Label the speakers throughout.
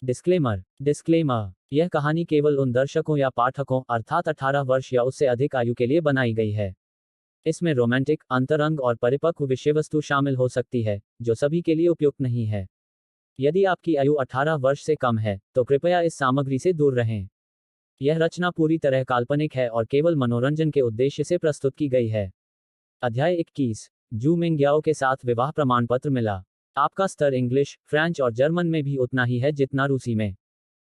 Speaker 1: Disclaimer. Disclaimer. यह कहानी केवल उन दर्शकों या पाठकों अर्थात 18 वर्ष या उससे अधिक आयु के लिए बनाई गई है। इसमें रोमांटिक, अंतरंग और परिपक्व विषय वस्तु शामिल हो सकती है, जो सभी के लिए उपयुक्त नहीं है। यदि आपकी आयु 18 वर्ष से कम है, तो कृपया इस सामग्री से दूर रहें। यह रचना पूरी तरह काल्पनिक है और केवल मनोरंजन के उद्देश्य से प्रस्तुत की गई है। अध्याय 21। जू मिंग्याओ के साथ विवाह प्रमाण पत्र मिला। आपका स्तर इंग्लिश, फ्रेंच और जर्मन में भी उतना ही है जितना रूसी में।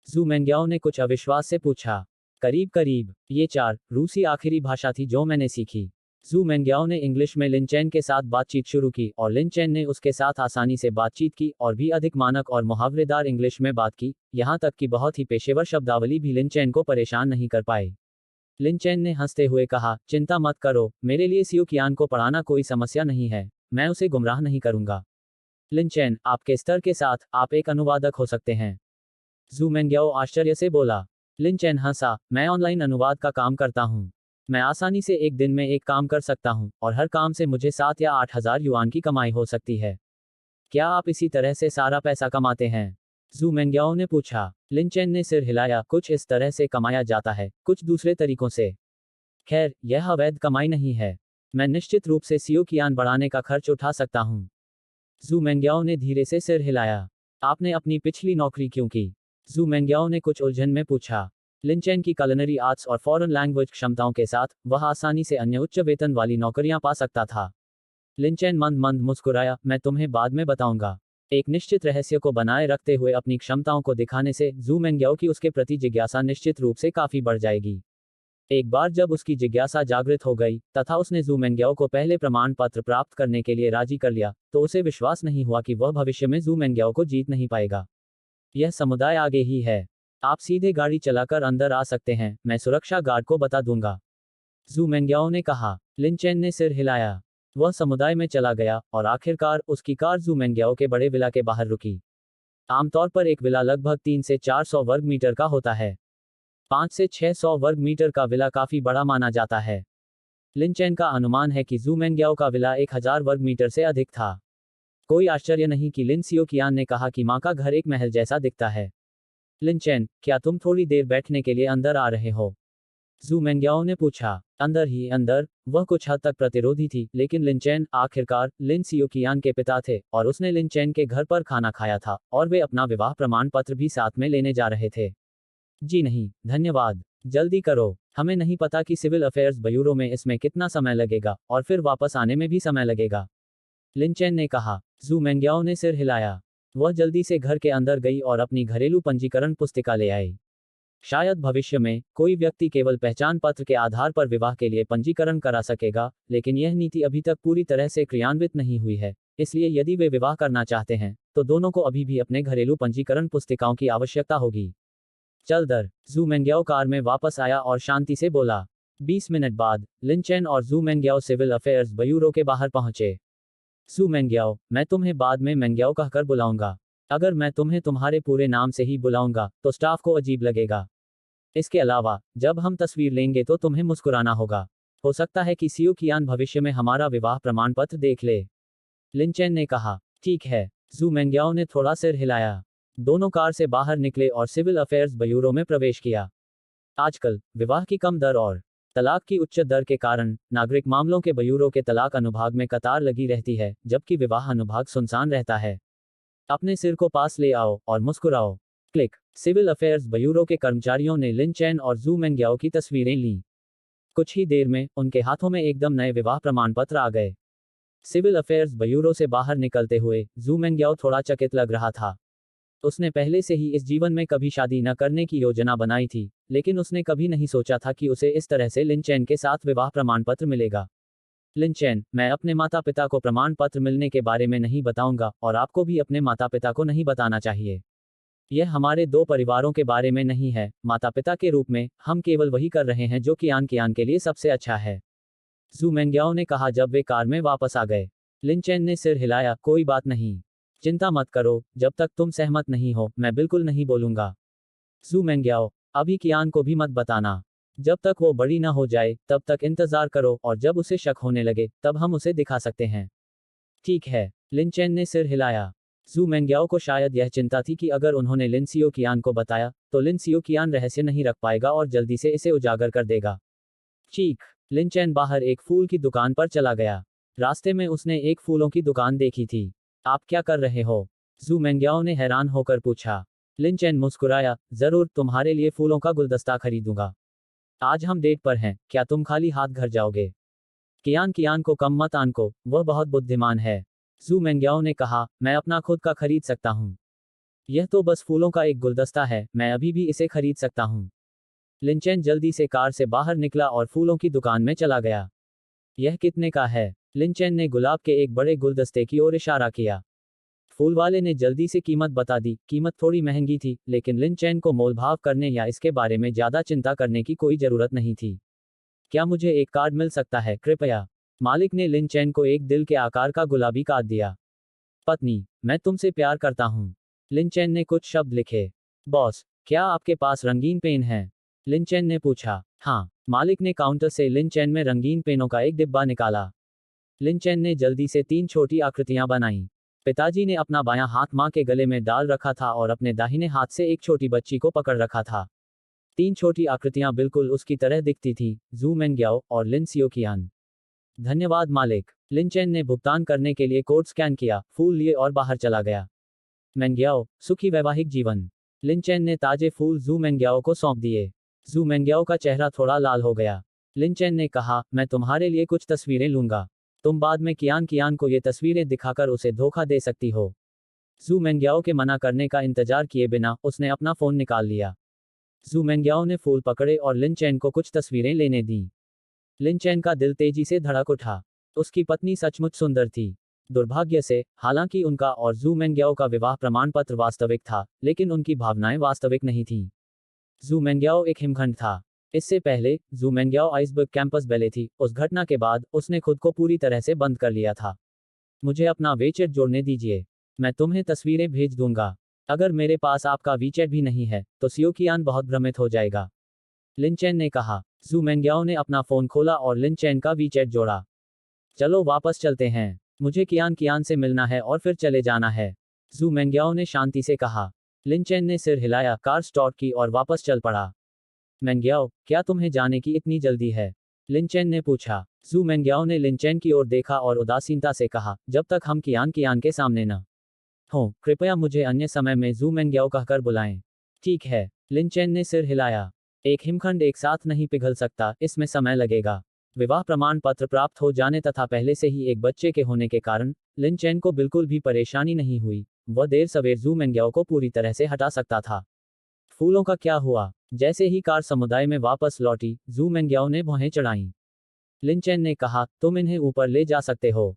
Speaker 1: जू मिंग्याओ ने कुछ अविश्वास से पूछा। करीब करीब। ये 4 रूसी आखिरी भाषा थी जो मैंने सीखी। जू मिंग्याओ ने इंग्लिश में लिन चेन के साथ बातचीत शुरू की और लिन चेन ने उसके साथ आसानी से बातचीत की और भी अधिक मानक और मुहावरेदार इंग्लिश में बात की, यहाँ तक कि बहुत ही पेशेवर शब्दावली भी लिन चेन को परेशान नहीं कर पाए। लिन चेन ने हंसते हुए कहा, चिंता मत करो, मेरे लिए सियो कियान को पढ़ाना कोई समस्या नहीं है, मैं उसे गुमराह नहीं करूंगा। लिन चेन, आपके स्तर के साथ, आप एक अनुवादक हो सकते हैं। जू मिंग्याओ आश्चर्य से बोला। लिन चेन हंसा, मैं ऑनलाइन अनुवाद का काम करता हूँ। मैं आसानी से एक दिन में एक काम कर सकता हूँ, और हर काम से मुझे 7 या 8 हजार युआन की कमाई हो सकती है। क्या आप इसी तरह से सारा पैसा कमाते हैं? जू मिंग्याओ ने पूछा। लिन चेन ने सिर हिलाया, कुछ इस तरह से कमाया जाता है, कुछ दूसरे तरीकों से। खैर, यह अवैध कमाई नहीं है। मैं निश्चित रूप से सियो कियान बढ़ाने का खर्च उठा सकता हूँ। जू मिंग्याओ ने धीरे से सिर हिलाया। आपने अपनी पिछली नौकरी क्यों की? जू मिंग्याओ ने कुछ उलझन में पूछा। लिन चेन की कलिनरी आर्ट्स और फॉरेन लैंग्वेज क्षमताओं के साथ वह आसानी से अन्य उच्च वेतन वाली नौकरियां पा सकता था। लिन चेन मंद मंद मुस्कुराया, मैं तुम्हें बाद में बताऊंगा। एक निश्चित रहस्य को बनाए रखते हुए अपनी क्षमताओं को दिखाने से जू मिंग्याओ की उसके प्रति जिज्ञासा निश्चित रूप से काफी बढ़ जाएगी। एक बार जब उसकी जिज्ञासा जागृत हो गई तथा उसने जू मिंग्याओ को पहले प्रमाण पत्र प्राप्त करने के लिए राजी कर लिया, तो उसे विश्वास नहीं हुआ कि वह भविष्य में जू मिंग्याओ को जीत नहीं पाएगा। यह समुदाय आगे ही है। आप सीधे गाड़ी चलाकर अंदर आ सकते हैं, मैं सुरक्षा गार्ड को बता दूंगा। जू मिंग्याओ ने कहा। लिन चेन ने सिर हिलाया। वह समुदाय में चला गया और आखिरकार उसकी कार जू मिंग्याओ के बड़े विला के बाहर रुकी। आमतौर पर एक विला लगभग 3 से 400 वर्ग मीटर का होता है। 5 से 600 वर्ग मीटर का विला काफी बड़ा माना जाता है। लिन चेन का अनुमान है कि जू मिंग्याओ का विला 1000 वर्ग मीटर से अधिक था। कोई आश्चर्य नहीं कि लिन सियो कियान ने कहा कि माँ का घर एक महल जैसा दिखता है। लिन चेन, क्या तुम थोड़ी देर बैठने के लिए अंदर आ रहे हो? जू मिंग्याओ ने पूछा। अंदर ही अंदर। वह कुछ हद तक प्रतिरोधी थी, लेकिन लिन चेन आखिरकार लिन सियो कियान के पिता थे और उसने लिन चेन के घर पर खाना खाया था और वे अपना विवाह प्रमाण पत्र भी साथ में लेने जा रहे थे। जी नहीं, धन्यवाद। जल्दी करो, हमें नहीं पता कि सिविल अफेयर्स ब्यूरो में इसमें कितना समय लगेगा और फिर वापस आने में भी समय लगेगा। लिन चेन ने कहा। जू मिंग्याओ ने सिर हिलाया। वह जल्दी से घर के अंदर गई और अपनी घरेलू पंजीकरण पुस्तिका ले आई। शायद भविष्य में कोई व्यक्ति केवल पहचान पत्र के आधार पर विवाह के लिए पंजीकरण करा सकेगा, लेकिन यह नीति अभी तक पूरी तरह से क्रियान्वित नहीं हुई है, इसलिए यदि वे विवाह करना चाहते हैं, तो दोनों को अभी भी अपने घरेलू पंजीकरण पुस्तिकाओं की आवश्यकता होगी। चल दर। जू मिंग्याओ कार में वापस आया और शांति से बोला। 20 मिनट बाद लिन चेन और जू मिंग्याओ सिविल अफेयर्स ब्यूरो के बाहर पहुंचे। जू मिंग्याओ, मैं तुम्हें बाद में मिंग्याओ कहकर बुलाऊंगा। अगर मैं तुम्हें तुम्हारे पूरे नाम से ही बुलाऊंगा तो स्टाफ को अजीब लगेगा। इसके अलावा, जब हम तस्वीर लेंगे तो तुम्हें मुस्कुराना होगा। हो सकता है कि सियो कियान भविष्य में हमारा विवाह प्रमाण पत्र देख ले। लिन चेन ने कहा। ठीक है। जू मिंग्याओ ने थोड़ा सिर हिलाया। दोनों कार से बाहर निकले और सिविल अफेयर्स ब्यूरो में प्रवेश किया। आजकल विवाह की कम दर और तलाक की उच्च दर के कारण नागरिक मामलों के ब्यूरो के तलाक अनुभाग में कतार लगी रहती है, जबकि विवाह अनुभाग सुनसान रहता है। अपने सिर को पास ले आओ और मुस्कुराओ। क्लिक। सिविल अफेयर्स ब्यूरो के कर्मचारियों ने लिन चेन और जू मिंग्याओ की तस्वीरें लीं। कुछ ही देर में उनके हाथों में एकदम नए विवाह प्रमाण पत्र आ गए। सिविल अफेयर्स ब्यूरो से बाहर निकलते हुए जू मिंग्याओ थोड़ा चकित लग रहा था। उसने पहले से ही इस जीवन में कभी शादी न करने की योजना बनाई थी, लेकिन उसने कभी नहीं सोचा था कि उसे इस तरह से लिन चेन के साथ विवाह प्रमाण पत्र मिलेगा। लिन चेन, मैं अपने माता पिता को प्रमाण पत्र मिलने के बारे में नहीं बताऊंगा और आपको भी अपने माता पिता को नहीं बताना चाहिए। यह हमारे 2 परिवारों के बारे में नहीं है। माता पिता के रूप में हम केवल वही कर रहे हैं जो कियान कियान के लिए सबसे अच्छा है। जू मिंग्याओ ने कहा जब वे कार में वापस आ गए। लिन चेन ने सिर हिलाया, कोई बात नहीं। चिंता मत करो, जब तक तुम सहमत नहीं हो, मैं बिल्कुल नहीं बोलूंगा। जू मिंग्याओ, अभी कियान को भी मत बताना। जब तक वो बड़ी ना हो जाए, तब तक इंतजार करो और जब उसे शक होने लगे, तब हम उसे दिखा सकते हैं। ठीक है। लिन चेन ने सिर हिलाया। जू मेंग्याओ को शायद यह चिंता थी कि अगर उन्होंने लिन सियोकियान को बताया तो लिन सियोकियान रहस्य नहीं रख पाएगा और जल्दी से इसे उजागर कर देगा। चीख। लिन चैन बाहर एक फूल की दुकान पर चला गया। रास्ते में उसने एक फूलों की दुकान देखी थी। आप क्या कर रहे हो? जू मेंग्याओ ने हैरान होकर पूछा। लिन चैन मुस्कुराया, जरूर तुम्हारे लिए फूलों का गुलदस्ता खरीदूंगा। आज हम डेट पर हैं, क्या तुम खाली हाथ घर जाओगे? कियान कियान को कम मत आनको, वह बहुत बुद्धिमान है। जू मेंग्याओ ने कहा, मैं अपना खुद का खरीद सकता हूँ। यह तो बस फूलों का एक गुलदस्ता है, मैं अभी भी इसे खरीद सकता हूँ। लिनचैन जल्दी से कार से बाहर निकला और फूलों की दुकान में चला गया। यह कितने का है? लिनचैन ने गुलाब के एक बड़े गुलदस्ते की ओर इशारा किया। फूल वाले ने जल्दी से कीमत बता दी। कीमत थोड़ी महंगी थी, लेकिन लिनचैन को मोलभाव करने या इसके बारे में ज्यादा चिंता करने की कोई जरूरत नहीं थी। क्या मुझे एक कार्ड मिल सकता है, कृपया? मालिक ने लिनचैन को एक दिल के आकार का गुलाबी कार्ड दिया। पत्नी, मैं तुमसे प्यार करता हूँ। लिनचैन ने कुछ शब्द लिखे। बॉस, क्या आपके पास रंगीन पेन है? लिनचैन ने पूछा। हाँ। मालिक ने काउंटर से लिनचैन में रंगीन पेनों का एक डिब्बा निकाला। लिनचैन ने जल्दी से 3 छोटी आकृतियां बनाई। पिताजी ने अपना बायां हाथ मां के गले में डाल रखा था और अपने दाहिने हाथ से एक छोटी बच्ची को पकड़ रखा था। 3 छोटी आकृतियां बिल्कुल उसकी तरह दिखती थी, जू मेंग्याओ और लिन सियोकियान। धन्यवाद मालिक। लिनचैन ने भुगतान करने के लिए कोड स्कैन किया, फूल लिए और बाहर चला गया। मेंग्याओ, सुखी वैवाहिक जीवन। लिनचैन ने ताजे फूल जू मेंग्याओ को सौंप दिए। जू मेंग्याओ का चेहरा थोड़ा लाल हो गया। लिनचैन ने कहा, मैं तुम्हारे लिए कुछ तस्वीरें लूंगा। तुम बाद में कियान कियान को ये तस्वीरें दिखाकर उसे धोखा दे सकती हो। जू मेंग्याओ के मना करने का इंतजार किए बिना उसने अपना फोन निकाल लिया। जू मेंग्याओ ने फूल पकड़े और लिनचैन को कुछ तस्वीरें लेने दी। लिनचैन का दिल तेजी से धड़क उठा। उसकी पत्नी सचमुच सुंदर थी। दुर्भाग्य से, हालांकि उनका और जू मेंग्याओ का विवाह प्रमाण पत्र वास्तविक था, लेकिन उनकी भावनाएं वास्तविक नहीं थीं। जू मेंग्याओ एक हिमखंड था। इससे पहले, जू मेंग्याओ आइसबर्ग कैंपस बैले थी, उस घटना के बाद, उसने खुद को पूरी तरह से बंद कर लिया था। मुझे अपना वीचैट जोड़ने दीजिए। मैं तुम्हें तस्वीरें भेज दूंगा। अगर मेरे पास आपका वीचैट भी नहीं है, तो सियोकियान बहुत भ्रमित हो जाएगा। लिनचैन ने कहा। जू मेंग्याओ ने अपना फोन खोला और लिनचैन का वीचैट जोड़ा। चलो वापस चलते हैं। मुझे कियान कियान से मिलना है और फिर चले जाना है। जू मेंग्याओ ने शांति से कहा। लिनचैन ने सिर हिलाया, कार स्टार्ट की और वापस चल पड़ा। मेंग्याओ, क्या तुम्हें जाने की इतनी जल्दी है? लिनचैन ने पूछा। जू मेंग्याओ ने लिनचैन की ओर देखा और उदासीनता से कहा, जब तक हम कियान कियान के सामने न हो, कृपया मुझे अन्य समय में जू मेंग्याओ कहकर बुलाएं। ठीक है। लिनचैन ने सिर हिलाया। एक हिमखंड एक साथ नहीं पिघल सकता, इसमें समय लगेगा। विवाह प्रमाण पत्र प्राप्त हो जाने तथा पहले से ही एक बच्चे के होने के कारण लिनचैन को बिल्कुल भी परेशानी नहीं हुई। वह देर सवेर जू मेंग्याओ को पूरी तरह से हटा सकता था। फूलों का क्या हुआ? जैसे ही कार समुदाय में वापस लौटी, जू मेंग्याओ ने भौहें चढ़ाईं। लिनचैन ने कहा, तुम इन्हें ऊपर ले जा सकते हो।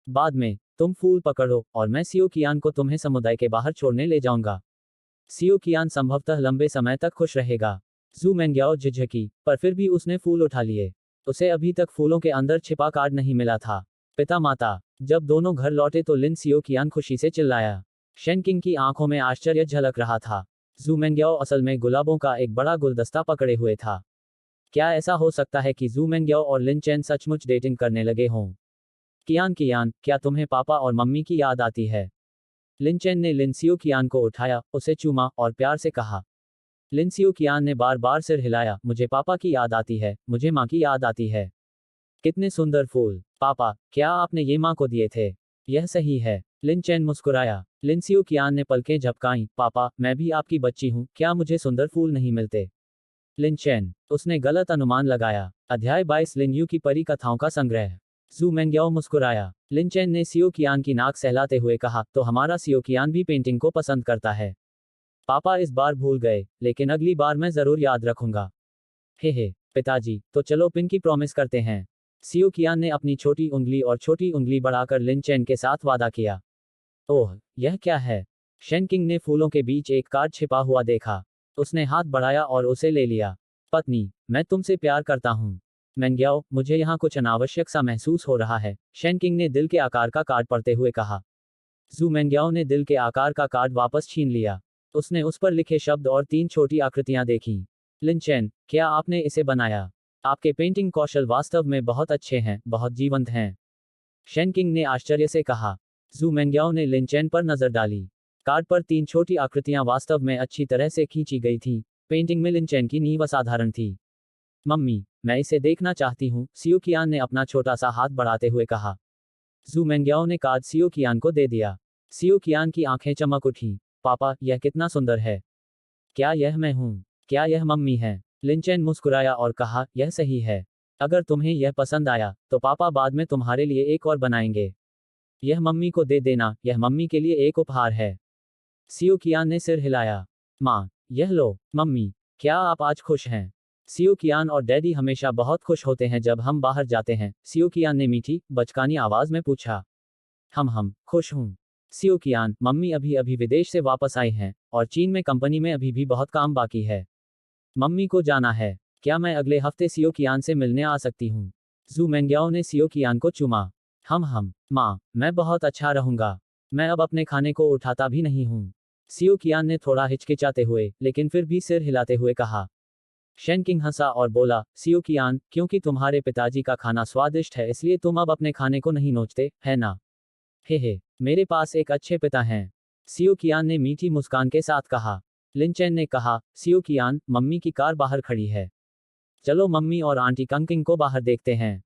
Speaker 1: बाद में, तुम फूल पकड़ो और मैं सियोकियान को तुम्हें समुदाय के बाहर छोड़ने ले जाऊंगा। सियोकियान संभवतः लंबे समय तक खुश रहेगा। जू मेंग्याओ झिझकी, पर फिर भी उसने फूल उठा लिए। उसे अभी तक फूलों के अंदर छिपा कार्ड नहीं मिला था। पिता माता। जब दोनों घर लौटे तो लिन सियोकियान खुशी से चिल्लाया। शेनकिंग की आंखों में आश्चर्य झलक रहा था। जू मेंग्याओ असल में गुलाबों का एक बड़ा गुलदस्ता पकड़े हुए था। क्या ऐसा हो सकता है कि जू मेंग्याओ और लिनचैन सचमुच डेटिंग करने लगे हों? कियान कियान, क्या तुम्हें पापा और मम्मी की याद आती है? लिनचैन ने लिन सियोकियान को उठाया, उसे चूमा और प्यार से कहा। लिन सियोकियान ने बार बार सिर हिलाया, मुझे पापा की याद आती है, मुझे माँ की याद आती है। कितने सुंदर फूल। पापा, क्या आपने ये माँ को दिए थे? यह सही है। लिनचैन मुस्कुराया। लिन सियोकियान ने पलकें झपकाईं, पापा, मैं भी आपकी बच्ची हूँ, क्या मुझे सुंदर फूल नहीं मिलते? लिनचैन, उसने गलत अनुमान लगाया। अध्याय 22 लिन यू की परी कथाओं का संग्रह। जू मेंग्याओ मुस्कुराया। लिनचैन ने सियोकियान की नाक सहलाते हुए कहा, तो हमारा सियोकियान भी पेंटिंग को पसंद करता है। पापा इस बार भूल गए, लेकिन अगली बार मैं जरूर याद रखूंगा। हे पिताजी, तो चलो पिंकी प्रॉमिस करते हैं। सियोकियान ने अपनी छोटी उंगली और छोटी उंगली बढ़ाकर लिनचैन के साथ वादा किया। ओह, यह क्या है? शेनकिंग ने फूलों के बीच एक कार्ड छिपा हुआ देखा। उसने हाथ बढ़ाया और उसे ले लिया। पत्नी, मैं तुमसे प्यार करता हूँ। मेंग्याओ, मुझे यहाँ कुछ अनावश्यक सा महसूस हो रहा है, शेनकिंग ने दिल के आकार का कार्ड पढ़ते हुए कहा। जू मेंग्याओ ने दिल के आकार का कार्ड वापस छीन लिया। उसने उस पर लिखे शब्द और 3 छोटी आकृतियां देखीं। लिनचैन, क्या आपने इसे बनाया? आपके पेंटिंग कौशल वास्तव में बहुत अच्छे हैं, बहुत जीवंत हैं। शेनकिंग ने आश्चर्य से कहा। जू मेंग्याओ ने लिनचेन पर नजर डाली। कार्ड पर 3 छोटी आकृतियां वास्तव में अच्छी तरह से खींची गई थीं। पेंटिंग में लिनचेन की नींव असाधारण थी। मम्मी, मैं इसे देखना चाहती हूँ, सियो कियान ने अपना छोटा सा हाथ बढ़ाते हुए कहा। जू मेंग्याओ ने कार्ड सियो कियान को दे दिया। सियो कियान की आंखें चमक उठी। पापा, यह कितना सुंदर है। क्या यह मैं हूँ? क्या यह मम्मी है? लिनचेन मुस्कुराया और कहा, यह सही है। अगर तुम्हें यह पसंद आया, तो पापा बाद में तुम्हारे लिए एक और बनाएंगे। यह मम्मी को दे देना, यह मम्मी के लिए एक उपहार है। सियो कियान ने सिर हिलाया। माँ, यह लो। मम्मी, क्या आप आज खुश हैं? सियो कियान और डैडी हमेशा बहुत खुश होते हैं जब हम बाहर जाते हैं, सियो कियान ने मीठी, बचकानी आवाज में पूछा। हम खुश हूँ। सियो कियान, मम्मी अभी अभी विदेश से वापस आई हैं, और चीन में कंपनी में अभी भी बहुत काम बाकी है। मम्मी को जाना है। क्या मैं अगले हफ्ते सियो कियान से मिलने आ सकती हूँ? जू मेंग्याओ ने सियो कियान को चूमा। माँ, मैं बहुत अच्छा रहूंगा। मैं अब अपने खाने को उठाता भी नहीं हूँ। सियो कियान ने थोड़ा हिचकिचाते हुए, लेकिन फिर भी सिर हिलाते हुए कहा। शेनकिंग हंसा और बोला, सियो कियान, क्योंकि तुम्हारे पिताजी का खाना स्वादिष्ट है इसलिए तुम अब अपने खाने को नहीं नोचते, है ना? हे, मेरे पास एक अच्छे पिता हैं। सियो कियान ने मीठी मुस्कान के साथ कहा। लिनचेन ने कहा, सियो कियान, मम्मी की कार बाहर खड़ी है। चलो मम्मी और आंटी कंकिंग को बाहर देखते हैं।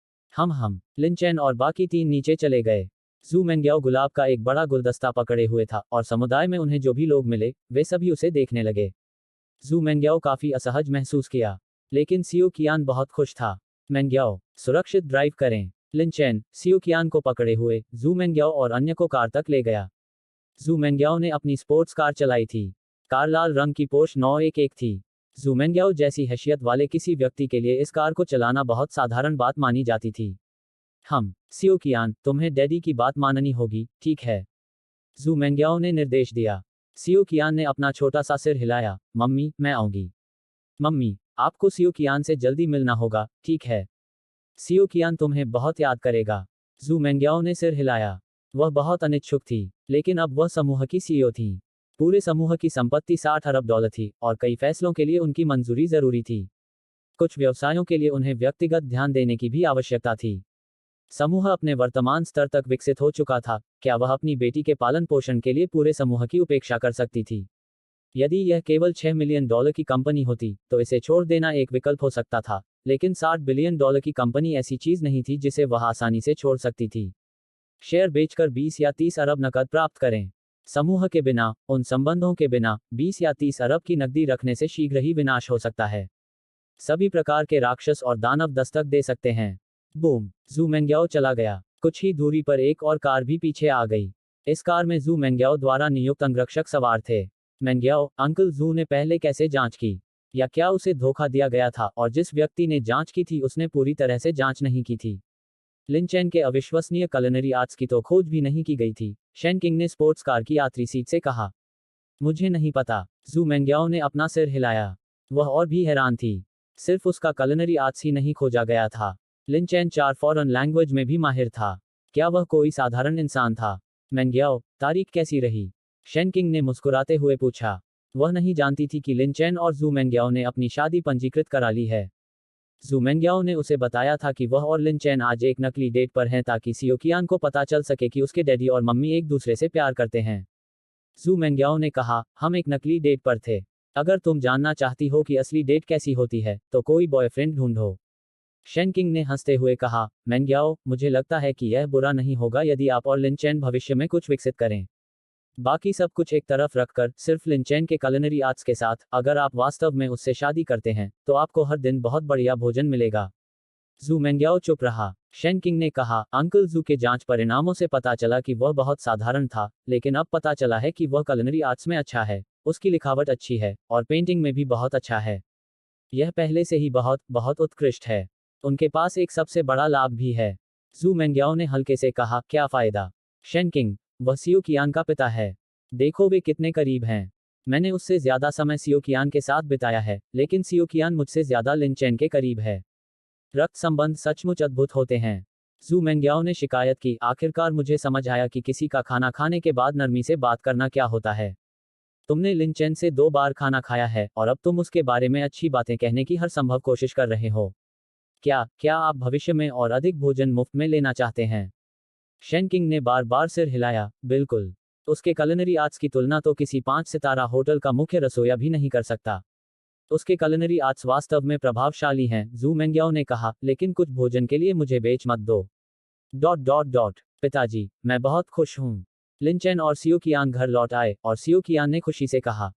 Speaker 1: लिनचेन और बाकी 3 नीचे चले गए। जू मेंग्याओ गुलाब का एक बड़ा गुलदस्ता पकड़े हुए था, और समुदाय में उन्हें जो भी लोग मिले, वे सभी उसे देखने लगे। जू मेंग्याओ काफी असहज महसूस किया। लेकिन सियो कियान बहुत खुश था। मेंग्याओ, सुरक्षित ड्राइव करें। लिनचेन, सियो कियान को पकड़े हुए, जू मेंग्याओ और अन्य को कार तक ले गया। जू मेंग्याओ ने अपनी स्पोर्ट्स कार चलाई थी। कार लाल रंग की पोर्श 911 थी। जू मेंग्याओ जैसी हैसियत वाले किसी व्यक्ति के लिए इस कार को चलाना बहुत साधारण बात मानी जाती थी। सियो कियान, तुम्हें डैडी की बात माननी होगी, ठीक है? जू मेंग्याओ ने निर्देश दिया। सियो कियान ने अपना छोटा सा सिर हिलाया। मम्मी, मैं आऊंगी। मम्मी, आपको सियो कियान से जल्दी मिलना होगा, ठीक है? सियो कियान तुम्हें बहुत याद करेगा। जू मेंग्याओ ने सिर हिलाया। वह बहुत अनिच्छुक थी, लेकिन अब वह समूह की सीईओ थी। पूरे समूह की संपत्ति $60 अरब थी, और कई फैसलों के लिए उनकी मंजूरी जरूरी थी। कुछ व्यवसायों के लिए उन्हें व्यक्तिगत ध्यान देने की भी आवश्यकता थी। समूह अपने वर्तमान स्तर तक विकसित हो चुका था, क्या वह अपनी बेटी के पालन पोषण के लिए पूरे समूह की उपेक्षा कर सकती थी? यदि यह केवल $6 मिलियन की कंपनी होती, तो इसे छोड़ देना एक विकल्प हो सकता था, लेकिन $60 बिलियन की कंपनी ऐसी चीज नहीं थी जिसे वह आसानी से छोड़ सकती थी। शेयर बेचकर 20 या 30 अरब नकद प्राप्त करें। समूह के बिना, उन संबंधों के बिना, 20 या 30 अरब की नकदी रखने से शीघ्र ही विनाश हो सकता है। सभी प्रकार के राक्षस और दानव दस्तक दे सकते हैं। बूम, जू मेंग्याओ चला गया। कुछ ही दूरी पर एक और कार भी पीछे आ गई। इस कार में जू मेंग्याओ द्वारा नियुक्त अंगरक्षक सवार थे। मेंग्याओ, अंकल जू ने पहले कैसे जांच की? या क्या उसे धोखा दिया गया था और जिस व्यक्ति ने जांच की थी उसने पूरी तरह से जांच नहीं की थी? लिनचेन के अविश्वसनीय कलिनरी आर्ट्स की तो खोज भी नहीं की गई थी, शेनकिंग ने स्पोर्ट्स कार की यात्री सीट से कहा। मुझे नहीं पता। जू मेंग्याओ ने अपना सिर हिलाया। वह और भी हैरान थी। सिर्फ उसका कलिनरी आर्ट्स ही नहीं खोजा गया था। लिनचेन 4 फॉरेन लैंग्वेज में भी माहिर था। क्या वह कोई साधारण इंसान था? मेंग्याओ, तारीख कैसी रही? शेनकिंग ने मुस्कुराते हुए पूछा। वह नहीं जानती थी कि लिनचेन और जू मेंग्याओ ने अपनी शादी पंजीकृत करा ली है। जू मेंग्याओ ने उसे बताया था कि वह और लिनचेन आज एक नकली डेट पर हैं ताकि सियो कियान को पता चल सके कि उसके डैडी और मम्मी एक दूसरे से प्यार करते हैं। जू मेंग्याओ ने कहा, हम एक नकली डेट पर थे। अगर तुम जानना चाहती हो कि असली डेट कैसी होती है, तो कोई बॉयफ्रेंड ढूंढो। शेनकिंग ने हंसते हुए कहा, मेंग्याओ, मुझे लगता है कि यह बुरा नहीं होगा यदि आप और लिनचेन भविष्य में कुछ विकसित करें। बाकी सब कुछ एक तरफ रखकर, सिर्फ लिनचेन के कलिनरी आर्ट्स के साथ, अगर आप वास्तव में उससे शादी करते हैं, तो आपको हर दिन बहुत बढ़िया भोजन मिलेगा। जू मेंग्याओ चुप रहा। शेनकिंग ने कहा, अंकल जू के जांच परिणामों से पता चला कि वह बहुत साधारण था, लेकिन अब पता चला है कि वह कलिनरी आर्ट्स में अच्छा है, उसकी लिखावट अच्छी है, और पेंटिंग में भी बहुत अच्छा है। यह पहले से ही बहुत, बहुत उत्कृष्ट है। उनके पास एक सबसे बड़ा लाभ भी है। जू मेंग्याओ ने हल्के से कहा, क्या फायदा? शेनकिंग, वह सियो कियान का पिता है। देखो वे कितने करीब हैं। मैंने उससे ज्यादा समय सियो कियान के साथ बिताया है, लेकिन सियो कियान मुझसे ज्यादा लिनचेन के करीब है। रक्त संबंध सचमुच अद्भुत होते हैं। जू मेंग्याओ ने शिकायत की, आखिरकार मुझे समझ आया कि किसी का खाना खाने के बाद नरमी से बात करना क्या होता है। तुमने लिनचेन से 2 बार खाना खाया है, और अब तुम उसके बारे में अच्छी बातें कहने की हर संभव कोशिश कर रहे हो। क्या आप भविष्य में और अधिक भोजन मुफ्त में लेना चाहते हैं? शेन किंग ने बार बार सिर हिलाया। बिल्कुल। उसके culinary आर्ट्स की तुलना तो किसी 5 सितारा होटल का मुख्य रसोइया भी नहीं कर सकता। उसके culinary आर्ट्स वास्तव में प्रभावशाली हैं, जू मेंग्याओ ने कहा, लेकिन कुछ भोजन के लिए मुझे बेच मत दो। पिताजी, मैं बहुत खुश हूँ। लिन चेन और सियो कियान घर लौट आए, और सियो कियान ने खुशी से कहा,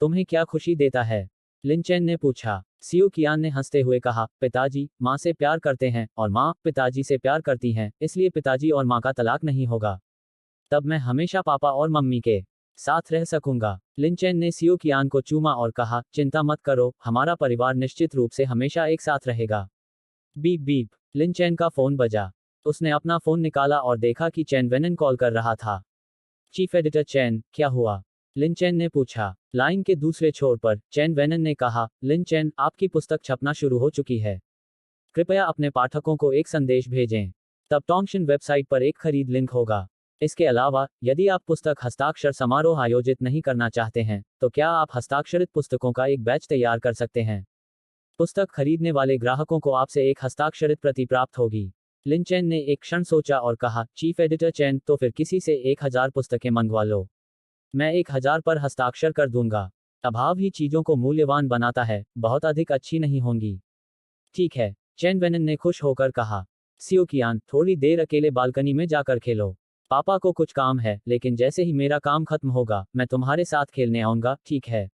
Speaker 1: तुम्हें क्या खुशी देता है? लिन चेन ने पूछा। सियो कियान ने हंसते हुए कहा, पिताजी माँ से प्यार करते हैं, और माँ पिताजी से प्यार करती हैं, इसलिए पिताजी और माँ का तलाक नहीं होगा। तब मैं हमेशा पापा और मम्मी के साथ रह सकूंगा। लिन चेन ने सियो कियान को चूमा और कहा, चिंता मत करो, हमारा परिवार निश्चित रूप से हमेशा एक साथ रहेगा। Beep beep. लिन चेन का फोन बजा। उसने अपना फोन निकाला और देखा कि चेन वेनन कॉल कर रहा था। चीफ एडिटर चेन, क्या हुआ? लिन चेन ने पूछा। लाइन के दूसरे छोर पर चेन वेनन ने कहा, लिन चेन, आपकी पुस्तक छपना शुरू हो चुकी है। कृपया अपने पाठकों को एक संदेश भेजें। तब टोंगशिन वेबसाइट पर एक खरीद लिंक होगा। इसके अलावा, यदि आप पुस्तक हस्ताक्षर समारोह आयोजित नहीं करना चाहते हैं, तो क्या आप हस्ताक्षरित पुस्तकों का एक बैच तैयार कर सकते हैं? पुस्तक खरीदने वाले ग्राहकों को आपसे एक हस्ताक्षरित प्रति प्राप्त होगी। लिन चेन ने एक क्षण सोचा और कहा, चीफ एडिटर चेन, तो फिर किसी से 1000 पुस्तकें मंगवा लो। मैं 1000 पर हस्ताक्षर कर दूंगा। अभाव ही चीजों को मूल्यवान बनाता है, बहुत अधिक अच्छी नहीं होंगी। ठीक है, चेन वेनन ने खुश होकर कहा। सियो कियान, थोड़ी देर अकेले बालकनी में जाकर खेलो। पापा को कुछ काम है, लेकिन जैसे ही मेरा काम खत्म होगा, मैं तुम्हारे साथ खेलने आऊंगा, ठीक है?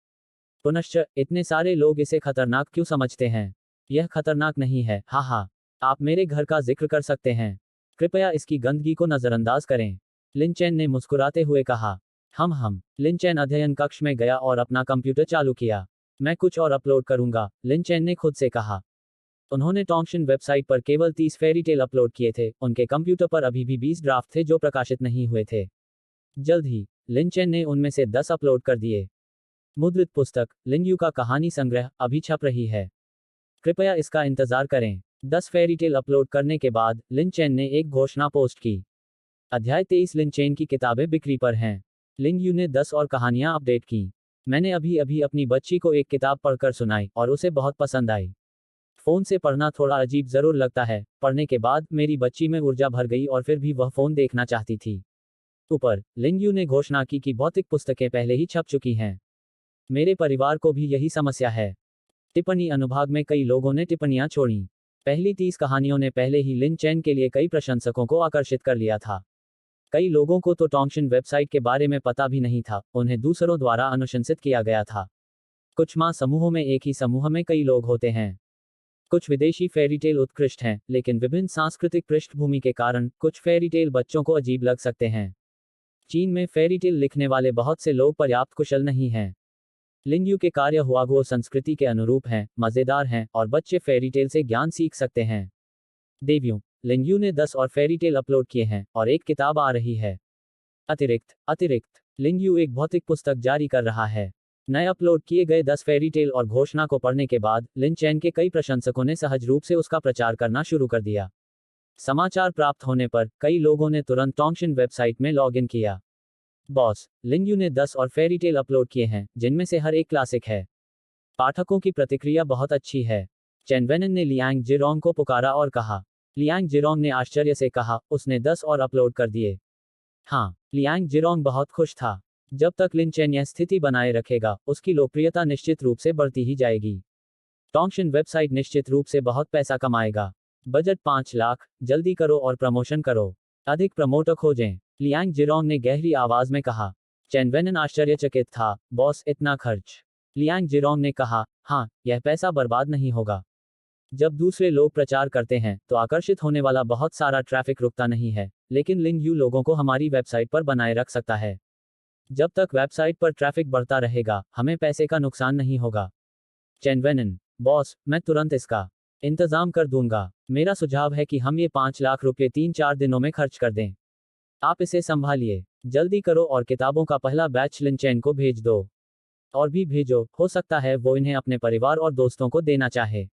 Speaker 1: पुनश्च, इतने सारे लोग इसे खतरनाक क्यों समझते हैं? यह खतरनाक नहीं है, हाँ हाँ। आप मेरे घर का जिक्र कर सकते हैं। कृपया इसकी गंदगी को नजरअंदाज करें। लिन चेन ने मुस्कुराते हुए कहा। हम। लिन चेन अध्ययन कक्ष में गया और अपना कंप्यूटर चालू किया। मैं कुछ और अपलोड करूंगा, लिन चेन ने खुद से कहा। उन्होंने टोंगशिन वेबसाइट पर केवल 30 फेरी टेल अपलोड किए थे, उनके कंप्यूटर पर अभी भी 20 ड्राफ्ट थे जो प्रकाशित नहीं हुए थे। जल्द ही, लिन चेन ने उनमें से 10 अपलोड कर दिए। मुद्रित पुस्तक, लिन यू का कहानी संग्रह, अभी छप रही है। कृपया इसका इंतजार करें। 10 फेरी टेल अपलोड करने के बाद, लिन चेन ने एक घोषणा पोस्ट की। अध्याय 23 लिन चेन की किताबें बिक्री पर हैं। लिन यू ने 10 और कहानियां अपडेट की। मैंने अभी अभी अपनी बच्ची को एक किताब पढ़कर सुनाई, और उसे बहुत पसंद आई। फोन से पढ़ना थोड़ा अजीब जरूर लगता है, पढ़ने के बाद मेरी बच्ची में ऊर्जा भर गई और फिर भी वह फोन देखना चाहती थी। ऊपर, लिन यू ने घोषणा की कि भौतिक पुस्तकें पहले ही छप चुकी हैं। मेरे परिवार को भी यही समस्या है। टिप्पणी अनुभाग में कई लोगों ने टिप्पणियां छोड़ी। पहली 30 कहानियों ने पहले ही लिन चेन के लिए कई प्रशंसकों को आकर्षित कर लिया था। कई लोगों को तो टोंगशिन वेबसाइट के बारे में पता भी नहीं था, उन्हें दूसरों द्वारा अनुशंसित किया गया था। कुछ माँ समूहों में एक ही समूह में कई लोग होते हैं। कुछ विदेशी फेरीटेल उत्कृष्ट हैं, लेकिन विभिन्न सांस्कृतिक पृष्ठभूमि के कारण कुछ फेरीटेल बच्चों को अजीब लग सकते हैं। चीन में फेरीटेल लिखने वाले बहुत से लोग पर्याप्त कुशल नहीं हैं। लिन यू के कार्य हुआगुओ संस्कृति के अनुरूप हैं, मजेदार हैं, और बच्चे फेरीटेल से ज्ञान सीख सकते हैं। देवियों, लिन यू ने 10 और फेरीटेल अपलोड किए हैं, और एक किताब आ रही है। अतिरिक्त, लिन यू एक भौतिक पुस्तक जारी कर रहा है। नए अपलोड किए गए 10 फेरीटेल और घोषणा को पढ़ने के बाद, लिन चेन के कई प्रशंसकों ने सहज रूप से उसका प्रचार करना शुरू कर दिया। समाचार प्राप्त होने पर, कई लोगों ने तुरंत टोंगशिन वेबसाइट में लॉग इन किया। बॉस, लिन यू ने 10 और फेरीटेल अपलोड किए हैं, जिनमें से हर एक क्लासिक है। पाठकों की प्रतिक्रिया बहुत अच्छी है। चेन वेनन ने लियांग जिरोंग को पुकारा और कहा। लियांग जिरोंग ने आश्चर्य से कहा, उसने 10 और अपलोड कर दिए। हाँ, लियांग जिरोंग बहुत खुश था। जब तक लिन चेन यह स्थिति बनाए रखेगा, उसकी लोकप्रियता निश्चित रूप से बढ़ती ही जाएगी। टोंगशिन वेबसाइट निश्चित रूप से बहुत पैसा कमाएगा। बजट 5 लाख, जल्दी करो और प्रमोशन करो। अधिक प्रमोटर खोजें, लियांग जिरोंग ने गहरी आवाज में कहा। चेन वेनन आश्चर्यचकित था, बॉस, इतना खर्च? लियांग जिरोंग ने कहा, हाँ, यह पैसा बर्बाद नहीं होगा। जब दूसरे लोग प्रचार करते हैं, तो आकर्षित होने वाला बहुत सारा ट्रैफिक रुकता नहीं है, लेकिन लिन यू लोगों को हमारी वेबसाइट पर बनाए रख सकता है। जब तक वेबसाइट पर ट्रैफिक बढ़ता रहेगा, हमें पैसे का नुकसान नहीं होगा। चेन वेनन, बॉस, मैं तुरंत इसका इंतजाम कर दूंगा। मेरा सुझाव है कि हम ये 5 लाख रुपए 3-4 दिनों में खर्च कर दें। आप इसे संभालिए, जल्दी करो और किताबों का पहला बैच लिन चेन को भेज दो। और भी भेजो, हो सकता है वो इन्हें अपने परिवार और दोस्तों को देना चाहे।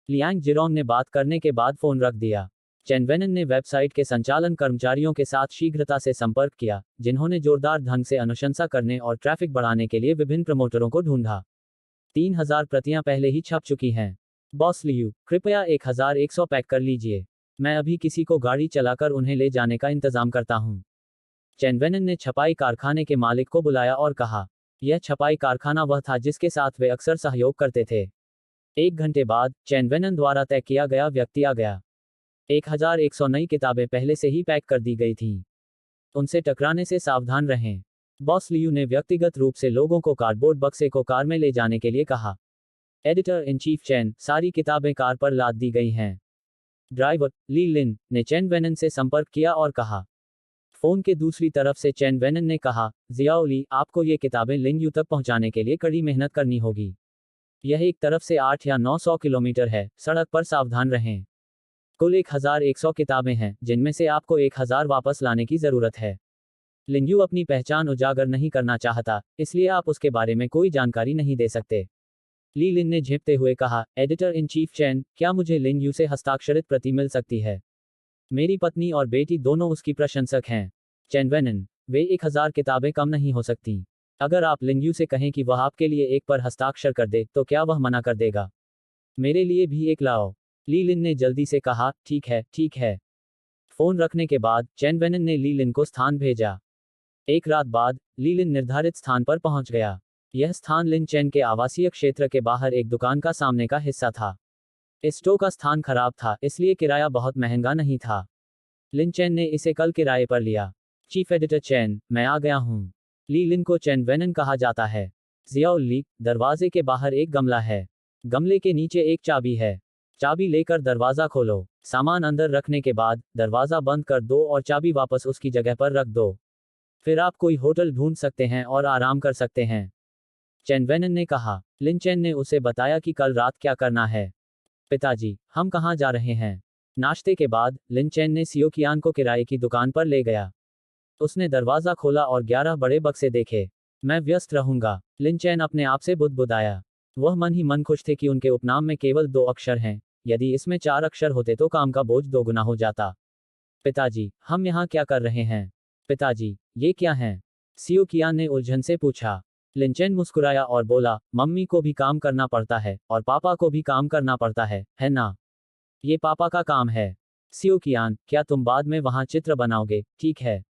Speaker 1: लियांग जिरोंग ने बात करने के बाद फोन रख दिया। चेन वेनन ने वेबसाइट के संचालन कर्मचारियों के साथ शीघ्रता से संपर्क किया, जिन्होंने जोरदार ढंग से अनुशंसा करने और ट्रैफिक बढ़ाने के लिए विभिन्न प्रमोटरों को ढूंढा। 3000 प्रतियां पहले ही छप चुकी हैं। बॉस लियू, कृपया 1100 पैक कर लीजिए। मैं अभी किसी को गाड़ी चलाकर उन्हें ले जाने का इंतजाम करता हूँ। चेन वेनन ने छपाई कारखाने के मालिक को बुलाया और कहा, यह छपाई कारखाना वह था जिसके साथ वे अक्सर सहयोग करते थे। 1 घंटे बाद चेन वेनन द्वारा तय किया गया व्यक्ति आ गया। 1100 नई किताबें पहले से ही पैक कर दी गई थीं। उनसे टकराने से सावधान रहें। बॉस लियू ने व्यक्तिगत रूप से लोगों को कार्डबोर्ड बक्से को कार में ले जाने के लिए कहा। एडिटर इन चीफ चेन, सारी किताबें कार पर लाद दी गई हैं। ड्राइवर ली लिन ने चेन वेनन से संपर्क किया और कहा। फोन के दूसरी तरफ से चेन वेनन ने कहा, जियाओ ली, आपको ये किताबें लिंग यू तक पहुंचाने के लिए कड़ी मेहनत करनी होगी। यह एक तरफ से 8 या 900 किलोमीटर है, सड़क पर सावधान रहें। कुल 1100 किताबें हैं, जिनमें से आपको 1000 वापस लाने की जरूरत है। लिंग यू अपनी पहचान उजागर नहीं करना चाहता, इसलिए आप उसके बारे में कोई जानकारी नहीं दे सकते। ली लिन ने झेपते हुए कहा, एडिटर इन चीफ चेन, क्या मुझे लिंग यू से हस्ताक्षरित प्रति मिल सकती है? मेरी पत्नी और बेटी दोनों उसकी प्रशंसक हैं। चेन वेनन, वे 1000 किताबें कम नहीं हो सकती। अगर आप लिंग यू से कहें कि वह आपके लिए एक पर हस्ताक्षर कर दे, तो क्या वह मना कर देगा? मेरे लिए भी एक लाओ। ली लिन ने जल्दी से कहा, ठीक है, ठीक है। फोन रखने के बाद चेन वेनन ने ली लिन को स्थान भेजा। एक रात बाद ली लिन निर्धारित स्थान पर पहुंच गया। यह स्थान लिन चेन के आवासीय क्षेत्र के बाहर एक दुकान का सामने का हिस्सा था। इस स्टोर का स्थान खराब था, इसलिए किराया बहुत महंगा नहीं था। लिन चेन ने इसे कल किराए पर लिया। चीफ एडिटर चेन, मैं आ गया हूँ। ली लिन को चेन वेनन कहा जाता है। जियाओ ली, दरवाजे के बाहर एक गमला है। गमले के नीचे एक चाबी है। चाबी लेकर दरवाजा खोलो। सामान अंदर रखने के बाद दरवाजा बंद कर दो और चाबी वापस उसकी जगह पर रख दो। फिर आप कोई होटल ढूंढ सकते हैं और आराम कर सकते हैं। चेन वेनन ने कहा। लिन चेन ने उसे बताया कि कल रात क्या करना है। पिताजी, हम कहाँ जा रहे हैं? नाश्ते के बाद लिन चेन ने सियोकियान को किराए की दुकान पर ले गया। उसने दरवाजा खोला और 11 बड़े बक्से देखे। मैं व्यस्त रहूंगा, लिन चेन अपने आप से बुदबुदाया। वह मन ही मन खुश थे कि उनके उपनाम में केवल 2 अक्षर हैं। यदि इसमें 4 अक्षर होते तो काम का बोझ दोगुना हो जाता। पिताजी, हम यहाँ क्या कर रहे हैं? पिताजी, ये क्या है? सियोकियान ने उलझन से पूछा। लिन चेन मुस्कुराया और बोला, मम्मी को भी काम करना पड़ता है और पापा को भी काम करना पड़ता है ना? ये पापा का काम है। सियोकियान, क्या तुम बाद में वहाँ चित्र बनाओगे? ठीक है।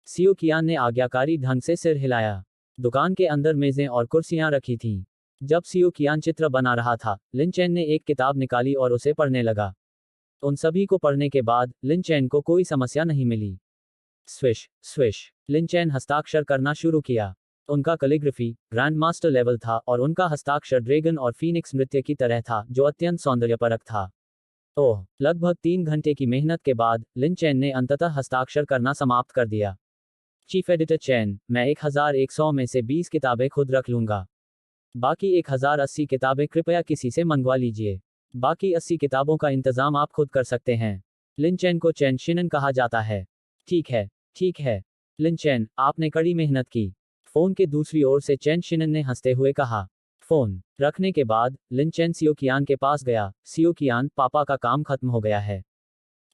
Speaker 1: सियोकियान ने आज्ञाकारी ढंग से सिर हिलाया। दुकान के अंदर मेजें और कुर्सियां रखी थीं। जब सियोकियान चित्र बना रहा था, लिन चेन ने एक किताब निकाली और उसे पढ़ने लगा। उन सभी को पढ़ने के बाद लिन चेन को कोई समस्या नहीं मिली। स्विश स्विश, लिन चेन हस्ताक्षर करना शुरू किया। उनका कैलीग्राफी ग्रैंड मास्टर लेवल था और उनका हस्ताक्षर ड्रैगन और फीनिक्स नृत्य की तरह था, जो अत्यंत सौंदर्यपरक था। ओह, लगभग 3 घंटे की मेहनत के बाद लिन चेन ने अंततः हस्ताक्षर करना समाप्त कर दिया। चीफ एडिटर चेन, मैं 1100 में से 20 किताबें खुद रख लूंगा। बाकी 1080 किताबें कृपया किसी से मंगवा लीजिए। बाकी 80 किताबों का इंतजाम आप खुद कर सकते हैं। लिन चेन को चेन शिनन कहा जाता है। ठीक है, ठीक है। लिन चेन, आपने कड़ी मेहनत की। फोन के दूसरी ओर से चेन शिनन ने हंसते हुए कहा। फोन रखने के बाद लिन चेन सियोकियान के पास गया। सियोकियान, पापा का काम खत्म हो गया है।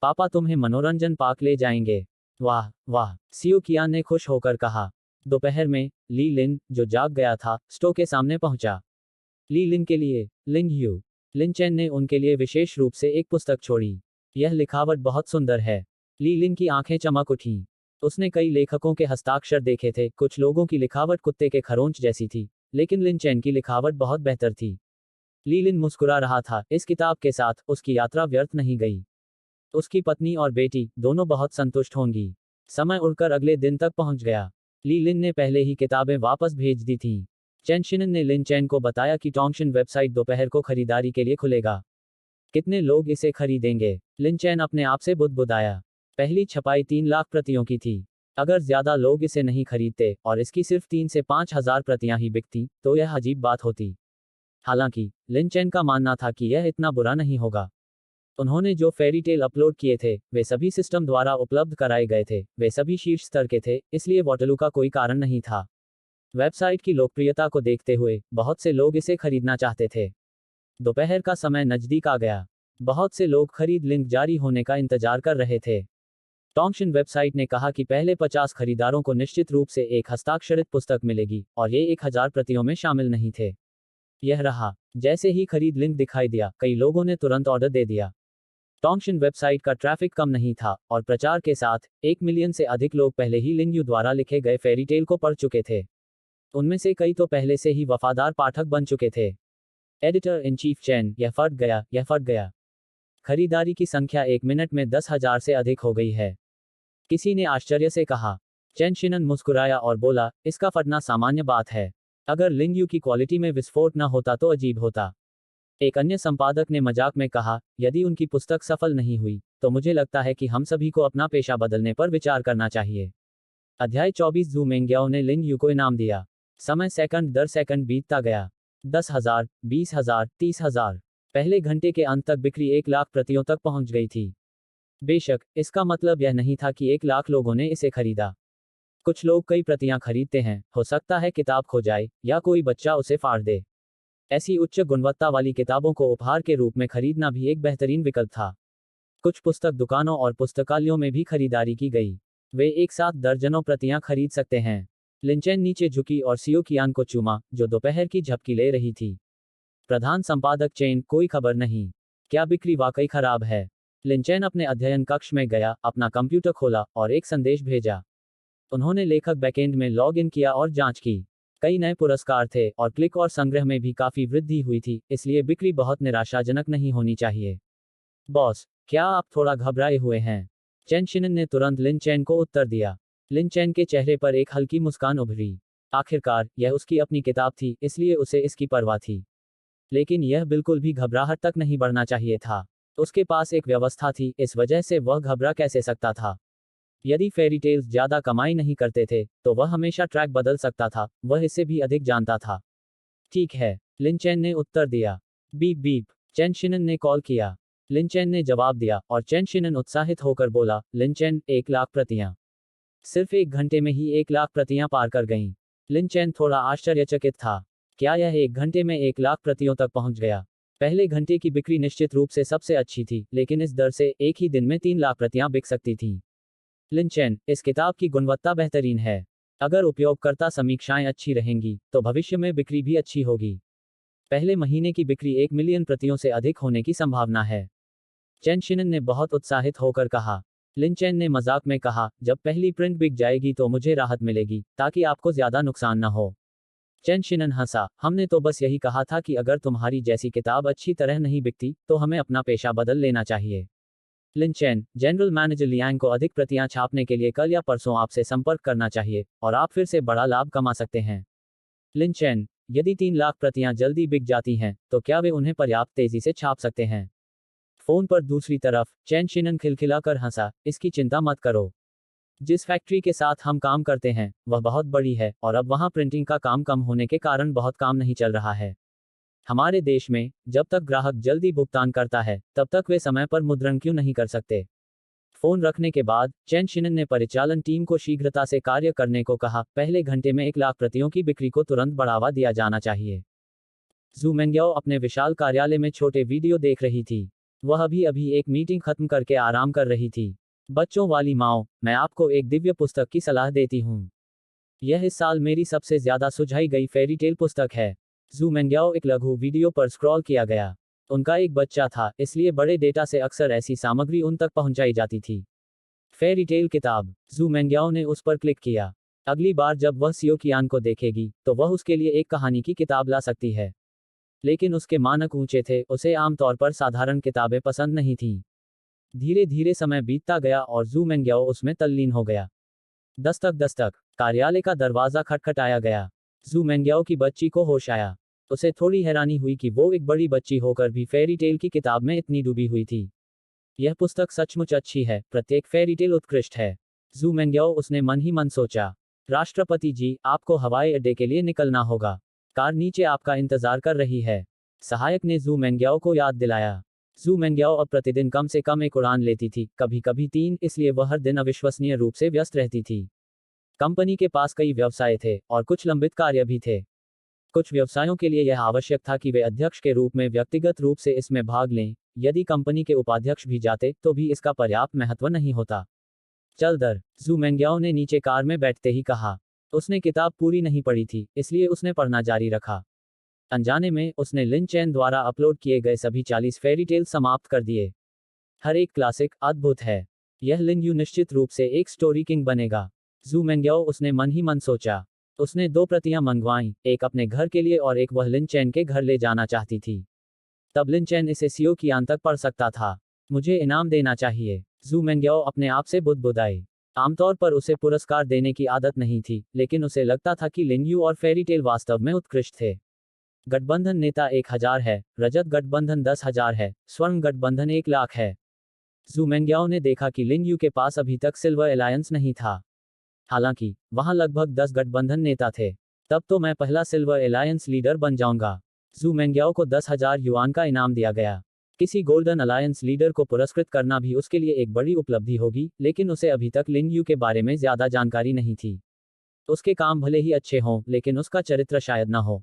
Speaker 1: पापा तुम्हें मनोरंजन पार्क ले जाएंगे। वाह वाह, सियोकियान ने खुश होकर कहा। दोपहर में ली लिन, जो जाग गया था, स्टोव के सामने पहुंचा। ली लिन के लिए लिंग यू। लिन चेन ने उनके लिए विशेष रूप से एक पुस्तक छोड़ी। यह लिखावट बहुत सुंदर है। ली लिन की आंखें चमक उठीं। उसने कई लेखकों के हस्ताक्षर देखे थे। कुछ लोगों की लिखावट कुत्ते के खरोंच जैसी थी, लेकिन लिन चेन की लिखावट बहुत बेहतर थी। ली लिन मुस्कुरा रहा था। इस किताब के साथ उसकी यात्रा व्यर्थ नहीं गई। उसकी पत्नी और बेटी दोनों बहुत संतुष्ट होंगी। समय उड़कर अगले दिन तक पहुंच गया। ली लिन ने पहले ही किताबें वापस भेज दी थीं। चेन शिनन ने लिन चेन को बताया कि टोंगशिन वेबसाइट दोपहर को खरीदारी के लिए खुलेगा। कितने लोग इसे खरीदेंगे? लिन चेन अपने आप से बुदबुदाया। पहली छपाई 3 लाख प्रतियों की थी। अगर ज्यादा लोग इसे नहीं खरीदते और इसकी सिर्फ 3 से 5 हजार प्रतियां ही बिकती, तो यह अजीब बात होती। हालांकि लिन चेन का मानना था कि यह इतना बुरा नहीं होगा। उन्होंने जो फेरी टेल अपलोड किए थे, वे सभी सिस्टम द्वारा उपलब्ध कराए गए थे। वे सभी शीर्ष स्तर के थे, इसलिए वॉटलू का कोई कारण नहीं था। वेबसाइट की लोकप्रियता को देखते हुए बहुत से लोग इसे खरीदना चाहते थे। दोपहर का समय नजदीक आ गया। बहुत से लोग खरीद लिंक जारी होने का इंतजार कर रहे थे। टोंगशिन वेबसाइट ने कहा कि पहले 50 खरीदारों को निश्चित रूप से एक हस्ताक्षरित पुस्तक मिलेगी, और ये 1000 प्रतियों में शामिल नहीं थे। यह रहा। जैसे ही खरीद लिंक दिखाई दिया, कई लोगों ने तुरंत ऑर्डर दे दिया। टोंगशिन वेबसाइट का ट्रैफिक कम नहीं था और प्रचार के साथ 1 मिलियन से अधिक लोग पहले ही लिंग यू द्वारा लिखे गए फेरी टेल को पढ़ चुके थे। उनमें से कई तो पहले से ही वफादार पाठक बन चुके थे। एडिटर इन चीफ चैन, यह फट गया। खरीदारी की संख्या 1 मिनट में 10,000 से अधिक हो गई है, किसी ने आश्चर्य से कहा। चैन शिनन मुस्कुराया और बोला, इसका फटना सामान्य बात है। अगर लिंग यू की क्वालिटी में विस्फोट न होता तो अजीब होता। एक अन्य संपादक ने मजाक में कहा, यदि उनकी पुस्तक सफल नहीं हुई तो मुझे लगता है कि हम सभी को अपना पेशा बदलने पर विचार करना चाहिए। अध्याय 24 जू मेंग्याओ ने लिंग यू को इनाम दिया। समय सेकंड दर सेकंड बीतता गया। 10,000, 20,000, 30,000। पहले घंटे के अंत तक बिक्री 1 लाख प्रतियों तक पहुंच गई थी। बेशक, इसका मतलब यह नहीं था कि 1 लाख लोगों ने इसे खरीदा। कुछ लोग कई प्रतियां खरीदते हैं, हो सकता है किताब खो जाए या कोई बच्चा उसे फाड़ दे। ऐसी उच्च गुणवत्ता वाली किताबों को उपहार के रूप में खरीदना भी एक बेहतरीन विकल्प था। कुछ पुस्तक दुकानों और पुस्तकालयों में भी खरीदारी की गई। वे एक साथ दर्जनों प्रतियां खरीद सकते हैं। लिंचेन नीचे झुकी और सियो कियान को चूमा, जो दोपहर की झपकी ले रही थी। प्रधान संपादक चेन, कोई खबर नहीं। क्या बिक्री वाकई खराब है? लिंचेन अपने अध्ययन कक्ष में गया, अपना कंप्यूटर खोला और एक संदेश भेजा। उन्होंने लेखक बैकएंड में लॉग इन किया और जांच की। कई नए पुरस्कार थे और क्लिक और संग्रह में भी काफी वृद्धि हुई थी, इसलिए बिक्री बहुत निराशाजनक नहीं होनी चाहिए। बॉस, क्या आप थोड़ा घबराए हुए हैं? चैन शिनन ने तुरंत लिन चैन को उत्तर दिया। लिन चैन के चेहरे पर एक हल्की मुस्कान उभरी। आखिरकार, यह उसकी अपनी किताब थी, इसलिए उसे इसकी परवाह थी। लेकिन यह बिल्कुल भी घबराहट तक नहीं बढ़ना चाहिए था। उसके पास एक व्यवस्था थी, इस वजह से वह घबरा कैसे सकता था? यदि फेरी टेल्स ज्यादा कमाई नहीं करते थे तो वह हमेशा ट्रैक बदल सकता था, वह इससे भी अधिक जानता था। ठीक है, लिन चैन ने उत्तर दिया। बीप बीप, चैन शिनन ने कॉल किया। लिन चैन ने जवाब दिया और चैन शिनन उत्साहित होकर बोला, लिन चैन, 1 लाख प्रतियां। सिर्फ 1 घंटे में ही 1 लाख प्रतियां पार कर गईं। लिन चैन थोड़ा आश्चर्यचकित था। क्या यह 1 घंटे में 1 लाख प्रतियों तक पहुंच गया? पहले घंटे की बिक्री निश्चित रूप से सबसे अच्छी थी, लेकिन इस दर से एक ही दिन में 3 लाख प्रतियां बिक सकती थीं। लिन चैन, इस किताब की गुणवत्ता बेहतरीन है। अगर उपयोगकर्ता समीक्षाएं अच्छी रहेंगी तो भविष्य में बिक्री भी अच्छी होगी। पहले महीने की बिक्री 1 मिलियन प्रतियों से अधिक होने की संभावना है। चैन शिनन ने बहुत उत्साहित होकर कहा। लिन चैन ने मजाक में कहा, जब पहली प्रिंट बिक जाएगी तो मुझे राहत मिलेगी, ताकि आपको ज्यादा नुकसान न हो। चैन शिनन हंसा, हमने तो बस यही कहा था कि अगर तुम्हारी जैसी किताब अच्छी तरह नहीं बिकती तो हमें अपना पेशा बदल लेना चाहिए। लिन चैन, जनरल मैनेजर लियांग को अधिक प्रतियां छापने के लिए कल या परसों आपसे संपर्क करना चाहिए और आप फिर से बड़ा लाभ कमा सकते हैं। लिन चैन, यदि 3 लाख प्रतियां जल्दी बिक जाती हैं तो क्या वे उन्हें पर्याप्त तेजी से छाप सकते हैं? फोन पर दूसरी तरफ चैन शिनन खिलखिलाकर हंसा, इसकी चिंता मत करो। जिस फैक्ट्री के साथ हम काम करते हैं वह बहुत बड़ी है और अब वहां प्रिंटिंग का काम कम होने के कारण बहुत काम नहीं चल रहा है। हमारे देश में जब तक ग्राहक जल्दी भुगतान करता है तब तक वे समय पर मुद्रण क्यों नहीं कर सकते? फोन रखने के बाद चैन शिनन ने परिचालन टीम को शीघ्रता से कार्य करने को कहा। पहले घंटे में 1 लाख प्रतियों की बिक्री को तुरंत बढ़ावा दिया जाना चाहिए। जू मेंग्याओ अपने विशाल कार्यालय में छोटे वीडियो देख रही थी। वह अभी अभी एक मीटिंग खत्म करके आराम कर रही थी। बच्चों वाली माओ, मैं आपको एक दिव्य पुस्तक की सलाह देती हूँ। यह इस साल मेरी सबसे ज्यादा सुझाई गई फेरी टेल पुस्तक है। जू मेंग्याओ एक लघु वीडियो पर स्क्रॉल किया गया। उनका एक बच्चा था, इसलिए बड़े डेटा से अक्सर ऐसी सामग्री उन तक पहुंचाई जाती थी। फेरी टेल किताब। जू मेंग्याओ ने उस पर क्लिक किया। अगली बार जब वह सियो कियान को देखेगी तो वह उसके लिए एक कहानी की किताब ला सकती है। लेकिन उसके मानक ऊंचे थे, उसे आमतौर पर साधारण किताबें पसंद नहीं थीं। धीरे धीरे समय बीतता गया और जू मेंग्याओ उसमें तल्लीन हो गया। दस्तक दस्तक, कार्यालय का दरवाजा खटखटाया गया। जू मेंग्याओ की बच्ची को होश आया। उसे थोड़ी हैरानी हुई कि वो एक बड़ी बच्ची होकर भी फेरी टेल की किताब में इतनी डूबी हुई थी। यह पुस्तक सचमुच अच्छी है, प्रत्येक फेरी टेल उत्कृष्ट है। जू मेंग्याओ, उसने मन ही मन सोचा। राष्ट्रपति जी, आपको हवाई अड्डे के लिए निकलना होगा। कार नीचे आपका इंतजार कर रही है। सहायक ने जू मेंग्याओ को याद दिलाया। जू मेंग्याओ अब प्रतिदिन कम से कम 1 उड़ान लेती थी, कभी कभी 3, इसलिए वह हर दिन अविश्वसनीय रूप से व्यस्त रहती थी। कंपनी के पास कई व्यवसाय थे और कुछ लंबित कार्य भी थे। कुछ व्यवसायों के लिए यह आवश्यक था कि वे अध्यक्ष के रूप में व्यक्तिगत रूप से इसमें भाग लें। यदि कंपनी के उपाध्यक्ष भी जाते तो भी इसका पर्याप्त महत्व नहीं होता। चल दर, जू मेंग्याओ ने नीचे कार में बैठते ही कहा। उसने किताब पूरी नहीं पढ़ी थी, इसलिए उसने पढ़ना जारी रखा। अनजाने में उसने लिन चैन द्वारा अपलोड किए गए सभी 40 फेरी टेल समाप्त कर दिए। हर एक क्लासिक अद्भुत है। यह लिन यू निश्चित रूप से एक स्टोरी किंग बनेगा। जू मेंग्याओ, उसने मन ही मन सोचा। उसने 2 प्रतियां मंगवाईं, एक अपने घर के लिए और एक वह लिन चैन के घर ले जाना चाहती थी। तब लिन चैन इसे सीओ की आंत तक पढ़ सकता था। मुझे इनाम देना चाहिए, जू मेंग्याओ अपने आप से बुदबुदाई। आमतौर पर उसे पुरस्कार देने की आदत नहीं थी, लेकिन उसे लगता था कि लिन यू और फेरी टेल वास्तव में उत्कृष्ट थे। गठबंधन नेता 1000 है, रजत गठबंधन 10,000 है, स्वर्ण गठबंधन 1 लाख है। जू मेंग्याओ ने देखा कि लिन यू के पास अभी तक सिल्वर अलायंस नहीं था। हालांकि वहां लगभग 10 गठबंधन नेता थे। तब तो मैं पहला सिल्वर अलायंस लीडर बन जाऊंगा। जू मेंग्याओ को 10,000 युआन का इनाम दिया गया। किसी गोल्डन अलायंस लीडर को पुरस्कृत करना भी उसके लिए एक बड़ी उपलब्धि होगी, लेकिन उसे अभी तक लिन यू के बारे में ज्यादा जानकारी नहीं थी। उसके काम भले ही अच्छे हों, लेकिन उसका चरित्र शायद न हो।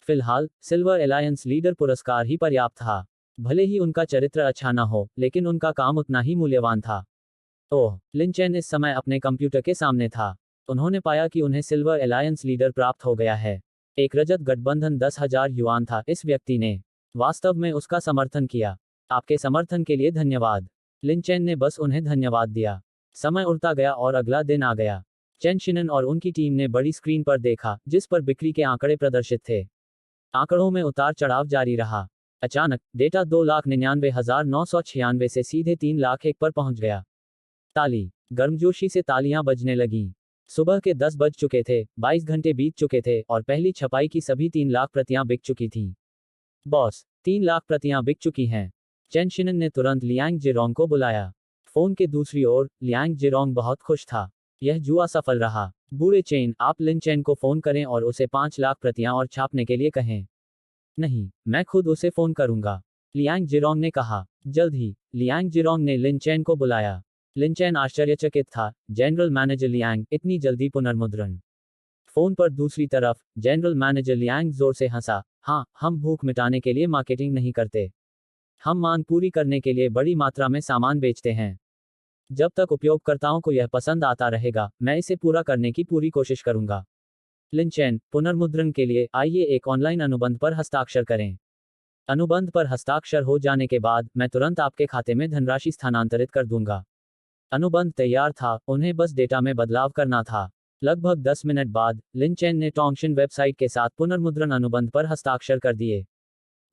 Speaker 1: फिलहाल सिल्वर अलायंस लीडर पुरस्कार ही पर्याप्त था। भले ही उनका चरित्र अच्छा न हो, लेकिन उनका काम उतना ही मूल्यवान था। ओह, लिन चैन इस समय अपने कंप्यूटर के सामने था। उन्होंने पाया कि उन्हें सिल्वर अलायंस लीडर प्राप्त हो गया है। एक रजत गठबंधन 10,000 युआन था। इस व्यक्ति ने वास्तव में उसका समर्थन किया। आपके समर्थन के लिए धन्यवाद। लिन चैन ने बस उन्हें धन्यवाद दिया। समय उड़ता गया और अगला दिन आ गया। चैन शिनन और उनकी टीम ने बड़ी स्क्रीन पर देखा, जिस पर बिक्री के आंकड़े प्रदर्शित थे। आंकड़ों में उतार चढ़ाव जारी रहा। अचानक डेटा 2,99,996 से सीधे 3,01,000 पर पहुंच गया। ताली, गर्मजोशी से तालियां बजने लगीं। सुबह के 10 बज चुके थे, 22 घंटे बीत चुके थे और पहली छपाई की सभी 3 लाख प्रतियां बिक चुकी थीं। बॉस, 3 लाख प्रतियां बिक चुकी हैं। चैन शिनन ने तुरंत लियांग जिरोंग को बुलाया। फोन के दूसरी ओर लियांग जिरोंग बहुत खुश था। यह जुआ सफल रहा। बूढ़े चेन, आप लिन चैन को फोन करें और उसे 5 लाख प्रतियां और छापने के लिए कहें। नहीं, मैं खुद उसे फोन करूंगा, लियांग जिरोंग ने कहा। जल्द ही लियांग जिरोंग ने लिन चैन को बुलाया। लिन चैन आश्चर्यचकित था। जनरल मैनेजर लियांग, इतनी जल्दी पुनर्मुद्रण? फोन पर दूसरी तरफ जनरल मैनेजर लियांग जोर से हंसा। हाँ, हम भूख मिटाने के लिए मार्केटिंग नहीं करते। हम मांग पूरी करने के लिए बड़ी मात्रा में सामान बेचते हैं। जब तक उपयोगकर्ताओं को यह पसंद आता रहेगा, मैं इसे पूरा करने की पूरी कोशिश करूंगा। लिन चैन, पुनर्मुद्रण के लिए आइए एक ऑनलाइन अनुबंध पर हस्ताक्षर करें। अनुबंध पर हस्ताक्षर हो जाने के बाद मैं तुरंत आपके खाते में धनराशि स्थानांतरित कर दूंगा। अनुबंध तैयार था, उन्हें बस डेटा में बदलाव करना था। लगभग 10 मिनट बाद लिन चैन ने टोंगशिन वेबसाइट के साथ पुनर्मुद्रण अनुबंध पर हस्ताक्षर कर दिए।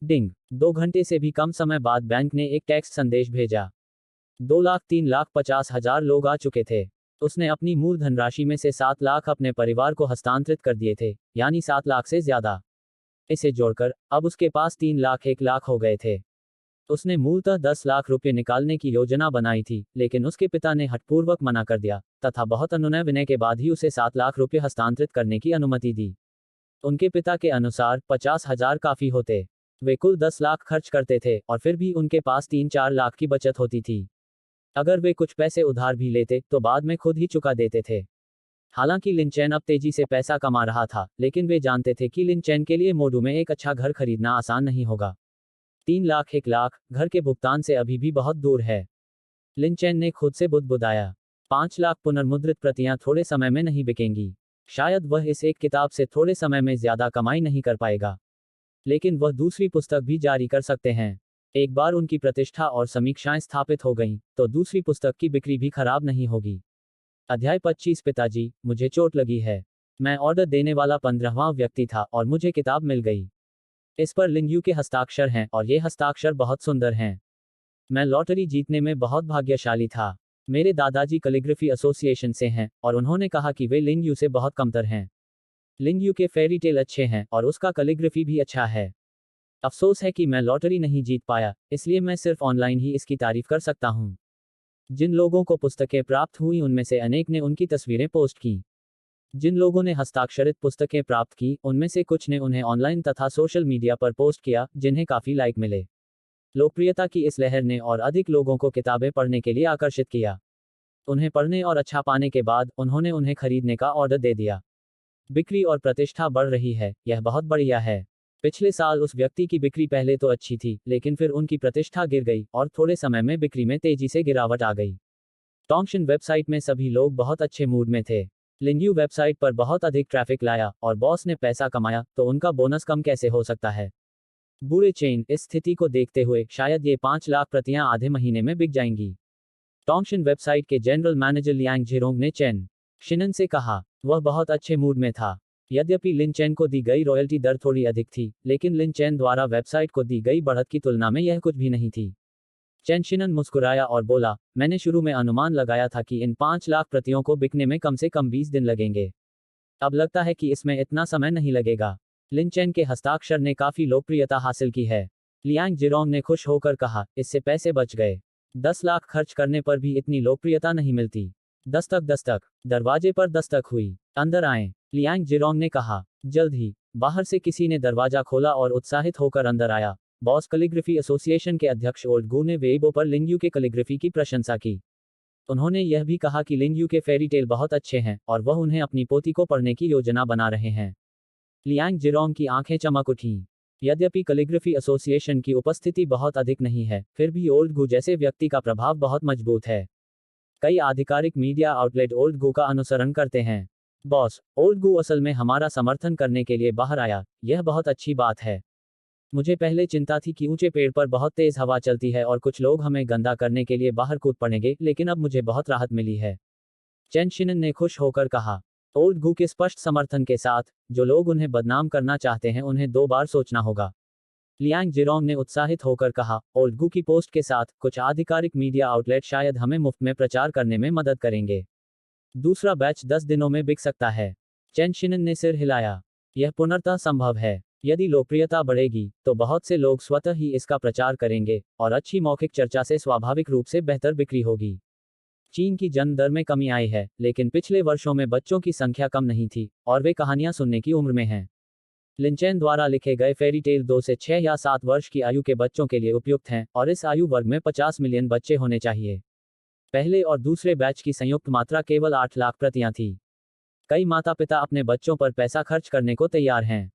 Speaker 1: डिंग, 2 घंटे से भी कम समय बाद बैंक ने एक टेक्स्ट संदेश भेजा। 2,03,50,000 लोग आ चुके थे। उसने अपनी मूल धनराशि में से 7 लाख अपने परिवार को हस्तांतरित कर दिए थे, यानी 7 लाख से ज्यादा। इसे जोड़कर अब उसके पास 3,01,00,000 हो गए थे। उसने मूलतः 10 लाख रुपए निकालने की योजना बनाई थी, लेकिन उसके पिता ने हठपूर्वक मना कर दिया, तथा बहुत अनुनय विनय के बाद ही उसे 7 लाख रुपए हस्तांतरित करने की अनुमति दी। उनके पिता के अनुसार 50,000 काफी होते। वे कुल 10 लाख खर्च करते थे और फिर भी उनके पास 3-4 लाख की बचत होती थी। अगर वे कुछ पैसे उधार भी लेते तो बाद में खुद ही चुका देते थे। हालांकि लिन चैन अब तेजी से पैसा कमा रहा था, लेकिन वे जानते थे कि लिन चैन के लिए मोडू में एक अच्छा घर खरीदना आसान नहीं होगा। 3,01,00,000 घर के भुगतान से अभी भी बहुत दूर है। लिन चैन ने खुद से बुदबुदाया। 5 लाख पुनर्मुद्रित प्रतियां थोड़े समय में नहीं बिकेंगी। शायद वह इस एक किताब से थोड़े समय में ज्यादा कमाई नहीं कर पाएगा, लेकिन वह दूसरी पुस्तक भी जारी कर सकते हैं। एक बार उनकी प्रतिष्ठा और समीक्षाएं स्थापित हो गईं, तो दूसरी पुस्तक की बिक्री भी खराब नहीं होगी। अध्याय 25। पिताजी, मुझे चोट लगी है। मैं ऑर्डर देने वाला 15वां व्यक्ति था और मुझे किताब मिल गई। इस पर लिन यू के हस्ताक्षर हैं और ये हस्ताक्षर बहुत सुंदर हैं। मैं लॉटरी जीतने में बहुत भाग्यशाली था। मेरे दादाजी कैलीग्राफी एसोसिएशन से हैं और उन्होंने कहा कि वे लिन यू से बहुत कमतर हैं। लिन यू के फेरी टेल अच्छे हैं और उसका कैलीग्राफी भी अच्छा है। अफसोस है कि मैं लॉटरी नहीं जीत पाया, इसलिए मैं सिर्फ ऑनलाइन ही इसकी तारीफ कर सकता हूँ। जिन लोगों को पुस्तकें प्राप्त हुई उनमें से अनेक ने उनकी तस्वीरें पोस्ट की। जिन लोगों ने हस्ताक्षरित पुस्तकें प्राप्त की, उनमें से कुछ ने उन्हें ऑनलाइन तथा सोशल मीडिया पर पोस्ट किया, जिन्हें काफी लाइक मिले। लोकप्रियता की इस लहर ने और अधिक लोगों को किताबें पढ़ने के लिए आकर्षित किया। उन्हें पढ़ने और अच्छा पाने के बाद उन्होंने उन्हें खरीदने का ऑर्डर दे दिया। बिक्री और प्रतिष्ठा बढ़ रही है, यह बहुत बढ़िया है। पिछले साल उस व्यक्ति की बिक्री पहले तो अच्छी थी, लेकिन फिर उनकी प्रतिष्ठा गिर गई और थोड़े समय में बिक्री में तेजी से गिरावट आ गई। टोंगशिन वेबसाइट में सभी लोग बहुत अच्छे मूड में थे। लिन यू वेबसाइट पर बहुत अधिक ट्रैफिक लाया और बॉस ने पैसा कमाया, तो उनका बोनस कम कैसे हो सकता है। बूढ़े चेन, इस स्थिति को देखते हुए शायद ये 5 लाख प्रतियां आधे महीने में बिक जाएंगी। टोंगशिन वेबसाइट के जनरल मैनेजर लियांग जिरोंग ने चेन शिनन से कहा। वह बहुत अच्छे मूड में था। यद्यपि लिन चेन को दी गई रॉयल्टी दर थोड़ी अधिक थी, लेकिन लिन चेन द्वारा वेबसाइट को दी गई बढ़त की तुलना में यह कुछ भी नहीं थी। चेन शिनन मुस्कुराया और बोला, मैंने शुरू में अनुमान लगाया था कि इन 5 लाख प्रतियों को बिकने में कम से कम 20 दिन लगेंगे। अब लगता है कि इसमें इतना समय नहीं लगेगा। लिन चेन के हस्ताक्षर ने काफी लोकप्रियता हासिल की है। लियांग जिरोंग ने खुश होकर कहा, इससे पैसे बच गए। 10 लाख खर्च करने पर भी इतनी लोकप्रियता नहीं मिलती। दस्तक दस्तक, दरवाजे पर दस्तक हुई। अंदर आएं, लियांग जिरोंग ने कहा। जल्द ही बाहर से किसी ने दरवाजा खोला और उत्साहित होकर अंदर आया। बॉस कैलीग्राफी एसोसिएशन के अध्यक्ष ओल्ड गू ने वेइबो पर लिन यू के कैलीग्राफी की प्रशंसा की। उन्होंने यह भी कहा कि लिन यू के फेरी टेल बहुत अच्छे हैं और वह उन्हें अपनी पोती को पढ़ने की योजना बना रहे हैं। लियांग जिरोंग की आंखें चमक उठीं। यद्यपि कैलीग्राफी एसोसिएशन की उपस्थिति बहुत अधिक नहीं है, फिर भी ओल्ड गू जैसे व्यक्ति का प्रभाव बहुत मजबूत है। कई आधिकारिक मीडिया आउटलेट ओल्ड गू का अनुसरण करते हैं। बॉस, ओल्ड गू असल में हमारा समर्थन करने के लिए बाहर आया, यह बहुत अच्छी बात है। मुझे पहले चिंता थी कि ऊंचे पेड़ पर बहुत तेज हवा चलती है और कुछ लोग हमें गंदा करने के लिए बाहर कूद पड़ेंगे, लेकिन अब मुझे बहुत राहत मिली है। चेन शिनन ने खुश होकर कहा। ओल्ड गू के स्पष्ट समर्थन के साथ, जो लोग उन्हें बदनाम करना चाहते हैं उन्हें 2 बार सोचना होगा। लियांग जिरोंग ने उत्साहित होकर कहा, ओल्ड गू की पोस्ट के साथ कुछ आधिकारिक मीडिया आउटलेट शायद हमें मुफ्त में प्रचार करने में मदद करेंगे। दूसरा बैच 10 दिनों में बिक सकता है। चेन शिनन ने सिर हिलाया। यह पूर्णतः संभव है। यदि लोकप्रियता बढ़ेगी, तो बहुत से लोग स्वतः ही इसका प्रचार करेंगे, और अच्छी मौखिक चर्चा से स्वाभाविक रूप से बेहतर बिक्री होगी। चीन की जन्म दर में कमी आई है, लेकिन पिछले वर्षों में बच्चों की संख्या कम नहीं थी, और वे कहानियां सुनने की उम्र में हैं। लिन चेन द्वारा लिखे गए फेरी टेल 2 से 6 या 7 वर्ष की आयु के बच्चों के लिए उपयुक्त हैं, और इस आयु वर्ग में 50 मिलियन बच्चे होने चाहिए। पहले और दूसरे बैच की संयुक्त मात्रा केवल 8 लाख प्रतियां थी। कई माता पिता अपने बच्चों पर पैसा खर्च करने को तैयार हैं।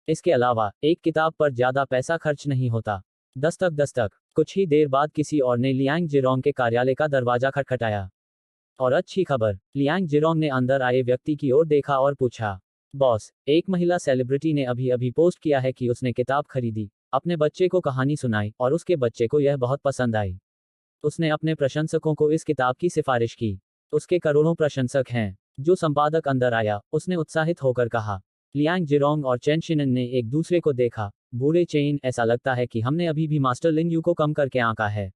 Speaker 1: इसके अलावा, एक किताब पर ज्यादा पैसा खर्च नहीं होता। दस्तक दस्तक, कुछ ही देर बाद किसी और ने लियांग जिरोंग के कार्यालय का दरवाजा खटखटाया। और अच्छी खबर, लियांग जिरोंग ने अंदर आए व्यक्ति की ओर देखा और पूछा, बॉस, एक महिला सेलिब्रिटी ने अभी अभी पोस्ट किया है कि उसने किताब खरीदी, अपने बच्चे को कहानी सुनाई और उसके बच्चे को यह बहुत पसंद आई। उसने अपने प्रशंसकों को इस किताब की सिफारिश की। उसके करोड़ों प्रशंसक हैं। जो संपादक अंदर आया, उसने उत्साहित होकर कहा। लियांग जिरोंग और चेन शिनन ने एक दूसरे को देखा। बूढ़े चेन, ऐसा लगता है कि हमने अभी भी मास्टर लिन यू को कम करके आंका है।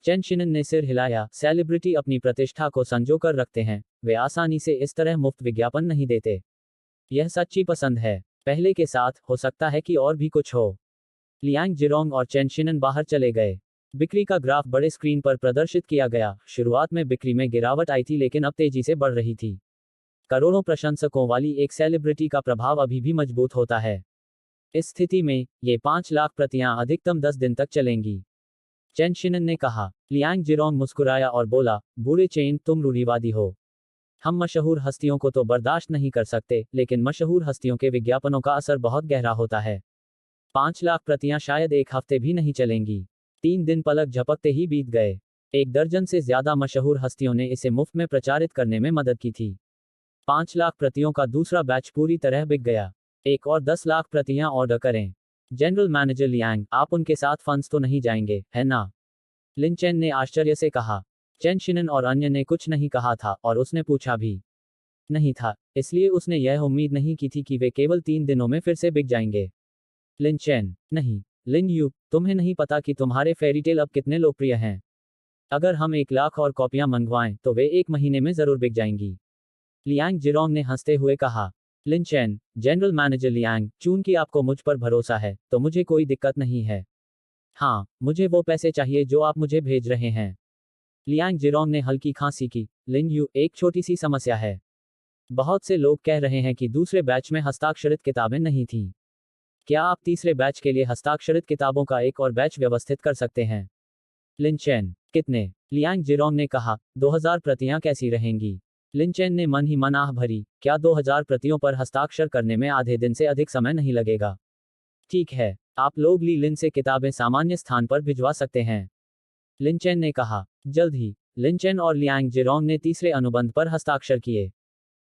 Speaker 1: चेन शिनन ने सिर हिलाया। सेलिब्रिटी अपनी प्रतिष्ठा को संजो कर रखते हैं, वे आसानी से इस तरह मुफ्त विज्ञापन नहीं देते। यह सच्ची पसंद है। पहले के साथ, हो सकता है कि और भी कुछ हो। लियांग जिरोंग और चेन शिनन बाहर चले गए। बिक्री का ग्राफ बड़े स्क्रीन पर प्रदर्शित किया गया। शुरुआत में बिक्री में गिरावट आई थी, लेकिन अब तेजी से बढ़ रही थी। करोड़ों प्रशंसकों वाली एक सेलिब्रिटी का प्रभाव अभी भी मजबूत होता है। इस स्थिति में, ये 5 लाख प्रतियां अधिकतम 10 दिन तक चलेंगी। चेन शिनन ने कहा। लियांग जिरोंग मुस्कुराया और बोला, बूढ़े चेन, तुम रूढ़िवादी हो। हम मशहूर हस्तियों को तो बर्दाश्त नहीं कर सकते, लेकिन मशहूर हस्तियों के विज्ञापनों का असर बहुत गहरा होता है। 5 लाख प्रतियां शायद एक हफ्ते भी नहीं चलेंगी। 3 दिन पलक झपकते ही बीत गए। 1 दर्जन से ज्यादा मशहूर हस्तियों ने इसे मुफ्त में प्रचारित करने में मदद की थी। 5 लाख प्रतियों का दूसरा बैच पूरी तरह बिक गया। एक और 10 लाख प्रतियां ऑर्डर करें। जनरल मैनेजर लियांग, आप उनके साथ फंस तो नहीं जाएंगे, है ना? लिन चेन ने आश्चर्य से कहा। चेन शिनन और अन्य ने कुछ नहीं कहा था, और उसने पूछा भी नहीं था, इसलिए उसने यह उम्मीद नहीं की थी कि वे केवल 3 दिनों में फिर से बिक जाएंगे। लिन चेन, नहीं, लिन यू, तुम्हें नहीं पता कि तुम्हारे फेरीटेल अब कितने लोकप्रिय हैं। अगर हम 1 लाख और कॉपियां मंगवाएं, तो वे 1 महीने में जरूर बिक जाएंगी। लियांग जिरोंग ने हंसते हुए कहा। लिन चेन, जनरल मैनेजर लियांग, चूंकि आपको मुझ पर भरोसा है, तो मुझे कोई दिक्कत नहीं है। हाँ, मुझे वो पैसे चाहिए जो आप मुझे भेज रहे हैं। लियांग जिरोंग ने हल्की खांसी की। लिन यू, एक छोटी सी समस्या है। बहुत से लोग कह रहे हैं कि दूसरे बैच में हस्ताक्षरित किताबें नहीं थीं। क्या आप तीसरे बैच के लिए हस्ताक्षरित किताबों का एक और बैच व्यवस्थित कर सकते हैं? लिन चेन, कितने? लियांग जिरोंग ने कहा, 2000 प्रतियां कैसी रहेंगी? लिन चेन ने मन ही मन आह भरी, क्या 2000 प्रतियों पर हस्ताक्षर करने में आधे दिन से अधिक समय नहीं लगेगा? ठीक है, आप लोग ली लिन से किताबें सामान्य स्थान पर भिजवा सकते हैं। लिन चेन ने कहा। जल्द ही, लिन चेन और लियांग जिरोंग ने तीसरे अनुबंध पर हस्ताक्षर किए।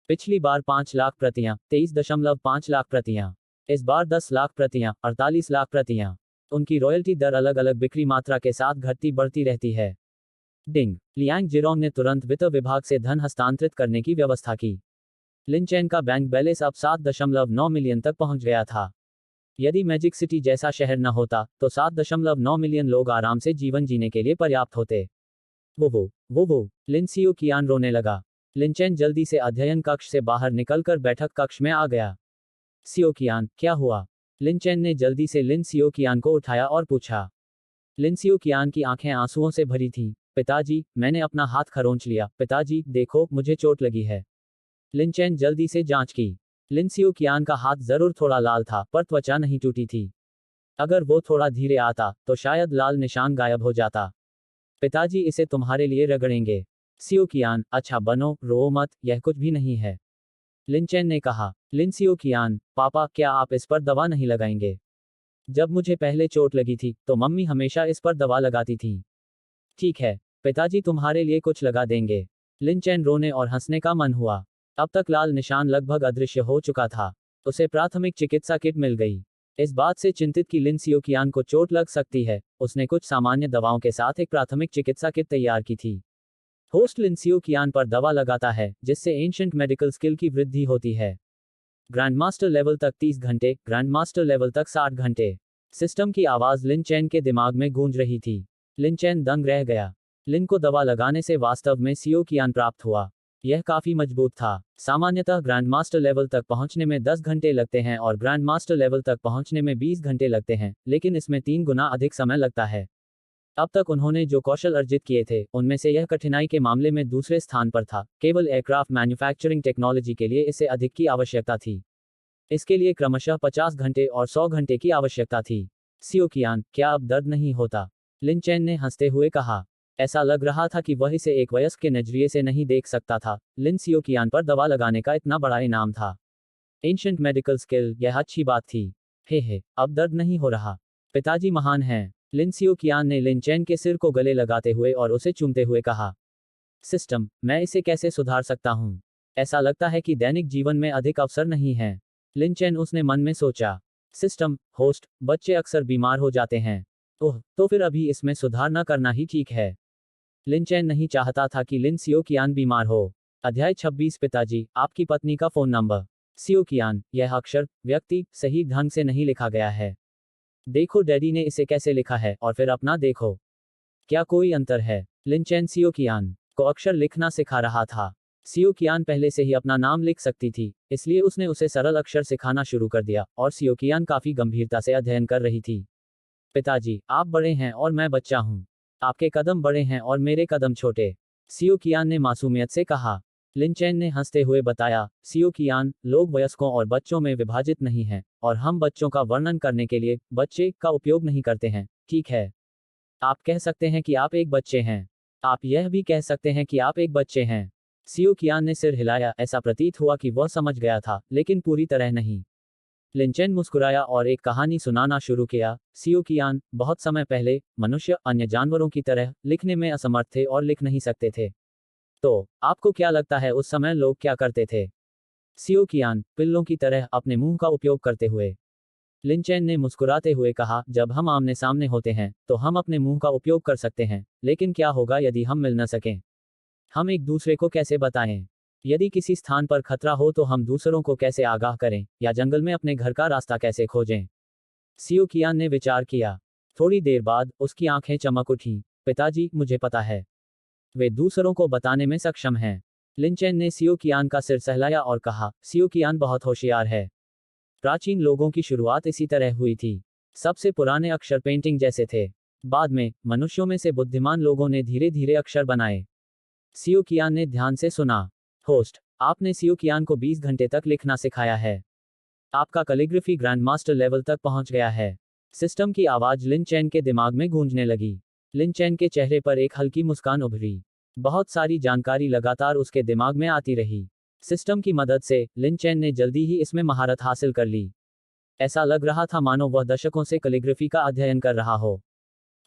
Speaker 1: पिछली बार 5 लाख प्रतियां, 23.5 लाख प्रतियां। इस बार 10 लाख प्रतियां, 48 लाख प्रतियां। उनकी रॉयल्टी दर अलग अलग बिक्री मात्रा के साथ घटती बढ़ती रहती है। डिंग, लियांग जिरोंग ने तुरंत वित्त विभाग से धन हस्तांतरित करने की व्यवस्था की। लिन चेन का बैंक बैलेंस अब 7.9 मिलियन तक पहुंच गया था। यदि मैजिक सिटी जैसा शहर न होता तो 7.9 मिलियन लोग आराम से जीवन जीने के लिए पर्याप्त होते। वो लिन सियो कियान रोने लगा। लिन चेन जल्दी से अध्ययन कक्ष से बाहर निकलकर बैठक कक्ष में आ गया। सियो कियान, क्या हुआ? लिन चेन ने जल्दी से लिन सियो कियान को उठाया और पूछा। लिन सियो कियान की आंखें आंसुओं से भरी थीं। पिताजी, मैंने अपना हाथ खरोंच लिया। पिताजी, देखो, मुझे चोट लगी है। लिन चेन जल्दी से जांच की। लिन सियो कियान का हाथ जरूर थोड़ा लाल था, पर त्वचा नहीं टूटी थी। अगर वो थोड़ा धीरे आता तो शायद लाल निशान गायब हो जाता। पिताजी, इसे तुम्हारे लिए रगड़ेंगे। सियो कियान, अच्छा बनो, रो मत, यह कुछ भी नहीं है। लिन चेन ने कहा। लिन सियो कियान, पापा, क्या आप इस पर दवा नहीं लगाएंगे? जब मुझे पहले चोट लगी थी तो मम्मी हमेशा इस पर दवा लगाती थी। ठीक है, पिताजी तुम्हारे लिए कुछ लगा देंगे। लिन चेन रोने और हंसने का मन हुआ। अब तक लाल निशान लगभग अदृश्य हो चुका था। उसे प्राथमिक चिकित्सा किट मिल गई। इस बात से चिंतित कि लिन सियो कियान को चोट लग सकती है, उसने कुछ सामान्य दवाओं के साथ एक प्राथमिक चिकित्सा किट तैयार की थी। होस्ट लिन सियो कियान पर दवा लगाता है, जिससे एंशिएंट मेडिकल स्किल की वृद्धि होती है। ग्रैंड मास्टर लेवल तक 30 घंटे, ग्रैंड मास्टर लेवल तक 60 घंटे। सिस्टम की आवाज लिन चेन के दिमाग में गूंज रही थी। लिन चेन दंग रह गया। लिन को दवा लगाने से वास्तव में सियो कियान प्राप्त हुआ। यह काफी मजबूत था। सामान्यतः ग्रैंड मास्टर लेवल तक पहुंचने में 10 घंटे लगते हैं और ग्रैंड मास्टर लेवल तक पहुंचने में 20 घंटे लगते हैं, लेकिन इसमें 3 गुना अधिक समय लगता है। अब तक उन्होंने जो कौशल अर्जित किए थे, उनमें से यह कठिनाई के मामले में दूसरे स्थान पर था। केवल एयरक्राफ्ट मैन्युफैक्चरिंग टेक्नोलॉजी के लिए इसे अधिक की आवश्यकता थी। इसके लिए क्रमशः 50 घंटे और 100 घंटे की आवश्यकता थी। सियो कियान, क्या अब दर्द नहीं होता? लिन चेन ने हंसते हुए कहा। ऐसा लग रहा था कि वह इसे एक वयस्क के नजरिए से नहीं देख सकता था। लिन सियो कियान पर दवा लगाने का इतना बड़ा इनाम था। एंशिएंट मेडिकल स्किल, यह अच्छी बात थी। हे, अब दर्द नहीं हो रहा। पिताजी महान हैं। लिन सियो कियान ने लिन चेन के सिर को गले लगाते हुए और उसे चूमते हुए कहा। सिस्टम, मैं इसे कैसे सुधार सकता हूँ? ऐसा लगता है कि दैनिक जीवन में अधिक अवसर नहीं है। लिन चेन, उसने मन में सोचा। सिस्टम, होस्ट, बच्चे अक्सर बीमार हो जाते हैं। ओह, तो फिर अभी इसमें सुधार न करना ही ठीक है। लिन चेन नहीं चाहता था कि लिन सियो कियान बीमार हो। अध्याय 26। पिताजी, आपकी पत्नी का फोन नंबर। सियो कियान, यह अक्षर, व्यक्ति, सही ढंग से नहीं लिखा गया है। देखो डैडी ने इसे कैसे लिखा है और फिर अपना देखो। क्या कोई अंतर है? लिन चेन सियो कियान को अक्षर लिखना सिखा रहा था। सियो कियान पहले से ही अपना नाम लिख सकती थी, इसलिए उसने उसे सरल अक्षर सिखाना शुरू कर दिया और सियो कियान काफी गंभीरता से अध्ययन कर रही थी। पिताजी, आप बड़े हैं और मैं बच्चा हूँ। आपके कदम बड़े हैं और मेरे कदम छोटे। सियो कियान ने मासूमियत से कहा। लिन चेन ने हंसते हुए बताया, सियो कियान, लोग वयस्कों और बच्चों में विभाजित नहीं हैं, और हम बच्चों का वर्णन करने के लिए बच्चे का उपयोग नहीं करते हैं, ठीक है? आप कह सकते हैं कि आप एक बच्चे हैं। आप यह भी कह सकते हैं कि आप एक बच्चे हैं। सियो कियान ने सिर हिलाया। ऐसा प्रतीत हुआ कि वह समझ गया था, लेकिन पूरी तरह नहीं। लिन चेन मुस्कुराया और एक कहानी सुनाना शुरू किया। सियो कियान, बहुत समय पहले, मनुष्य अन्य जानवरों की तरह लिखने में असमर्थ थे और लिख नहीं सकते थे। तो आपको क्या लगता है उस समय लोग क्या करते थे? सियो कियान, पिल्लों की तरह अपने मुंह का उपयोग करते हुए। लिन चेन ने मुस्कुराते हुए कहा, जब हम आमने सामने होते हैं तो हम अपने मुंह का उपयोग कर सकते हैं, लेकिन क्या होगा यदि हम मिल न सकें? हम एक दूसरे को कैसे बताएं? यदि किसी स्थान पर खतरा हो तो हम दूसरों को कैसे आगाह करें, या जंगल में अपने घर का रास्ता कैसे खोजें? सियो कियान ने विचार किया। थोड़ी देर बाद उसकी आंखें चमक उठीं। पिताजी, मुझे पता है। वे दूसरों को बताने में सक्षम हैं। लिन चेन ने सियो कियान का सिर सहलाया और कहा, सियो कियान बहुत होशियार है। प्राचीन लोगों की शुरुआत इसी तरह हुई थी। सबसे पुराने अक्षर पेंटिंग जैसे थे। बाद में मनुष्यों में से बुद्धिमान लोगों ने धीरे धीरे अक्षर बनाए। सियो कियान ने ध्यान से सुना। होस्ट, आपने सियो कियान को 20 घंटे तक लिखना सिखाया है। आपका कैलिग्राफी ग्रैंड मास्टर लेवल तक पहुंच गया है। सिस्टम की आवाज लिन चेन के दिमाग में गूंजने लगी। लिन चेन के चेहरे पर एक हल्की मुस्कान उभरी। बहुत सारी जानकारी लगातार उसके दिमाग में आती रही। सिस्टम की मदद से लिन चेन ने जल्दी ही इसमें महारत हासिल कर ली। ऐसा लग रहा था मानो वह दशकों से कैलिग्राफी का अध्ययन कर रहा हो।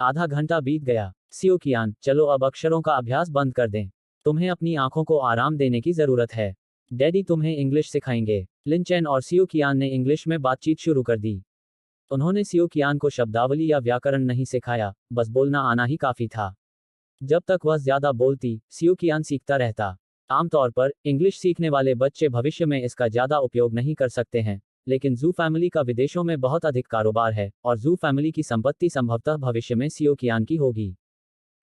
Speaker 1: आधा घंटा बीत गया। सियो कियान, चलो अब अक्षरों का अभ्यास बंद कर दें। तुम्हें अपनी आंखों को आराम देने की जरूरत है। डैडी तुम्हें इंग्लिश सिखाएंगे। लिन चेन और सियो कियान ने इंग्लिश में बातचीत शुरू कर दी। उन्होंने सियो कियान को शब्दावली या व्याकरण नहीं सिखाया, बस बोलना आना ही काफी था। जब तक वह ज्यादा बोलती, सियो कियान सीखता रहता। आमतौर पर इंग्लिश सीखने वाले बच्चे भविष्य में इसका ज्यादा उपयोग नहीं कर सकते हैं, लेकिन जू फैमिली का विदेशों में बहुत अधिक कारोबार है और जू फैमिली की संपत्ति संभवतः भविष्य में सियो कियान की होगी।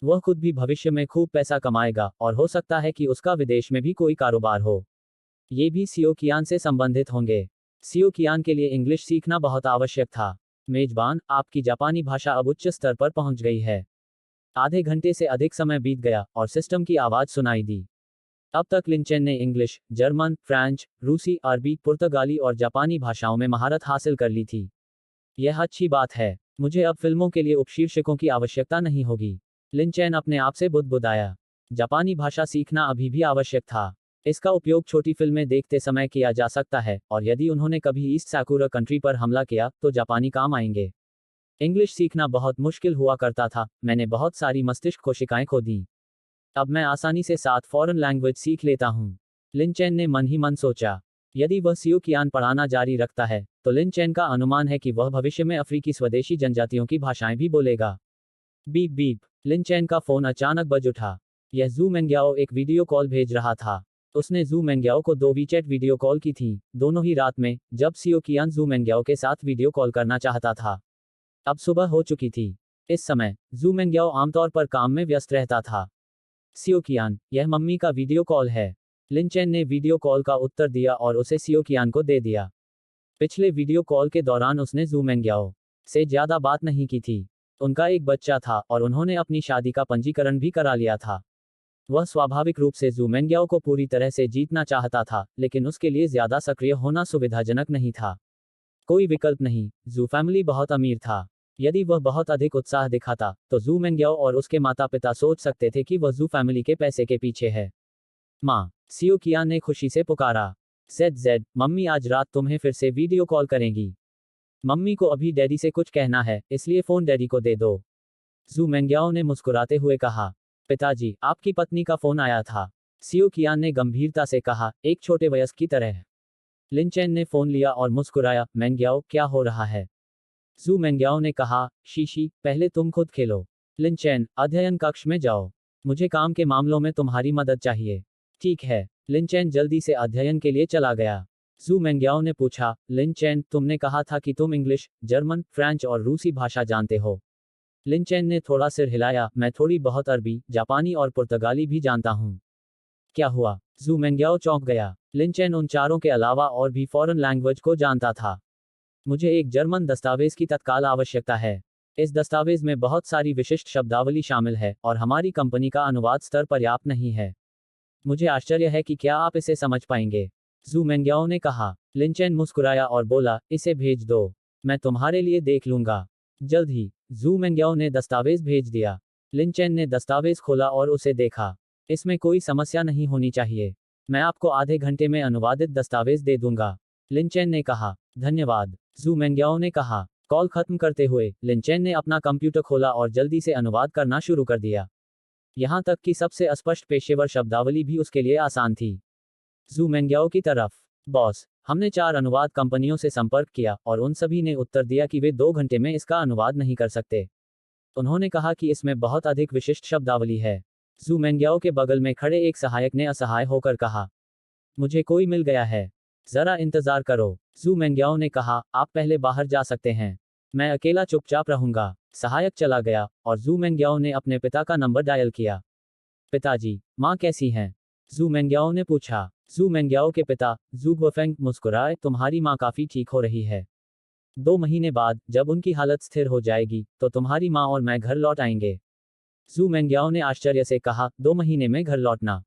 Speaker 1: वह खुद भी भविष्य में खूब पैसा कमाएगा और हो सकता है कि उसका विदेश में भी कोई कारोबार हो। ये भी सियो कियान से संबंधित होंगे। सियो कियान के लिए इंग्लिश सीखना बहुत आवश्यक था। मेजबान, आपकी जापानी भाषा अब उच्च स्तर पर पहुंच गई है। आधे घंटे से अधिक समय बीत गया और सिस्टम की आवाज सुनाई दी। अब तक लिन चेन ने इंग्लिश, जर्मन, फ्रेंच, रूसी, अरबी, पुर्तगाली और जापानी भाषाओं में महारत हासिल कर ली थी। यह अच्छी बात है। मुझे अब फिल्मों के लिए उपशीर्षकों की आवश्यकता नहीं होगी। लिन चेन अपने आप से बुदबुदाया। जापानी भाषा सीखना अभी भी आवश्यक था। इसका उपयोग छोटी फिल्में देखते समय किया जा सकता है, और यदि उन्होंने कभी ईस्ट साकुरा कंट्री पर हमला किया तो जापानी काम आएंगे। इंग्लिश सीखना बहुत मुश्किल हुआ करता था। मैंने बहुत सारी मस्तिष्क कोशिकाएं खो दी। अब मैं आसानी से 7 फॉरेन लैंग्वेज सीख लेता हूँ। लिन चेन ने मन ही मन सोचा। यदि वह सियो कियान पढ़ाना जारी रखता है, तो लिन चेन का अनुमान है कि वह भविष्य में अफ्रीकी स्वदेशी जनजातियों की भाषाएं भी बोलेगा। Beep beep. लिन चेन का फोन अचानक बज उठा। यह जू मेंग्याओ एक वीडियो कॉल भेज रहा था। उसने जू मेंग्याओ को 2 वीचैट वीडियो कॉल की थी, दोनों ही रात में, जब सियो कियान जू मेंग्याओ के साथ वीडियो कॉल करना चाहता था। अब सुबह हो चुकी थी। इस समय जू मेंग्याओ आमतौर पर काम में व्यस्त रहता था। सियो कियान, यह मम्मी का वीडियो कॉल है। लिन चेन ने वीडियो कॉल का उत्तर दिया और उसे सियो कियान को दे दिया। पिछले वीडियो कॉल के दौरान उसने जू मेंग्याओ से ज्यादा बात नहीं की थी। उनका एक बच्चा था और उन्होंने अपनी शादी का पंजीकरण भी करा लिया था। वह स्वाभाविक रूप से जू मेंग्याओ को पूरी तरह से जीतना चाहता था, लेकिन उसके लिए ज्यादा सक्रिय होना सुविधाजनक नहीं था। कोई विकल्प नहीं। जू फैमिली बहुत अमीर था। यदि वह बहुत अधिक उत्साह दिखाता, तो जू मेंग्याओ और उसके माता पिता सोच सकते थे कि वह जू फैमिली के पैसे के पीछे है। माँ, सियो कियान ने खुशी से पुकारा। जेड, मम्मी आज रात तुम्हें फिर से वीडियो कॉल करेंगी। मम्मी को अभी डैडी से कुछ कहना है, इसलिए फोन डैडी को दे दो। जू मेंग्याओ ने मुस्कुराते हुए कहा। पिताजी, आपकी पत्नी का फोन आया था। सियो कियान ने गंभीरता से कहा, एक छोटे वयस्क की तरह। लिन चेन ने फोन लिया और मुस्कुराया। मेंग्याओ, क्या हो रहा है? जू मेंग्याओ ने कहा, शीशी, पहले तुम खुद खेलो। लिन चेन, अध्ययन कक्ष में जाओ। मुझे काम के मामलों में तुम्हारी मदद चाहिए। ठीक है। लिन चेन जल्दी से अध्ययन के लिए चला गया। जू मेंग्याओ ने पूछा, लिन चेन, तुमने कहा था कि तुम इंग्लिश, जर्मन, फ्रेंच और रूसी भाषा जानते हो। लिन चेन ने थोड़ा सिर हिलाया। मैं थोड़ी बहुत अरबी, जापानी और पुर्तगाली भी जानता हूँ। क्या हुआ? जू मेंग्याओ चौंक गया। लिन चेन उन चारों के अलावा और भी फॉरेन लैंग्वेज को जानता था। मुझे एक जर्मन दस्तावेज की तत्काल आवश्यकता है। इस दस्तावेज में बहुत सारी विशिष्ट शब्दावली शामिल है और हमारी कंपनी का अनुवाद स्तर पर्याप्त नहीं है। मुझे आश्चर्य है कि क्या आप इसे समझ पाएंगे? जू मेंग्याओ ने कहा। लिन चेन मुस्कुराया और बोला, इसे भेज दो। मैं तुम्हारे लिए देख लूंगा। जल्द ही। जू मेंग्याओ ने दस्तावेज भेज दिया। लिन चेन ने दस्तावेज खोला और उसे देखा। इसमें कोई समस्या नहीं होनी चाहिए। मैं आपको आधे घंटे में अनुवादित दस्तावेज दे दूंगा। लिन चेन ने कहा। धन्यवाद। जू मेंग्याओ ने कहा। कॉल खत्म करते हुए लिन चेन ने अपना कंप्यूटर खोला और जल्दी से अनुवाद करना शुरू कर दिया। यहां तक कि सबसे अस्पष्ट पेशेवर शब्दावली भी उसके लिए आसान थी। जू मेंग्याओ की तरफ। बॉस, हमने 4 अनुवाद कंपनियों से संपर्क किया और उन सभी ने उत्तर दिया कि वे 2 घंटे में इसका अनुवाद नहीं कर सकते। उन्होंने कहा कि इसमें बहुत अधिक विशिष्ट शब्दावली है। जू मेंग्याओ के बगल में खड़े एक सहायक ने असहाय होकर कहा, मुझे कोई मिल गया है। जरा इंतजार करो। जू मेंग्याओ ने कहा, आप पहले बाहर जा सकते हैं। मैं अकेला चुपचाप रहूंगा। सहायक चला गया और जू मेंग्याओ ने अपने पिता का नंबर डायल किया। पिताजी, माँ कैसी हैं? जू मेंग्याओ ने पूछा। जू मेंग्याओ के पिता, जू गुफेंग, मुस्कुराए, तुम्हारी माँ काफी ठीक हो रही है। 2 महीने बाद, जब उनकी हालत स्थिर हो जाएगी, तो तुम्हारी माँ और मैं घर लौट आएंगे। जू मेंग्याओ ने आश्चर्य से कहा, 2 महीने में घर लौटना?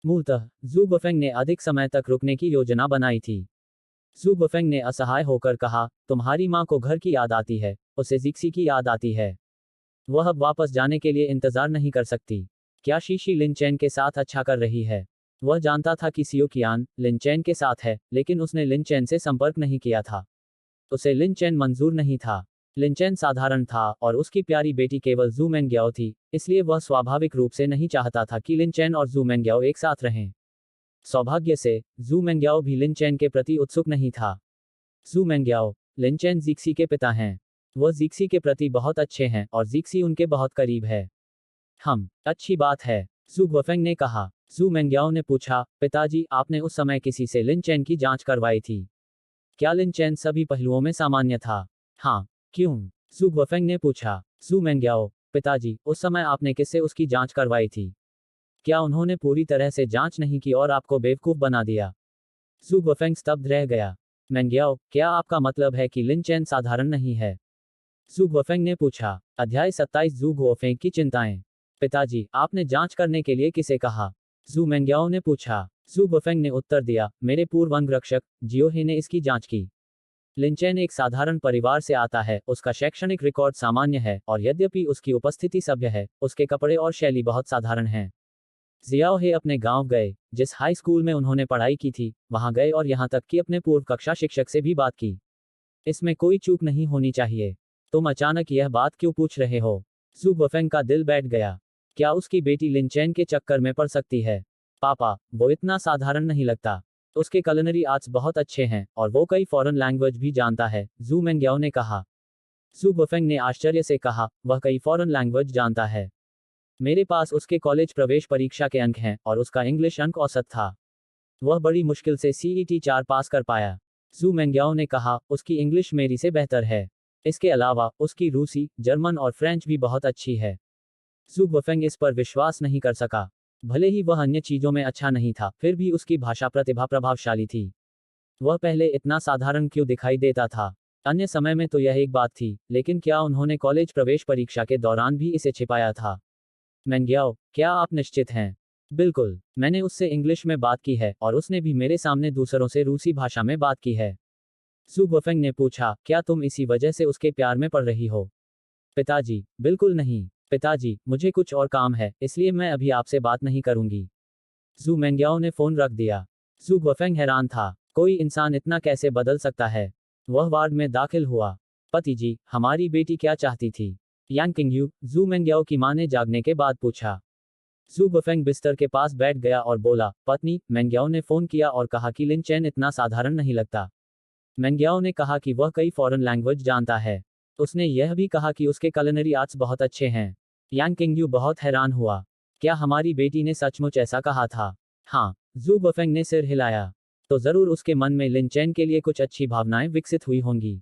Speaker 1: मूलतः जू गुफेंग ने अधिक समय तक रुकने की योजना बनाई थी। जू गुफेंग ने असहाय होकर कहा, तुम्हारी माँ को घर की याद आती है, उसे जिक्सी की याद आती है। वह अब वापस जाने के लिए इंतजार नहीं कर सकती। क्या शीशी लिन चेन के साथ अच्छा कर रही है? वह जानता था कि सियो कियान लिन चेन के साथ है, लेकिन उसने लिन चेन से संपर्क नहीं किया था। उसे लिन चेन मंजूर नहीं था। लिन चेन साधारण था और उसकी प्यारी बेटी केवल जू मेंग्याओ थी, इसलिए वह स्वाभाविक रूप से नहीं चाहता था कि लिन चेन और जू मेंग्याओ एक साथ रहें। सौभाग्य से जू मेंग्याओ भी लिन चैन के प्रति उत्सुक नहीं था। जू मेंग्याओ, लिन चैन जीक्सी के पिता हैं। वह जीक्सी के प्रति बहुत अच्छे हैं और जीक्सी उनके बहुत करीब है। अच्छी बात है, जू गुफेंग ने कहा। जू मेंग्याओ ने पूछा, पिताजी, आपने उस समय किसी से लिन चैन की जांच करवाई थी? क्या लिन चैन सभी पहलुओं में सामान्य था? हाँ। क्यों? जू गुफेंग ने पूछा। जू मेंग्याओ, पिताजी, उस समय आपने किससे उसकी जांच करवाई थी? क्या उन्होंने पूरी तरह से जांच नहीं की और आपको बेवकूफ बना दिया? जू गुफेंग स्तब्ध रह गया। मेंग्याओ, क्या आपका मतलब है कि लिन चैन साधारण नहीं है? जू गुफेंग ने पूछा। अध्याय 27 जू गुफेंग की चिंताएं। पिताजी, आपने जांच करने के लिए किसे कहा? जू मेंग्याओ ने पूछा। जू गुफेंग ने उत्तर दिया, मेरे पूर्व अंगरक्षक जियोहे ने इसकी जांच की। लिन चैन एक साधारण परिवार से आता है, उसका शैक्षणिक रिकॉर्ड सामान्य है, और यद्यपि उसकी उपस्थिति सभ्य है, उसके कपड़े और शैली बहुत साधारण हैं। जियाओ हे अपने गांव गए, जिस हाई स्कूल में उन्होंने पढ़ाई की थी, वहां गए और यहां तक कि अपने पूर्व कक्षा शिक्षक से भी बात की। इसमें कोई चूक नहीं होनी चाहिए। तुम अचानक यह बात क्यों पूछ रहे हो? जू गुफेंग का दिल बैठ गया। क्या उसकी बेटी लिन चैन के चक्कर में पड़ सकती है? पापा, वो इतना साधारण नहीं लगता। उसके कलिनरी आर्ट्स बहुत अच्छे हैं और वो कई फॉरेन लैंग्वेज भी जानता है, जू मेंग्याओ ने कहा। जू गुफेंग ने आश्चर्य से कहा, वह कई फॉरेन लैंग्वेज जानता है? मेरे पास उसके कॉलेज प्रवेश परीक्षा के अंक हैं और उसका इंग्लिश अंक औसत था। वह बड़ी मुश्किल से सीईटी 4 पास कर पाया। जू मेंग्याओ ने कहा, उसकी इंग्लिश मेरी से बेहतर है। इसके अलावा उसकी रूसी, जर्मन और फ्रेंच भी बहुत अच्छी है। जू गुफेंग इस पर विश्वास नहीं कर सका। भले ही वह अन्य चीजों में अच्छा नहीं था, फिर भी उसकी भाषा प्रतिभा प्रभावशाली थी। वह पहले इतना साधारण क्यों दिखाई देता था? अन्य समय में तो यह एक बात थी, लेकिन क्या उन्होंने कॉलेज प्रवेश परीक्षा के दौरान भी इसे छिपाया था? मेंग्याओ, क्या आप निश्चित हैं? बिल्कुल, मैंने उससे इंग्लिश में बात की है और उसने भी मेरे सामने दूसरों से रूसी भाषा में बात की है। जू गुफेंग ने पूछा, क्या तुम इसी वजह से उसके प्यार में पड़ रही हो? पिताजी, बिल्कुल नहीं। पिताजी, मुझे कुछ और काम है, इसलिए मैं अभी आपसे बात नहीं करूंगी। जू मेंग्याओ ने फोन रख दिया। जू गुफेंग हैरान था, कोई इंसान इतना कैसे बदल सकता है? वह वार्ड में दाखिल हुआ। पति जी, हमारी बेटी क्या चाहती थी? यांग किंगयू, जू मेंग्याओ की मां ने जागने के बाद पूछा। जू गुफेंग बिस्तर के पास बैठ गया और बोला, पत्नी, मेंग्याओ ने फोन किया और कहा कि लिन चैन इतना साधारण नहीं लगता। मेंग्याओ ने कहा कि वह कई फॉरेन लैंग्वेज जानता है। उसने यह भी कहा कि उसके कलिनरी आर्ट्स बहुत अच्छे हैं। यांग किंगयू बहुत हैरान हुआ। क्या हमारी बेटी ने सचमुच ऐसा कहा था? हाँ। जू गुफेंग ने सिर हिलाया। तो जरूर उसके मन में लिन चैन के लिए कुछ अच्छी भावनाएं विकसित हुई होंगी।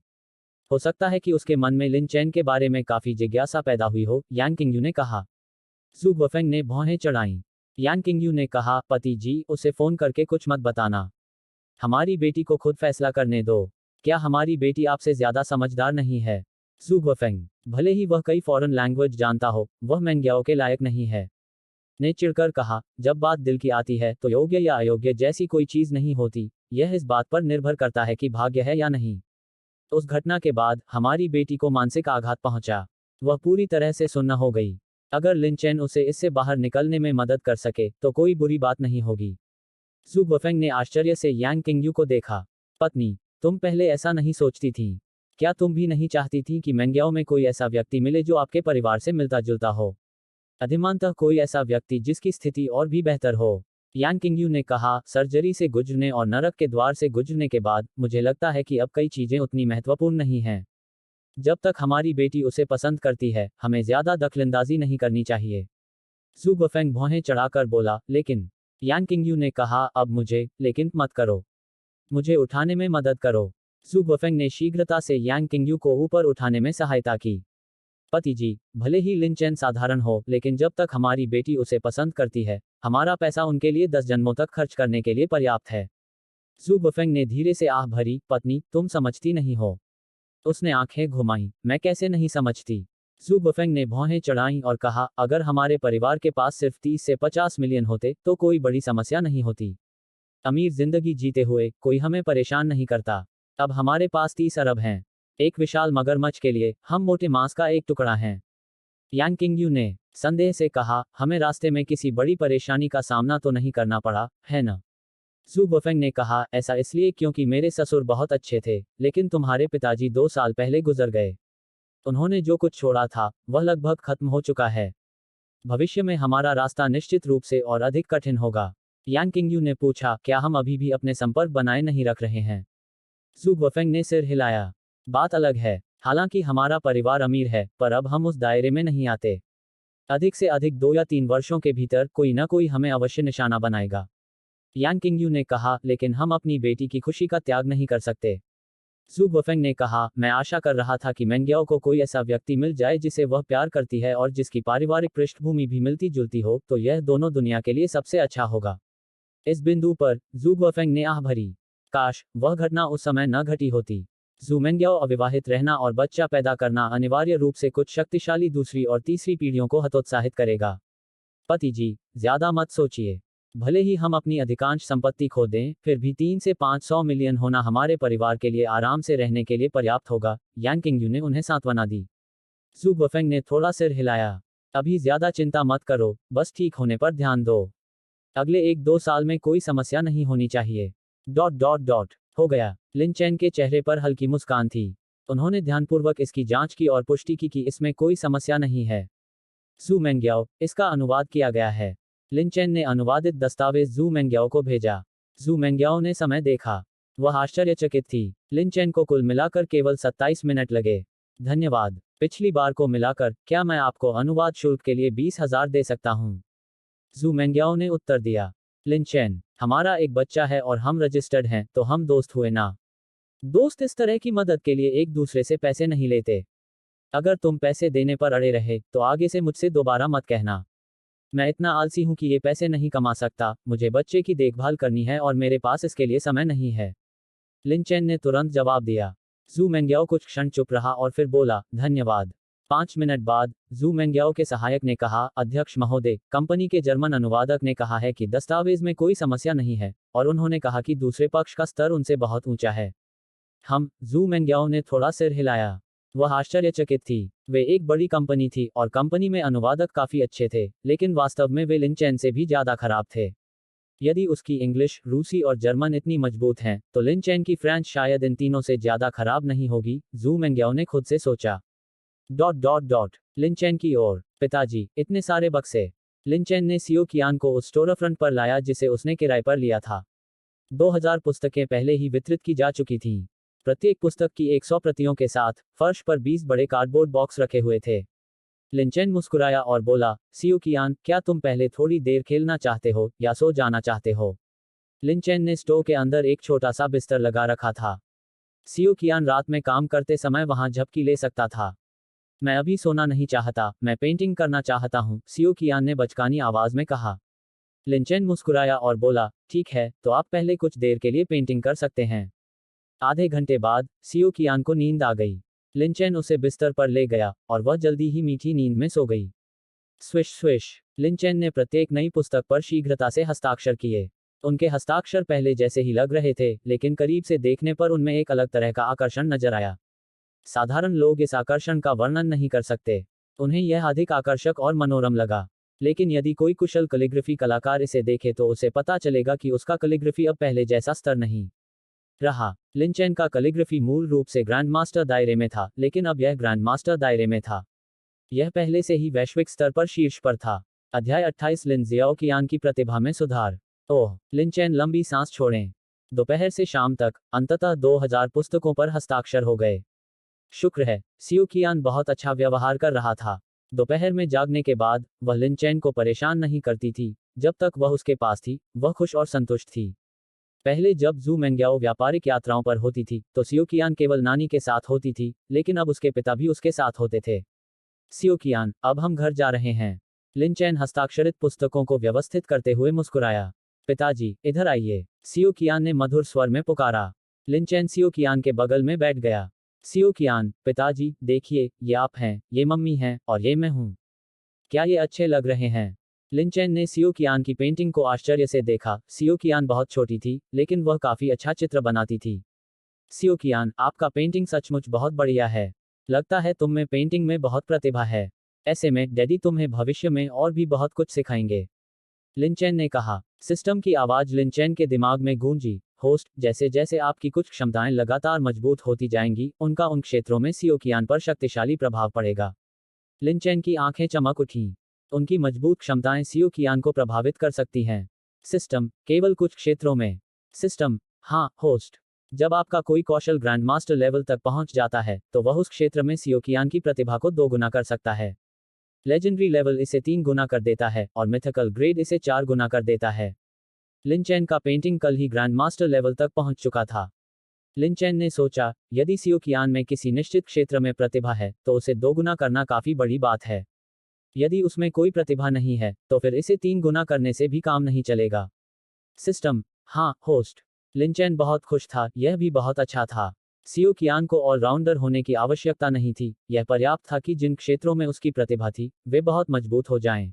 Speaker 1: हो सकता है कि उसके मन में लिन चैन के बारे में काफी जिज्ञासा पैदा हुई हो, यांग किंगयू ने कहा। जू गुफेंग ने भौहें चढ़ाईं। यांग किंगयू ने कहा, पति जी, उसे फोन करके कुछ मत बताना। हमारी बेटी को खुद फैसला करने दो। क्या हमारी बेटी आपसे ज्यादा समझदार नहीं है? जू गुफेंग, भले ही वह कई फॉरेन लैंग्वेज जानता हो, वह मेंग्याओ के लायक नहीं है। ने चिढ़कर कहा, जब बात दिल की आती है तो योग्य या अयोग्य जैसी कोई चीज नहीं होती, यह इस बात पर निर्भर करता है कि भाग्य है या नहीं। उस घटना के बाद हमारी बेटी को मानसिक आघात पहुंचा। वह पूरी तरह से सुन्न हो गई। अगर लिन चैन उसे इससे बाहर निकलने में मदद कर सके तो कोई बुरी बात नहीं होगी। जू गुफेंग ने आश्चर्य से यांग किंगयू को देखा। पत्नी, तुम पहले ऐसा नहीं सोचती थी? क्या तुम भी नहीं चाहती थी कि मेंग्याओ में कोई ऐसा व्यक्ति मिले जो आपके परिवार से मिलता जुलता हो? अधिमानतः कोई ऐसा व्यक्ति जिसकी स्थिति और भी बेहतर हो। यांग किंगयू ने कहा, सर्जरी से गुजरने और नरक के द्वार से गुजरने के बाद मुझे लगता है कि अब कई चीजें उतनी महत्वपूर्ण नहीं हैं। जब तक हमारी बेटी उसे पसंद करती है, हमें ज्यादा दखलंदाजी नहीं करनी चाहिए। जू गुफेंग भौहें चढ़ाकर बोला, लेकिन यांग किंगयू ने कहा, अब मुझे लेकिन मत करो। मुझे उठाने में मदद करो। जू गुफेंग ने शीघ्रता से यांग किंगयू को ऊपर उठाने में सहायता की। पति जी, भले ही लिन चैन साधारण हो, लेकिन जब तक हमारी बेटी उसे पसंद करती है, हमारा पैसा उनके लिए 10 जन्मों तक खर्च करने के लिए पर्याप्त है। जू गुफेंग ने धीरे से आह भरी, पत्नी, तुम समझती नहीं हो। उसने आंखें घुमाई, मैं कैसे नहीं समझती? जू गुफेंग ने भौहें चढ़ाईं और कहा, अगर हमारे परिवार के पास सिर्फ 30 से 50 मिलियन होते तो कोई बड़ी समस्या नहीं होती। अमीर जिंदगी जीते हुए कोई हमें परेशान नहीं करता। अब हमारे पास 30 अरब हैं। एक विशाल मगरमच्छ के लिए हम मोटे मांस का एक टुकड़ा हैं। यांग किंगयू ने संदेह से कहा, हमें रास्ते में किसी बड़ी परेशानी का सामना तो नहीं करना पड़ा, है न? जू गुफेंग ने कहा, ऐसा इसलिए क्योंकि मेरे ससुर बहुत अच्छे थे, लेकिन तुम्हारे पिताजी 2 साल पहले गुजर गए। उन्होंने जो कुछ छोड़ा था, वह लगभग खत्म हो चुका है। भविष्य में हमारा रास्ता निश्चित रूप से और अधिक कठिन होगा। यांग किंगयू ने पूछा, क्या हम अभी भी अपने संपर्क बनाए नहीं रख रहे हैं? जू गुफेंग ने सिर हिलाया। बात अलग है। हालांकि हमारा परिवार अमीर है, पर अब हम उस दायरे में नहीं आते। अधिक से अधिक 2 या 3 वर्षों के भीतर कोई न कोई हमें अवश्य निशाना बनाएगा। यांग किंगयू ने कहा, लेकिन हम अपनी बेटी की खुशी का त्याग नहीं कर सकते। जू गुफेंग ने कहा, मैं आशा कर रहा था कि मेंग्याओ को कोई ऐसा व्यक्ति मिल जाए जिसे वह प्यार करती है और जिसकी पारिवारिक पृष्ठभूमि भी मिलती जुलती हो, तो यह दोनों दुनिया के लिए सबसे अच्छा होगा। इस बिंदु पर जू गुफेंग ने आह भरी। काश वह घटना उस समय न घटी होती। जू मेंग्याओ अविवाहित रहना और बच्चा पैदा करना अनिवार्य रूप से कुछ शक्तिशाली दूसरी और तीसरी पीढ़ियों को हतोत्साहित करेगा। पति जी, ज्यादा मत सोचिए। भले ही हम अपनी अधिकांश संपत्ति खो दें, फिर भी 3 से 500 मिलियन होना हमारे परिवार के लिए आराम से रहने के लिए पर्याप्त होगा। यांग किंगयू ने उन्हें सांत्वना दी। जू गुफेंग ने थोड़ा सिर हिलाया। अभी ज्यादा चिंता मत करो, बस ठीक होने पर ध्यान दो। अगले 1-2 साल में कोई समस्या नहीं होनी चाहिए। ... हो गया। लिन चैन के चेहरे पर हल्की मुस्कान थी। उन्होंने ध्यानपूर्वक इसकी जांच की और पुष्टि की कि इसमें कोई समस्या नहीं है। जू मेंग्याओ, इसका अनुवाद किया गया है। लिन चैन ने अनुवादित दस्तावेज जू मेंग्याओ को भेजा। जू मेंग्याओ ने समय देखा। वह आश्चर्यचकित थी। लिन चैन को कुल मिलाकर केवल 27 मिनट लगे। धन्यवाद। पिछली बार को मिलाकर, क्या मैं आपको अनुवाद शुल्क के लिए 20,000 दे सकता हूँ? जू मेंग्याओ ने उत्तर दिया। लिन चैन, हमारा एक बच्चा है और हम रजिस्टर्ड हैं, तो हम दोस्त हुए ना? दोस्त इस तरह की मदद के लिए एक दूसरे से पैसे नहीं लेते। अगर तुम पैसे देने पर अड़े रहे, तो आगे से मुझसे दोबारा मत कहना। मैं इतना आलसी हूं कि ये पैसे नहीं कमा सकता, मुझे बच्चे की देखभाल करनी है और मेरे पास इसके लिए समय नहीं है। लिन चैन ने तुरंत जवाब दिया। जू मेंग्याओ कुछ क्षण चुप रहा और फिर बोला, धन्यवाद। 5 मिनट बाद, जू मेंग्याओ के सहायक ने कहा, अध्यक्ष महोदय, कंपनी के जर्मन अनुवादक ने कहा है कि दस्तावेज में कोई समस्या नहीं है, और उन्होंने कहा कि दूसरे पक्ष का स्तर उनसे बहुत ऊंचा है। जू मेंग्याओ ने थोड़ा सिर हिलाया। वह आश्चर्यचकित थी। वे एक बड़ी कंपनी थी और कंपनी में अनुवादक काफी अच्छे थे, लेकिन वास्तव में वे लिन चैन से भी ज्यादा खराब थे। यदि उसकी इंग्लिश, रूसी और जर्मन इतनी मजबूत हैं, तो लिन चैन की फ्रेंच शायद इन तीनों से ज्यादा खराब नहीं होगी, जू मेंग्याओ ने खुद से सोचा। ... लिन चैन की ओर, पिताजी, इतने सारे बक्से। लिन चैन ने सियो कियान को उस स्टोरफ्रंट पर लाया जिसे उसने किराए पर लिया था। 2000 पुस्तकें पहले ही वितरित की जा चुकी थीं। प्रत्येक पुस्तक की 100 प्रतियों के साथ, फर्श पर 20 बड़े कार्डबोर्ड बॉक्स रखे हुए थे। लिन चैन मुस्कुराया और बोला, सियो कियान, क्या तुम पहले थोड़ी देर खेलना चाहते हो, या सो जाना चाहते हो? लिन चैन ने स्टोव के अंदर एक छोटा सा बिस्तर लगा रखा था। सियो कियान रात में काम करते समय वहां झपकी ले सकता था। मैं अभी सोना नहीं चाहता, मैं पेंटिंग करना चाहता हूँ, सियो कियान ने बचकानी आवाज में कहा। लिन चैन मुस्कुराया और बोला, ठीक है, तो आप पहले कुछ देर के लिए पेंटिंग कर सकते हैं। आधे घंटे बाद, सियो कियान को नींद आ गई। लिन चैन उसे बिस्तर पर ले गया, और वह जल्दी ही मीठी नींद में सो गई। स्विश स्विश, लिन चैन ने प्रत्येक नई पुस्तक पर शीघ्रता से हस्ताक्षर किए। उनके हस्ताक्षर पहले जैसे ही लग रहे थे, लेकिन करीब से देखने पर उनमें एक अलग तरह का आकर्षण नजर आया। साधारण लोग इस आकर्षण का वर्णन नहीं कर सकते। उन्हें यह अधिक आकर्षक और मनोरम लगा। लेकिन यदि कोई कुशल कैलीग्राफी कलाकार इसे देखे तो उसे पता चलेगा कि उसका कैलीग्राफी अब पहले जैसा स्तर नहीं रहा। लिन चैन का कैलीग्राफी मूल रूप से ग्रैंड मास्टर दायरे में था, लेकिन अब यह ग्रैंड मास्टर दायरे में था। यह पहले से ही वैश्विक स्तर पर शीर्ष पर था। अध्याय 28 लिन जियाओ कियान की प्रतिभा में सुधार। ओह, लिन चैन लंबी सांस छोड़ें। दोपहर से शाम तक, अंततः 2000 पुस्तकों पर हस्ताक्षर हो गए। शुक्र है, सियो कियान बहुत अच्छा व्यवहार कर रहा था। दोपहर में जागने के बाद, वह लिन चैन को परेशान नहीं करती थी। जब तक वह उसके पास थी, वह खुश और संतुष्ट थी। पहले जब जू मेंग्याओ व्यापारिक यात्राओं पर होती थी, तो सियो कियान केवल नानी के साथ होती थी, लेकिन अब उसके पिता भी उसके साथ होते थे। सियो कियान, अब हम घर जा रहे हैं। लिन चैन हस्ताक्षरित पुस्तकों को व्यवस्थित करते हुए मुस्कुराया। पिताजी, इधर आइए, सियो कियान ने मधुर स्वर में पुकारा। लिन चैन सियो कियान के बगल में बैठ गया। सियो कियान, पिताजी, देखिए, ये आप हैं, ये मम्मी हैं, और ये मैं हूँ। क्या ये अच्छे लग रहे हैं? लिन चैन ने सियो कियान की पेंटिंग को आश्चर्य से देखा। सियो कियान बहुत छोटी थी, लेकिन वह काफी अच्छा चित्र बनाती थी। सियो कियान, आपका पेंटिंग सचमुच बहुत बढ़िया है। लगता है तुम में पेंटिंग में बहुत प्रतिभा है। ऐसे में डैडी तुम्हें भविष्य में और भी बहुत कुछ सिखाएंगे, लिन चैन ने कहा। सिस्टम की आवाज लिन चैन के दिमाग में गूंजी। होस्ट, जैसे जैसे आपकी कुछ क्षमताएं लगातार मजबूत होती जाएंगी, उनका उन क्षेत्रों में सियो कियान पर शक्तिशाली प्रभाव पड़ेगा। लिन चैन की आंखें चमक उठीं। उनकी मजबूत क्षमताएं सियो कियान को प्रभावित कर सकती हैं। सिस्टम, केवल कुछ क्षेत्रों में। सिस्टम, हाँ, होस्ट। जब आपका कोई कौशल ग्रैंड मास्टर लेवल तक पहुंच जाता है, तो वह उस क्षेत्र में सियोकियान की प्रतिभा को 2 गुना कर सकता है। लेजेंडरी लेवल इसे 3 गुना कर देता है और मिथिकल ग्रेड इसे 4 गुना कर देता है। लिन चैन का पेंटिंग कल ही ग्रैंड मास्टर लेवल तक पहुंच चुका था। लिन चैन ने सोचा, यदि सियोकियान में किसी निश्चित क्षेत्र में प्रतिभा है, तो उसे 2 गुना करना काफी बड़ी बात है। यदि उसमें कोई प्रतिभा नहीं है, तो फिर इसे 3 गुना करने से भी काम नहीं चलेगा। सिस्टम, हाँ, होस्ट। लिन चैन बहुत खुश था, यह भी बहुत अच्छा था। सियोकियान को ऑलराउंडर होने की आवश्यकता नहीं थी, यह पर्याप्त था कि जिन क्षेत्रों में उसकी प्रतिभा थी, वे बहुत मजबूत हो जाएं।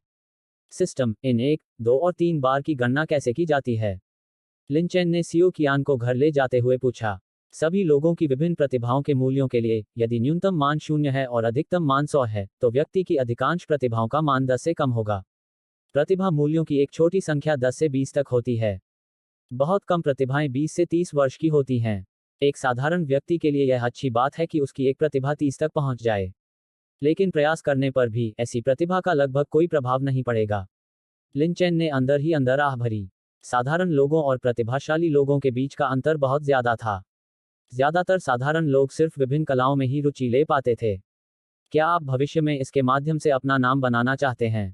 Speaker 1: सिस्टम, इन 1, 2 और 3 बार की गणना कैसे की जाती है? लिन चैन ने सियोकियान को घर ले जाते हुए पूछा। सभी लोगों की विभिन्न प्रतिभाओं के मूल्यों के लिए, यदि न्यूनतम मान 0 है और अधिकतम मान 100 है, तो व्यक्ति की अधिकांश प्रतिभाओं का मान 10 से कम होगा। प्रतिभा मूल्यों की एक छोटी संख्या 10 से 20 तक होती है। बहुत कम प्रतिभाएं 20 से 30 वर्ष की होती हैं। एक साधारण व्यक्ति के लिए यह अच्छी बात है कि उसकी एक प्रतिभा 30 तक पहुंच जाए। लेकिन प्रयास करने पर भी ऐसी प्रतिभा का लगभग कोई प्रभाव नहीं पड़ेगा। लिन चैन ने अंदर ही अंदर आह भरी। साधारण लोगों और प्रतिभाशाली लोगों के बीच का अंतर बहुत ज्यादा था। ज्यादातर साधारण लोग सिर्फ विभिन्न कलाओं में ही रुचि ले पाते थे। क्या आप भविष्य में इसके माध्यम से अपना नाम बनाना चाहते हैं?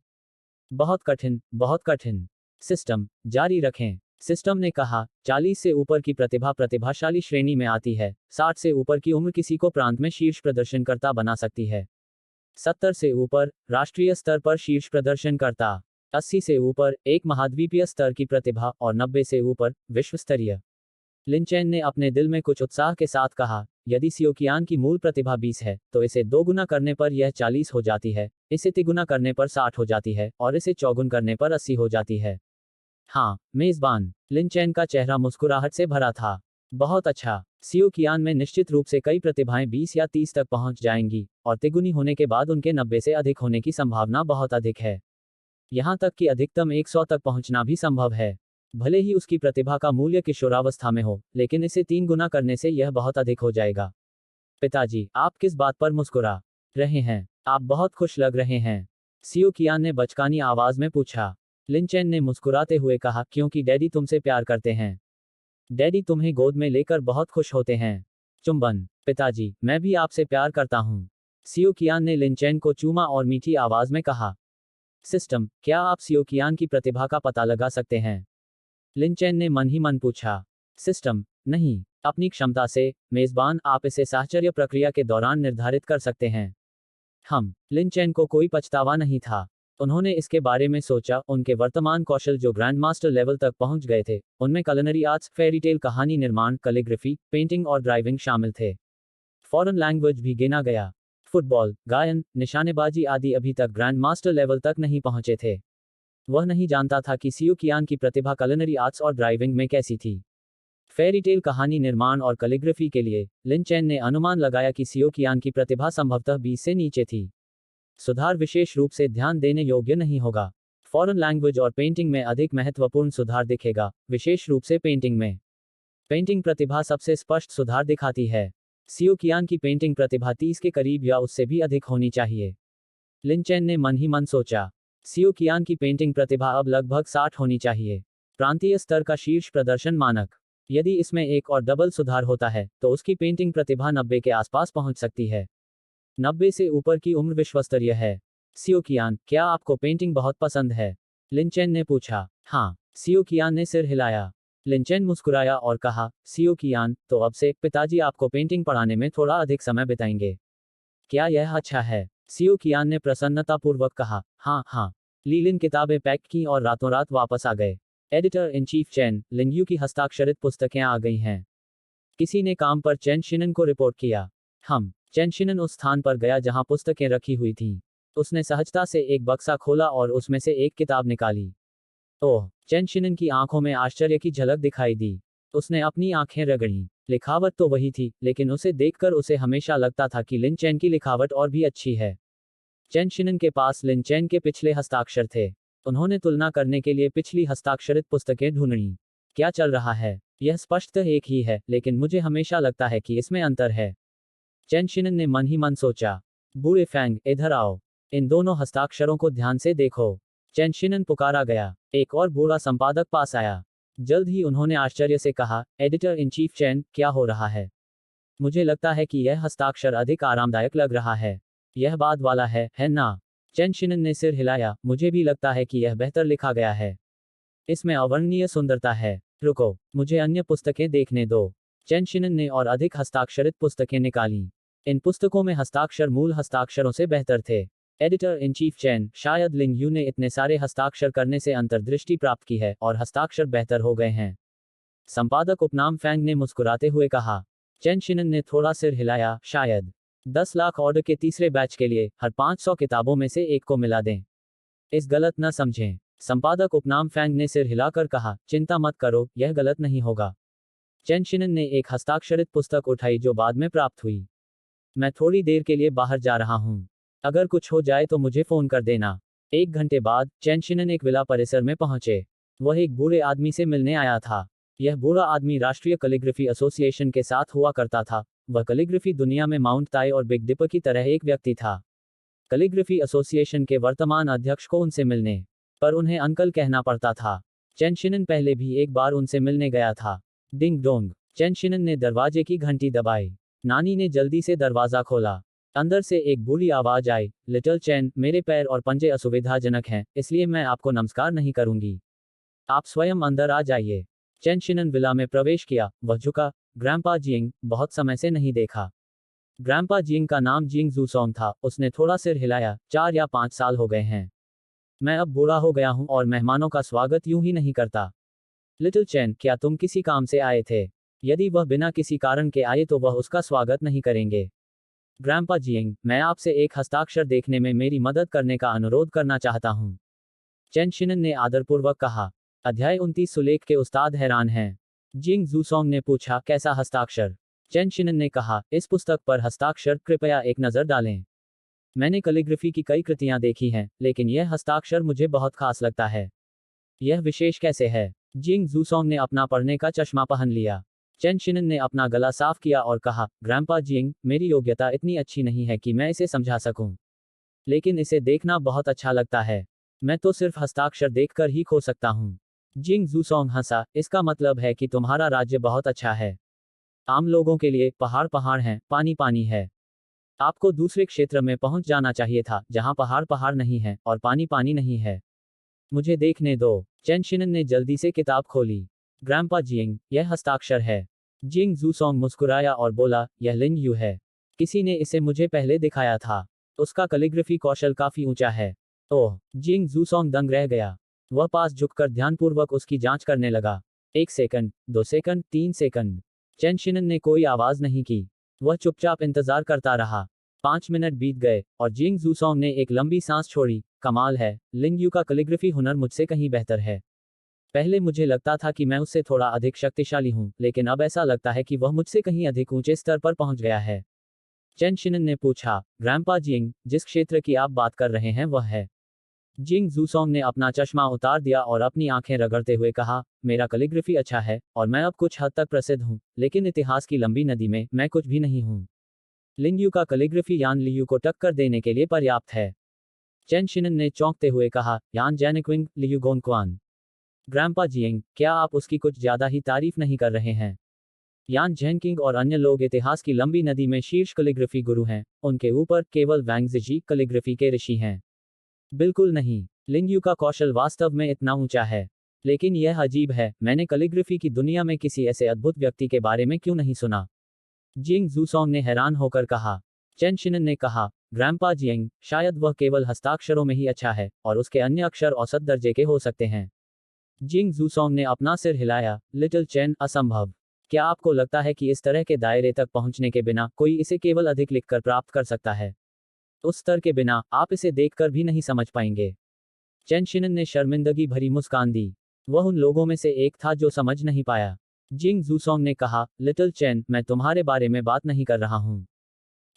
Speaker 1: बहुत कठिन, बहुत कठिन। सिस्टम, जारी रखें। सिस्टम ने कहा, 40 से ऊपर की प्रतिभा प्रतिभाशाली श्रेणी में आती है, 60 से ऊपर की उम्र किसी को प्रांत में शीर्ष प्रदर्शनकर्ता बना सकती है। 70 से ऊपर, राष्ट्रीय स्तर पर शीर्ष प्रदर्शनकर्ता। 80 से ऊपर, एक महाद्वीपीय स्तर की प्रतिभा और 90 से ऊपर, विश्व स्तरीय। लिन चैन ने अपने दिल में कुछ उत्साह के साथ कहा, यदि सियोकियान की मूल प्रतिभा 20 है, तो इसे 2 गुना करने पर यह 40 हो जाती है, इसे 3 गुना करने पर 60 हो जाती है और इसे 4 गुना करने पर 80 हो जाती है। हाँ, मेजबान। लिन चैन का चेहरा मुस्कुराहट से भरा था। बहुत अच्छा। सियोकियान में निश्चित रूप से कई प्रतिभाएं 20 या 30 तक पहुंच जाएंगी, और तिगुनी होने के बाद उनके 90 से अधिक होने की संभावना बहुत अधिक है। यहां तक कि अधिकतम 100 तक पहुंचना भी संभव है। भले ही उसकी प्रतिभा का मूल्य किशोरावस्था में हो, लेकिन इसे 3 गुना करने से यह बहुत अधिक हो जाएगा। पिताजी, आप किस बात पर मुस्कुरा रहे हैं? आप बहुत खुश लग रहे हैं। सियोकियान ने बचकानी आवाज में पूछा। लिन चैन ने मुस्कुराते हुए कहा, क्योंकि डैडी तुमसे प्यार करते हैं। डैडी तुम्हें गोद में लेकर बहुत खुश होते हैं। चुंबन। पिताजी, मैं भी आपसे प्यार करता हूँ। सियोकियान ने लिन चैन को चूमा और मीठी आवाज में कहा। सिस्टम, क्या आप सियोकियान की प्रतिभा का पता लगा सकते हैं? लिन चैन ने मन ही मन पूछा। सिस्टम, नहीं, अपनी क्षमता से, मेजबान, आप इसे साहचर्य प्रक्रिया के दौरान निर्धारित कर सकते हैं। लिन चैन को कोई पछतावा नहीं था। उन्होंने इसके बारे में सोचा, उनके वर्तमान कौशल जो ग्रैंड मास्टर लेवल तक पहुंच गए थे, उनमें कलिनरी आर्ट्स, फेरीटेल कहानी निर्माण, कैलीग्राफी, पेंटिंग और ड्राइविंग शामिल थे। फॉरेन लैंग्वेज भी गिना गया। फुटबॉल, गायन, निशानेबाजी आदि अभी तक ग्रैंड मास्टर लेवल तक नहीं पहुंचे थे। वह नहीं जानता था कि सियोकियान की प्रतिभा कलिनरी आर्ट्स और ड्राइविंग में कैसी थी। फेरीटेल कहानी निर्माण और कैलीग्राफी के लिए, लिन चैन ने अनुमान लगाया कि सियोकियान की प्रतिभा संभवतः 20 से नीचे थी। सुधार विशेष रूप से ध्यान देने योग्य नहीं होगा। फॉरेन लैंग्वेज और पेंटिंग में अधिक महत्वपूर्ण सुधार दिखेगा, विशेष रूप से पेंटिंग में। पेंटिंग प्रतिभा सबसे स्पष्ट सुधार दिखाती है। सियोकियान की पेंटिंग प्रतिभा 30 के करीब या उससे भी अधिक होनी चाहिए। लिन चैन ने मन ही मन सोचा। सियोकियान की पेंटिंग प्रतिभा अब लगभग 60 होनी चाहिए। प्रांतीय स्तर का शीर्ष प्रदर्शन मानक। यदि इसमें एक और डबल सुधार होता है, तो उसकी पेंटिंग प्रतिभा 90 के आसपास पहुंच सकती है। 90 से ऊपर की उम्र विश्वस्तरीय है। सियोकियान, क्या आपको पेंटिंग बहुत पसंद है? लिन चैन ने पूछा। हाँ। सियोकियान ने सिर हिलाया। लिन चैन मुस्कुराया और कहा, सियोकियान, तो अब से पिताजी आपको पेंटिंग पढ़ाने में थोड़ा अधिक समय बिताएंगे। क्या यह अच्छा है? सियोकियान ने प्रसन्नतापूर्वक कहा, हाँ हाँ। लीलिन किताबें पैक की और रातों रात वापस आ गए। एडिटर इन चीफ चैन, लिंगयू की हस्ताक्षरित पुस्तकें आ गई हैं। किसी ने काम पर चैन शिनन को रिपोर्ट किया। चैन शिनन उस स्थान पर गया जहां पुस्तकें रखी हुई थीं। उसने सहजता से एक बक्सा खोला और उसमें से एक किताब निकाली। ओह! चैन शिनन की आंखों में आश्चर्य की झलक दिखाई दी। उसने अपनी आंखें रगड़ीं। लिखावट तो वही थी, लेकिन उसे देखकर उसे हमेशा लगता था कि लिन चैन की लिखावट और भी अच्छी है। चैन शिनन के पास लिन चैन के पिछले हस्ताक्षर थे। उन्होंने तुलना करने के लिए पिछली हस्ताक्षरित पुस्तकें ढूंढीं। क्या चल रहा है? यह स्पष्टतः एक ही है, लेकिन मुझे हमेशा लगता है कि इसमें अंतर है। चैन शिनन ने मन ही मन सोचा। बूढ़े फैंग, इधर आओ। इन दोनों हस्ताक्षरों को ध्यान से देखो। चेन शिनन पुकारा गया। एक और बूढ़ा संपादक पास आया। जल्द ही उन्होंने आश्चर्य से कहा, एडिटर इन चीफ चेन, क्या हो रहा है? मुझे लगता है कि यह हस्ताक्षर अधिक आरामदायक लग रहा है। यह बाद वाला है ना? चेन शिनन ने सिर हिलाया, मुझे भी लगता है कि यह बेहतर लिखा गया है। इसमें अवर्णनीय सुंदरता है। रुको, मुझे अन्य पुस्तकें देखने दो। चेन शिनन ने और अधिक हस्ताक्षरित पुस्तकें निकालीं। इन पुस्तकों में हस्ताक्षर मूल हस्ताक्षरों से बेहतर थे। एडिटर इन चीफ चेन, शायद लिंग यू ने इतने सारे हस्ताक्षर करने से अंतर्दृष्टि प्राप्त की है और हस्ताक्षर बेहतर हो गए हैं। संपादक उपनाम फैंग ने मुस्कुराते हुए कहा। चेन शिनन ने थोड़ा सिर हिलाया, शायद 10 लाख ऑर्डर के तीसरे बैच के लिए हर 500 किताबों में से एक को मिला दें। इस गलत न समझें। संपादक उपनाम फैंग ने सिर हिलाकर कहा, चिंता मत करो, यह गलत नहीं होगा। चेन शिनन ने एक हस्ताक्षरित पुस्तक उठाई जो बाद में प्राप्त हुई। मैं थोड़ी देर के लिए बाहर जा रहा हूँ। अगर कुछ हो जाए तो मुझे फोन कर देना। 1 घंटे बाद चेन शिनन एक विला परिसर में पहुंचे। वह एक बूढ़े आदमी से मिलने आया था। यह बूढ़ा आदमी राष्ट्रीय कैलीग्राफी एसोसिएशन के साथ हुआ करता था। वह कैलीग्राफी दुनिया में माउंट ताई और बिग डिपर की तरह एक व्यक्ति था। कैलीग्राफी एसोसिएशन के वर्तमान अध्यक्ष को उनसे मिलने पर उन्हें अंकल कहना पड़ता था। चेन शिनन पहले भी एक बार उनसे मिलने गया था। Ding dong. चेन शिनन ने दरवाजे की घंटी दबाई। नानी ने जल्दी से दरवाजा खोला। अंदर से एक बूढ़ी आवाज आई, लिटिल चेन, मेरे पैर और पंजे असुविधाजनक हैं, इसलिए मैं आपको नमस्कार नहीं करूंगी। आप स्वयं अंदर आ जाइए। चेन शिनन विला में प्रवेश किया। वह झुका। ग्रैंपा जिंग, बहुत समय से नहीं देखा। ग्रैंपा जिंग का नाम जिंग जूसोंग था। उसने थोड़ा सिर हिलाया, 4 या 5 साल हो गए हैं। मैं अब बूढ़ा हो गया हूं और मेहमानों का स्वागत यूं ही नहीं करता। लिटिल चेन, क्या तुम किसी काम से आए थे? यदि वह बिना किसी कारण के आए तो वह उसका स्वागत नहीं करेंगे। ग्रैंपा जिंग, मैं आपसे एक हस्ताक्षर देखने में मेरी मदद करने का अनुरोध करना चाहता हूं। चेन शिनन ने आदरपूर्वक कहा। अध्याय 29 सुलेख के उस्ताद हैरान हैं। जिंग जूसोंग ने पूछा, कैसा हस्ताक्षर? चेन शिनन ने कहा, इस पुस्तक पर हस्ताक्षर, कृपया एक नज़र डालें। मैंने कैलीग्राफी की कई कृतियां देखी हैं, लेकिन यह हस्ताक्षर मुझे बहुत खास लगता है। यह विशेष कैसे है? जिंग जूसोंग ने अपना पढ़ने का चश्मा पहन लिया। चेन शिनन ने अपना गला साफ किया और कहा, ग्रैंपा जिंग, मेरी योग्यता इतनी अच्छी नहीं है कि मैं इसे समझा सकूं। लेकिन इसे देखना बहुत अच्छा लगता है। मैं तो सिर्फ हस्ताक्षर देखकर ही खो सकता हूं। जिंग जूसोंग हंसा, इसका मतलब है कि तुम्हारा राज्य बहुत अच्छा है। आम लोगों के लिए पहाड़ पहाड़ हैं, पानी पानी है। आपको दूसरे क्षेत्र में पहुंच जाना चाहिए था, जहां पहाड़ पहाड़ नहीं है और पानी पानी नहीं है। मुझे देखने दो। चेन शिनन ने जल्दी से किताब खोली। ग्रैंपा जिंग, यह हस्ताक्षर है। जिंग जूसोंग मुस्कुराया और बोला, यह लिंग यू है। किसी ने इसे मुझे पहले दिखाया था। उसका कैलीग्राफी कौशल काफी ऊंचा है। ओह! जिंग जूसोंग दंग रह गया। वह पास झुककर ध्यानपूर्वक उसकी जांच करने लगा। 1 second, 2 second, 3 second. Chain Shinan ने कोई आवाज नहीं की। वह चुपचाप इंतजार करता रहा। 5 मिनट बीत गए और जिंग जूसोंग ने एक लंबी सांस छोड़ी। कमाल है, लिंग यू का कैलीग्राफी हुनर मुझसे कहीं बेहतर है। पहले मुझे लगता था कि मैं उससे थोड़ा अधिक शक्तिशाली हूं, लेकिन अब ऐसा लगता है कि वह मुझसे कहीं अधिक ऊंचे स्तर पर पहुंच गया है। चेन शिनन ने पूछा, ग्रैंपा जिंग, जिस क्षेत्र की आप बात कर रहे हैं वह है? जिंग जूसोंग ने अपना चश्मा उतार दिया और अपनी आंखें रगड़ते हुए कहा, मेरा कैलीग्राफी अच्छा है और मैं अब कुछ हद तक प्रसिद्ध हूं, लेकिन इतिहास की लंबी नदी में मैं कुछ भी नहीं हूं। लिंग यू का कैलीग्राफी यान लियू को टक्कर देने के लिए पर्याप्त है। चेन शिनन ने चौंकते हुए कहा, यान जैनिक्विंग लियू गोनक्वान। ग्रैंपा जिंग, क्या आप उसकी कुछ ज्यादा ही तारीफ नहीं कर रहे हैं? यान झेनकिंग और अन्य लोग इतिहास की लंबी नदी में शीर्ष कैलीग्राफी गुरु हैं, उनके ऊपर केवल वैंगजी कैलीग्राफी के ऋषि हैं। बिल्कुल नहीं। लिंग यू का कौशल वास्तव में इतना ऊंचा है। लेकिन यह अजीब है, मैंने कैलीग्राफी की दुनिया में किसी ऐसे अद्भुत व्यक्ति के बारे में क्यों नहीं सुना? जिंग जूसोंग ने हैरान होकर कहा। चेन शिनन ने कहा, ग्रैंपा जिंग, शायद वह केवल हस्ताक्षरों में ही अच्छा है और उसके अन्य अक्षर औसत दर्जे के हो सकते हैं। जिंग जूसोंग ने अपना सिर हिलाया। लिटिल चेन, असंभव। क्या आपको लगता है कि इस तरह के दायरे तक पहुंचने के बिना कोई इसे केवल अधिक लिखकर प्राप्त कर सकता है? उस स्तर के बिना आप इसे देखकर भी नहीं समझ पाएंगे। चेन शिनन ने शर्मिंदगी भरी मुस्कान दी। वह उन लोगों में से एक था जो समझ नहीं पाया। जिंग जूसोंग ने कहा, लिटिल चेन, मैं तुम्हारे बारे में बात नहीं कर रहा हूं।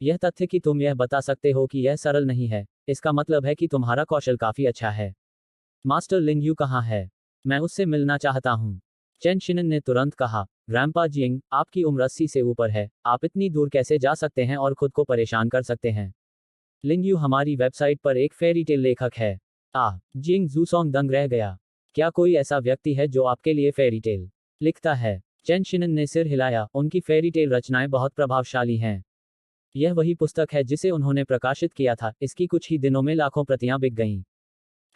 Speaker 1: यह तथ्य कि तुम यह बता सकते हो कि यह सरल नहीं है, इसका मतलब है कि तुम्हारा कौशल काफी अच्छा है। मास्टर लिंग यू कहाँ है? मैं उससे मिलना चाहता हूँ। चेन शिनन ने तुरंत कहा, ग्रैंपा जिंग, आपकी उम्र 80 से ऊपर है, आप इतनी दूर कैसे जा सकते हैं और खुद को परेशान कर सकते हैं? लिंग यू हमारी वेबसाइट पर एक फेरी टेल लेखक है। जिंग जूसोंग दंग रह गया। क्या कोई ऐसा व्यक्ति है जो आपके लिए फेरी टेल लिखता है? चेन शिनन ने सिर हिलाया। उनकी फेरी टेल रचनाएं बहुत प्रभावशाली हैं। यह वही पुस्तक है जिसे उन्होंने प्रकाशित किया था। इसकी कुछ ही दिनों में लाखों प्रतियां बिक गईं।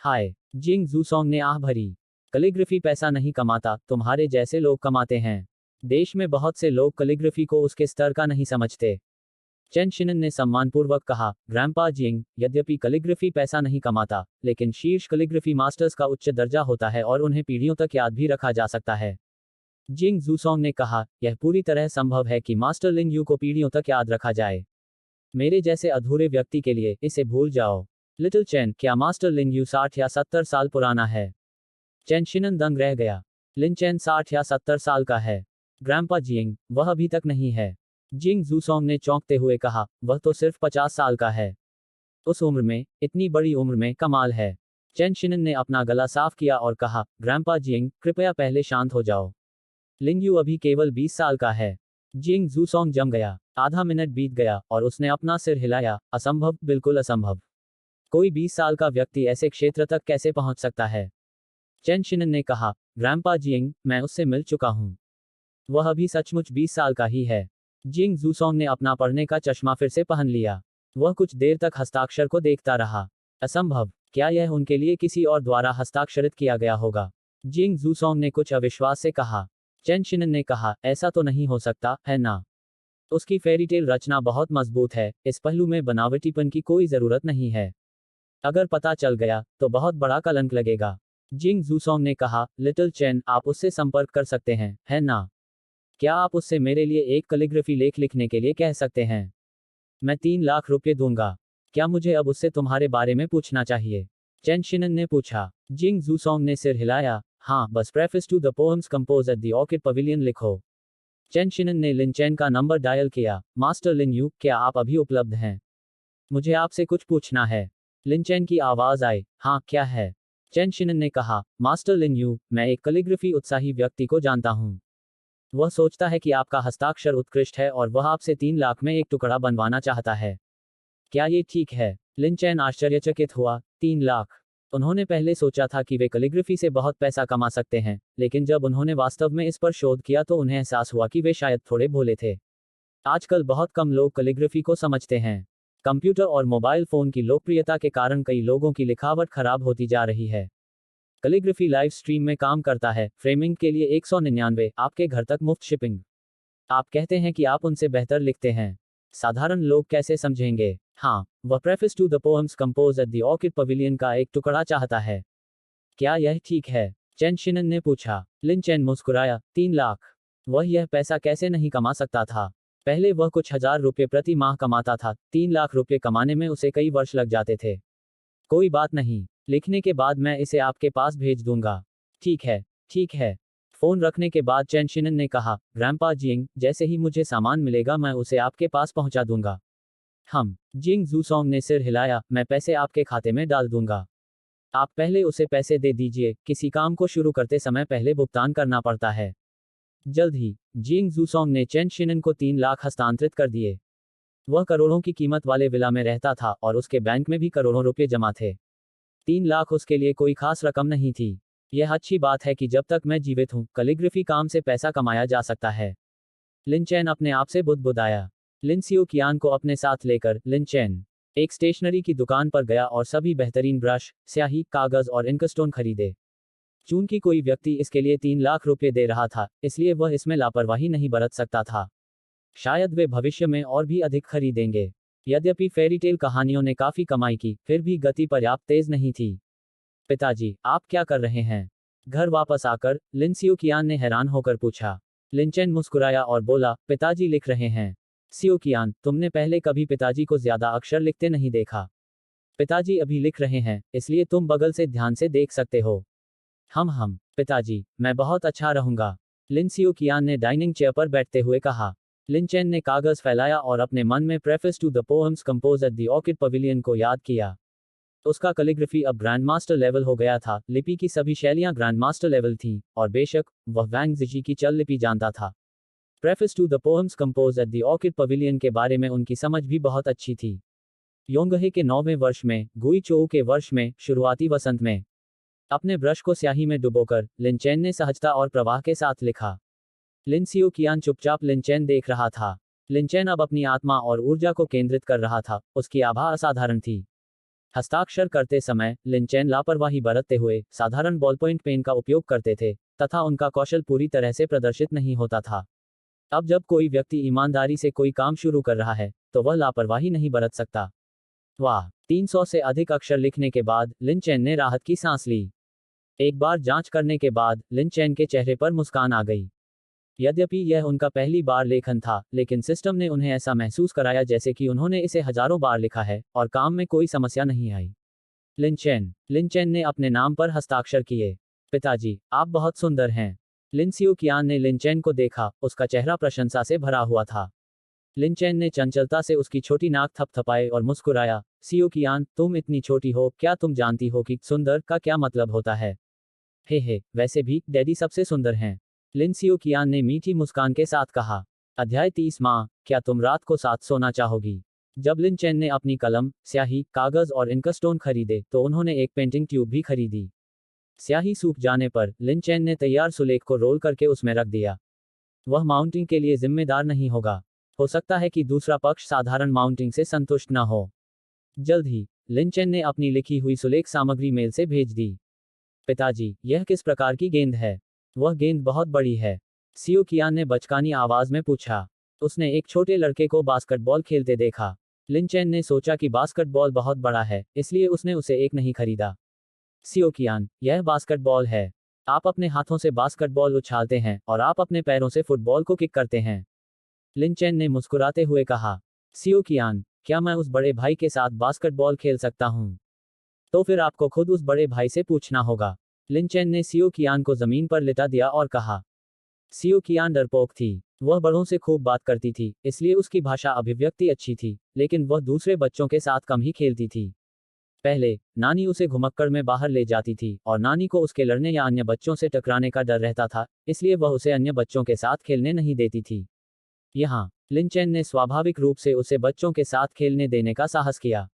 Speaker 1: हाय, जिंग जूसोंग ने आह भरी। कैलीग्राफी पैसा नहीं कमाता, तुम्हारे जैसे लोग कमाते हैं। देश में बहुत से लोग कैलीग्राफी को उसके स्तर का नहीं समझते। चेन शिनन ने सम्मानपूर्वक कहा, ग्रैंपा जिंग, यद्यपि कैलीग्राफी पैसा नहीं कमाता, लेकिन शीर्ष कैलीग्राफी मास्टर्स का उच्च दर्जा होता है और उन्हें पीढ़ियों तक याद भी रखा जा सकता है। जिंग जूसोंग ने कहा, यह पूरी तरह संभव है कि मास्टर लिंग यू को पीढ़ियों तक याद रखा जाए। मेरे जैसे अधूरे व्यक्ति के लिए इसे भूल जाओ। लिटिल चैन, क्या मास्टर लिंग यू 60 या 70 साल पुराना है? चैन शिनन दंग रह गया। लिन चैन 60 या 70 साल का है। ग्रैंपा जिंग, वह अभी तक नहीं है। जिंग जूसोंग ने चौंकते हुए कहा, वह तो सिर्फ 50 साल का है। उस उम्र में, इतनी बड़ी उम्र में, कमाल है। चैन शिनन ने अपना गला साफ किया और कहा, ग्रैंपा जिंग, कृपया पहले शांत हो जाओ। लिंग यू अभी केवल 20 साल का है। जिंग जूसोंग जम गया। आधा मिनट बीत गया और उसने अपना सिर हिलाया। असंभव, बिल्कुल असंभव। कोई 20 साल का व्यक्ति ऐसे क्षेत्र तक कैसे पहुंच सकता है? चेन शिनन ने कहा, ग्रैंपा जिंग, मैं उससे मिल चुका हूं। वह अभी सचमुच 20 साल का ही है। जिंग जूसोंग ने अपना पढ़ने का चश्मा फिर से पहन लिया। वह कुछ देर तक हस्ताक्षर को देखता रहा। असंभव, क्या यह उनके लिए किसी और द्वारा हस्ताक्षरित किया गया होगा? जिंग जूसोंग ने कुछ अविश्वास से कहा। चेन शिनन ने कहा, ऐसा तो नहीं हो सकता, है ना? उसकी फेरीटेल रचना बहुत मजबूत है, इस पहलू में बनावटीपन की कोई जरूरत नहीं है। अगर पता चल गया, तो बहुत बड़ा कलंक लगेगा। जिंग जूसोंग ने कहा, लिटिल चेन, आप उससे संपर्क कर सकते हैं, है ना? क्या आप उससे मेरे लिए एक कैलीग्राफी लेख लिखने के लिए कह सकते हैं? मैं 3 लाख रुपए दूंगा। क्या मुझे अब उससे तुम्हारे बारे में पूछना चाहिए? चेन शिनन ने पूछा। जिंग जूसोंग ने सिर हिलाया। हाँ, बस preface to the poems compose at the orchid pavilion लिखो। चेन शिनन ने लिन चैन का नंबर डायल किया। मास्टर लिन यू, क्या आप अभी उपलब्ध हैं? मुझे आपसे कुछ पूछना है। लिन चैन की आवाज आई। हाँ, क्या है? चेन शिनन ने कहा, मास्टर लिन यू, मैं एक कैलीग्राफी उत्साही व्यक्ति को जानता हूँ। वह सोचता है कि आपका हस्ताक्षर उत्कृष्ट है और वह आपसे 3 लाख में एक टुकड़ा बनवाना चाहता है। क्या ये ठीक है? लिन चैन आश्चर्यचकित हुआ। 3 लाख? उन्होंने पहले सोचा था कि वे कैलीग्राफी से बहुत पैसा कमा सकते हैं, लेकिन जब उन्होंने वास्तव में इस पर शोध किया तो उन्हें एहसास हुआ कि वे शायद थोड़े भोले थे। आजकल बहुत कम लोग कैलीग्राफी को समझते हैं। कंप्यूटर और मोबाइल फोन की लोकप्रियता के कारण कई लोगों की लिखावट खराब होती जा रही है। कैलीग्राफी लाइव स्ट्रीम में काम करता है। फ्रेमिंग के लिए 199, आपके घर तक मुफ्त शिपिंग। आप कहते हैं कि आप उनसे बेहतर लिखते हैं। साधारण लोग कैसे समझेंगे? हाँ, वह preface to the poems compose at the orchid pavilion का एक टुकड़ा चाहता है। क्या यह ठीक है? चेन शिनन ने पूछा। लिन चैन मुस्कुराया। 3 लाख? वह यह पैसा कैसे नहीं कमा सकता था? पहले वह कुछ हजार रुपये प्रति माह कमाता था। 3 लाख रुपये कमाने में उसे कई वर्ष लग जाते थे। कोई बात नहीं, लिखने के बाद मैं इसे आपके पास भेज दूंगा। ठीक है, ठीक है। फोन रखने के बाद चेन शिनन ने कहा, ग्रैंपा जिंग, जैसे ही मुझे सामान मिलेगा मैं उसे आपके पास पहुंचा दूंगा। हम। जिंग जूसोंग ने सिर हिलाया। मैं पैसे आपके खाते में डाल दूंगा। आप पहले उसे पैसे दे दीजिए, किसी काम को शुरू करते समय पहले भुगतान करना पड़ता है। जल्द ही, जिंग जूसोंग ने चेन शिनन को 3 लाख हस्तांतरित कर दिए। वह करोड़ों की कीमत वाले विला में रहता था और उसके बैंक में भी करोड़ों रुपए जमा थे। 3 लाख उसके लिए कोई खास रकम नहीं थी। यह अच्छी बात है कि जब तक मैं जीवित हूं, कैलीग्राफी काम से पैसा कमाया जा सकता है। लिन चैन अपने आप से बुदबुदाया। लिन सियो कियान को अपने साथ लेकर लिन चैन एक स्टेशनरी की दुकान पर गया और सभी बेहतरीन ब्रश, स्याही, कागज और इंकस्टोन खरीदे। चूंकि कोई व्यक्ति इसके लिए 3 लाख रुपए दे रहा था, इसलिए वह इसमें लापरवाही नहीं बरत सकता था। शायद वे भविष्य में और भी अधिक खरीदेंगे। यद्यपि फेरीटेल कहानियों ने काफी कमाई की, फिर भी गति पर्याप्त तेज नहीं थी। पिताजी, आप क्या कर रहे हैं? घर वापस आकर लिन सियो कियान ने हैरान होकर पूछा। लिन चैन मुस्कुराया और बोला, पिताजी लिख रहे हैं। सियो कियान, तुमने पहले कभी पिताजी को ज्यादा अक्षर लिखते नहीं देखा। पिताजी अभी लिख रहे हैं, इसलिए तुम बगल से ध्यान से देख सकते हो। हम पिताजी, मैं बहुत अच्छा रहूंगा। लिन सियो कियान ने डाइनिंग चेयर पर बैठते हुए कहा। लिन चैन ने कागज फैलाया और अपने मन में preface to the poems compose at the orchid pavilion को याद किया। उसका कैलीग्राफी अब ग्रैंड मास्टर लेवल हो गया था। लिपि की सभी शैलियां ग्रैंड मास्टर लेवल थीं, और बेशक, वह वैंग जिजी की चल लिपि जानता था। Preface to the poems compose at the orchid pavilion के बारे में उनकी समझ भी बहुत अच्छी थी। योंगहे के 9वें वर्ष में, गुई चोऊ के वर्ष में, शुरुआती वसंत में। अपने ब्रश को स्याही में डुबोकर, लिनचेन ने सहजता और प्रवाह के साथ लिखा। लिन सियुकियान चुपचाप लिनचेन देख रहा था। लिनचेन अब अपनी आत्मा और ऊर्जा को केंद्रित कर रहा था, उसकी आभा असाधारण थी। हस्ताक्षर करते समय, लिनचेन लापरवाही बरतते हुए, साधारण बॉलपॉइंट पेन का उपयोग करते थे, तथा उनका कौशल पूरी तरह से प्रदर्शित नहीं होता था। अब जब कोई व्यक्ति ईमानदारी से कोई काम शुरू कर रहा है, तो वह लापरवाही नहीं बरत सकता। वाह! 300 से अधिक अक्षर लिखने के बाद, लिनचेन ने राहत की सांस ली। एक बार जांच करने के बाद, लिनचेन के चेहरे पर मुस्कान आ गई। यद्यपि यह उनका पहली बार लेखन था, लेकिन सिस्टम ने उन्हें ऐसा महसूस कराया जैसे कि उन्होंने इसे हजारों बार लिखा है, और काम में कोई समस्या नहीं आई। लिनचेन ने अपने नाम पर हस्ताक्षर किए। पिताजी, आप बहुत सुंदर हैं। लिन सियुकियान ने लिनचेन को देखा, उसका चेहरा प्रशंसा से भरा हुआ था। लिनचेन ने चंचलता से उसकी छोटी नाक थपथपाए और मुस्कुराया। सियुकियान, तुम इतनी छोटी हो, क्या तुम जानती हो कि सुंदर का क्या मतलब होता है? हे, वैसे भी, डैडी सबसे सुंदर हैं। लिन सियुकियान ने मीठी मुस्कान के साथ कहा। अध्याय 30 माँ, क्या तुम रात को साथ सोना चाहोगी? जब लिनचेन ने अपनी कलम, स्याही, कागज और इंकस्टोन खरीदे, तो उन्होंने एक पेंटिंग ट्यूब भी खरीदी। स्याही सूख जाने पर, लिनचेन ने तैयार सुलेख को रोल करके उसमें रख दिया। वह माउंटिंग के लिए जिम्मेदार नहीं होगा। हो सकता है कि दूसरा पक्ष साधारण माउंटिंग से संतुष्ट न हो। जल्द ही, लिनचेन ने अपनी लिखी हुई सुलेख सामग्री मेल से भेज दी। पिताजी, यह किस प्रकार की गेंद है? वह गेंद बहुत बड़ी है। सियुकियान ने बचकानी आवाज में पूछा। उसने एक छोटे लड़के को बास्केटबॉल खेलते देखा। लिनचेन ने सोचा कि बास्केटबॉल बहुत बड़ा है, इसलिए उसने उसे एक नहीं खरीदा। सियुकियान, यह बास्केटबॉल है। आप अपने हाथों से बास्केटबॉल उछालते हैं, और आप अपने पैरों से फुटबॉल को किक करते हैं। लिनचेन ने मुस्कुराते हुए कहा। सियुकियान, क्या मैं उस बड़े भाई के साथ बास्केटबॉल खेल सकता हूँ? तो फिर आपको खुद उस बड़े भाई से पूछना होगा। लिनचेन ने सियुकियान को जमीन पर लिटा दिया और कहा। सियुकियान डरपोक थी। वह बड़ों से खूब बात करती थी, इसलिए उसकी भाषा अभिव्यक्ति अच्छी थी, लेकिन वह दूसरे बच्चों के साथ कम ही खेलती थी। पहले, नानी उसे घुमक्कड़ में बाहर ले जाती थी, और नानी को उसके लड़ने या अन्य बच्चों से टकराने का डर रहता था, इसलिए वह उसे अन्य बच्चों के साथ खेलने नहीं देती थी। यहाँ, लिनचेन ने स्वाभाविक रूप से उसे बच्चों के साथ खेलने देने का साहस किया।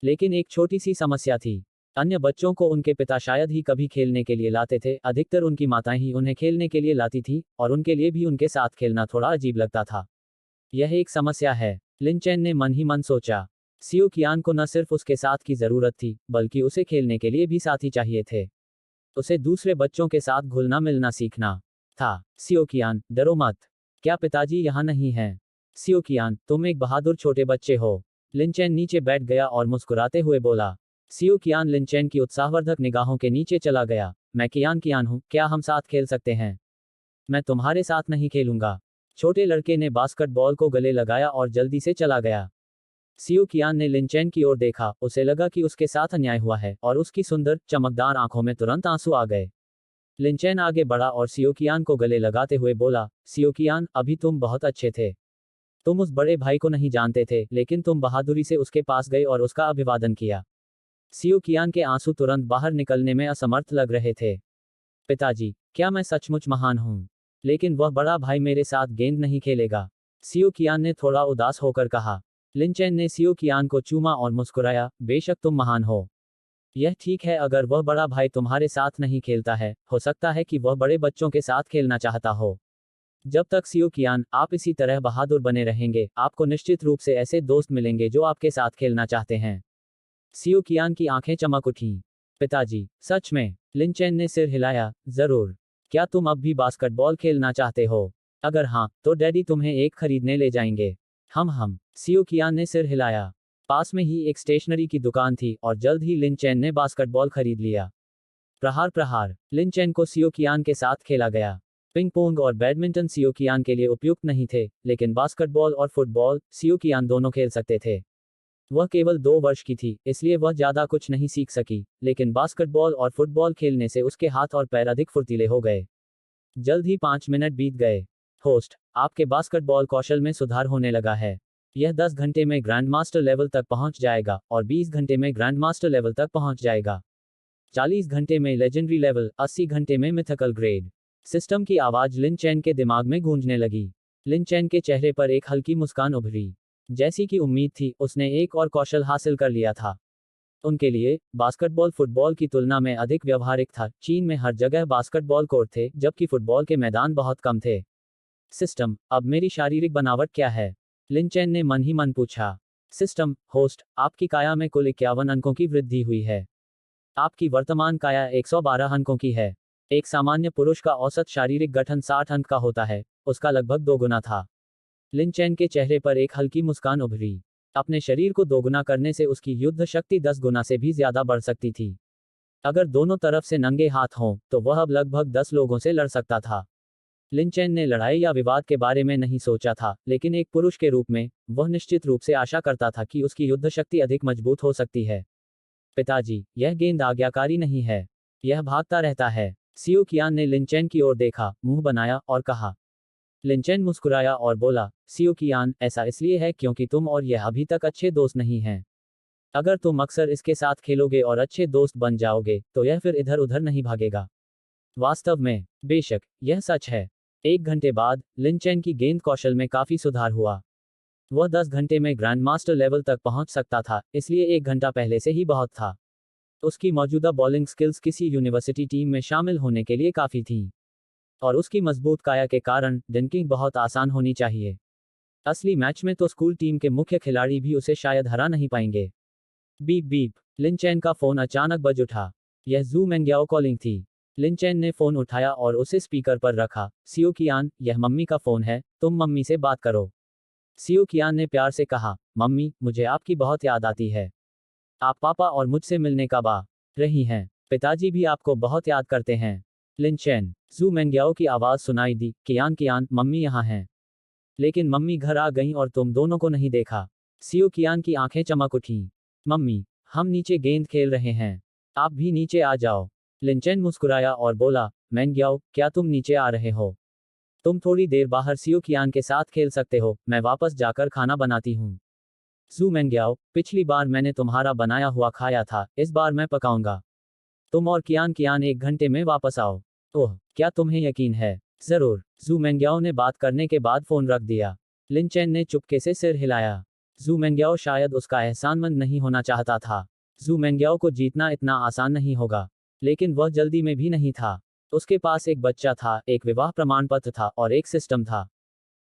Speaker 1: लेकिन एक छोटी सी समस्या थी। अन्य बच्चों को उनके पिता शायद ही कभी खेलने के लिए लाते थे, अधिकतर उनकी माताएं ही उन्हें खेलने के लिए लाती थी, और उनके लिए भी उनके साथ खेलना थोड़ा अजीब लगता था। यह एक समस्या है, लिनचेन ने मन ही मन सोचा। सियुकियान को न सिर्फ उसके साथ की जरूरत थी, बल्कि उसे खेलने के लिए भी साथी चाहिए थे। उसे दूसरे बच्चों के साथ घुलना मिलना सीखना था। सियुकियान, डरो मत। क्या पिताजी यहाँ नहीं हैं? सियुकियान, तुम एक बहादुर छोटे बच्चे हो। लिनचेन नीचे बैठ गया और मुस्कुराते हुए बोला। सियुकियान लिनचेन की उत्साहवर्धक निगाहों के नीचे चला गया। मैं कियान हूँ, क्या हम साथ खेल सकते हैं? मैं तुम्हारे साथ नहीं खेलूंगा। छोटे लड़के ने बास्केटबॉल को गले लगाया और जल्दी से चला गया। सियुकियान ने लिनचेन की ओर देखा, उसे लगा कि उसके साथ अन्याय हुआ है, और उसकी सुंदर, चमकदार आंखों में तुरंत आंसू आ गए। लिनचेन आगे बढ़ा और सियुकियान को गले लगाते हुए बोला, सियुकियान, अभी तुम बहुत अच्छे थे। तुम उस बड़े भाई को नहीं जानते थे, लेकिन तुम बहादुरी से उसके पास गए और उसका अभिवादन किया। सियुकियान के आंसू तुरंत बाहर निकलने में असमर्थ लग रहे थे। पिताजी, क्या मैं सचमुच महान हूँ? लेकिन वह बड़ा भाई मेरे साथ गेंद नहीं खेलेगा। सियुकियान ने थोड़ा उदास होकर कहा। लिनचेन ने सियुकियान को चूमा और मुस्कुराया, बेशक तुम महान हो। यह ठीक है, अगर वह बड़ा भाई तुम्हारे साथ नहीं खेलता है, हो सकता है कि वह बड़े बच्चों के साथ खेलना चाहता हो। जब तक सियुकियान, आप इसी तरह बहादुर बने रहेंगे, आपको निश्चित रूप से ऐसे दोस्त मिलेंगे जो आपके साथ खेलना चाहते हैं। सियुकियान की आंखें चमक उठीं। पिताजी, सच में? लिनचेन ने सिर हिलाया। जरूर। क्या तुम अब भी बास्केटबॉल खेलना चाहते हो? अगर हाँ, तो डैडी तुम्हें एक खरीदने ले जाएंगे। हम। सियुकियान ने सिर हिलाया। पास में ही एक स्टेशनरी की दुकान थी, और जल्द ही लिनचेन ने बास्केटबॉल खरीद लिया। प्रहार। लिनचेन को सियुकियान के साथ खेला गया। पिंग पोंग और बैडमिंटन सियुकियान के लिए उपयुक्त नहीं थे, लेकिन बास्केटबॉल और फुटबॉल, सियुकियान दोनों खेल सकते थे। वह केवल 2 वर्ष की थी, इसलिए वह ज्यादा कुछ नहीं सीख सकी, लेकिन बास्केटबॉल और फुटबॉल खेलने से उसके हाथ और पैर अधिक फुर्तीले हो गए। जल्द ही 5 मिनट बीत गए। होस्ट, आपके बास्केटबॉल कौशल में सुधार होने लगा है। यह 10 घंटे में ग्रैंड मास्टर लेवल तक पहुंच जाएगा, और 20 घंटे में ग्रैंड मास्टर लेवल तक पहुंच जाएगा। 40 घंटे में लेजेंडरी लेवल, 80 घंटे में मिथिकल ग्रेड। सिस्टम की आवाज लिनचेन के दिमाग में गूंजने लगी। लिनचेन के चेहरे पर एक हल्की मुस्कान उभरी। जैसी कि उम्मीद थी, उसने एक और कौशल हासिल कर लिया था। उनके लिए बास्केटबॉल फुटबॉल की तुलना में अधिक व्यवहारिक था। चीन में हर जगह बास्केटबॉल कोर्ट थे, जबकि फुटबॉल के मैदान बहुत कम थे। सिस्टम, अब मेरी शारीरिक बनावट क्या है? लिन चेन ने मन ही मन पूछा। सिस्टम, होस्ट, आपकी काया में कुल 51 अंकों की वृद्धि हुई है। आपकी वर्तमान काया 112 अंकों की है। एक सामान्य पुरुष का औसत शारीरिक गठन 60 अंक का होता है, उसका लगभग दोगुना था। लिन चेन के चेहरे पर एक हल्की मुस्कान उभरी। अपने शरीर को दोगुना करने से उसकी युद्ध शक्ति 10 गुना से भी ज्यादा बढ़ सकती थी। अगर दोनों तरफ से नंगे हाथ हों, तो वह अब लगभग 10 लोगों से लड़ सकता था। लिन चेन ने लड़ाई या विवाद के बारे में नहीं सोचा था, लेकिन एक पुरुष के रूप में, वह निश्चित रूप से आशा करता था कि उसकी युद्ध शक्ति अधिक मजबूत हो सकती है। पिताजी, यह गेंद आज्ञाकारी नहीं है। यह भागता रहता है। सियो कियान ने लिन चेन की ओर देखा, मुंह बनाया और कहा। लिन चेन मुस्कुराया और बोला, सियो कियान, ऐसा इसलिए है क्योंकि तुम और यह अभी तक अच्छे दोस्त नहीं हैं। अगर तुम अक्सर इसके साथ खेलोगे और अच्छे दोस्त बन जाओगे, तो यह फिर इधर उधर नहीं भागेगा। वास्तव में, बेशक, यह सच है। 1 घंटे बाद, लिन चेन की गेंद कौशल में काफी सुधार हुआ। वह 10 घंटे में ग्रैंड मास्टर लेवल तक पहुंच सकता था, इसलिए 1 घंटा पहले से ही बहुत था। उसकी मौजूदा बॉलिंग स्किल्स किसी यूनिवर्सिटी टीम में शामिल होने के लिए काफी थीं। और उसकी मजबूत काया के कारण डिंकिंग बहुत आसान होनी चाहिए। असली मैच में तो स्कूल टीम के मुख्य खिलाड़ी भी उसे शायद हरा नहीं पाएंगे। बीप बीप, लिन चेन का फोन अचानक बज उठा। यह जू मेंग्याओ कॉलिंग थी। लिन चेन ने फोन उठाया और उसे स्पीकर पर रखा। सियो कियान, यह मम्मी का फोन है, तुम मम्मी से बात करो। सियो कियान ने प्यार से कहा, मम्मी, मुझे आपकी बहुत याद आती है। आप पापा और मुझसे मिलने कब आ रही हैं? पिताजी भी आपको बहुत याद करते हैं। लिन चेन, जू मेंग्याओ की आवाज सुनाई दी, कियान कियान, मम्मी यहाँ हैं। लेकिन मम्मी घर आ गईं और तुम दोनों को नहीं देखा। सियो कियान की आंखें चमक उठीं। मम्मी, हम नीचे गेंद खेल रहे हैं। आप भी नीचे आ जाओ। लिन चेन मुस्कुराया और बोला, मेंग्याओ, क्या तुम नीचे आ रहे हो? तुम थोड़ी देर बाहर सियो कियान के साथ खेल सकते हो, मैं वापस जाकर खाना बनाती हूँ। जू मेंग्याओ, पिछली बार मैंने तुम्हारा बनाया हुआ खाया था, इस बार मैं पकाऊंगा। तुम और कियान कियान 1 घंटे में वापस आओ। ओह, क्या तुम्हें यकीन है? जरूर। जू मेंग्याओ ने बात करने के बाद फोन रख दिया। लिन चेन ने चुपके से सिर हिलाया। जू मेंग्याओ शायद उसका एहसानमंद नहीं होना चाहता था। जू मेंग्याओ को जीतना इतना आसान नहीं होगा। लेकिन वह जल्दी में भी नहीं था। उसके पास एक बच्चा था, एक विवाह प्रमाण पत्र था और एक सिस्टम था।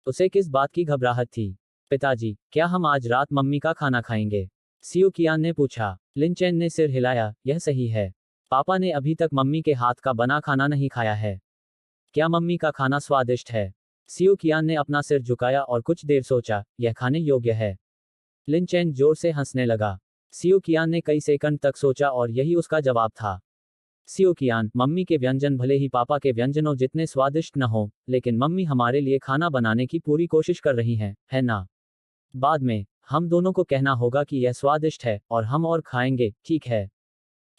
Speaker 1: उसे किस बात की घबराहट थी? पिताजी, क्या हम आज रात मम्मी का खाना खाएंगे? सियो कियान ने पूछा। लिन चेन ने सिर हिलाया, यह सही है। पापा ने अभी तक मम्मी के हाथ का बना खाना नहीं खाया है। क्या मम्मी का खाना स्वादिष्ट है? सियो कियान ने अपना सिर झुकाया और कुछ देर सोचा, यह खाने योग्य है। लिन चेन जोर से हंसने लगा। सियो कियान ने कई सेकंड तक सोचा और यही उसका जवाब था। सियो कियान, मम्मी के व्यंजन भले ही पापा के व्यंजनों जितने स्वादिष्ट न हो, लेकिन मम्मी हमारे लिए खाना बनाने की पूरी कोशिश कर रही हैं, है ना? बाद में, हम दोनों को कहना होगा कि यह स्वादिष्ट है, और हम और खाएंगे, ठीक है?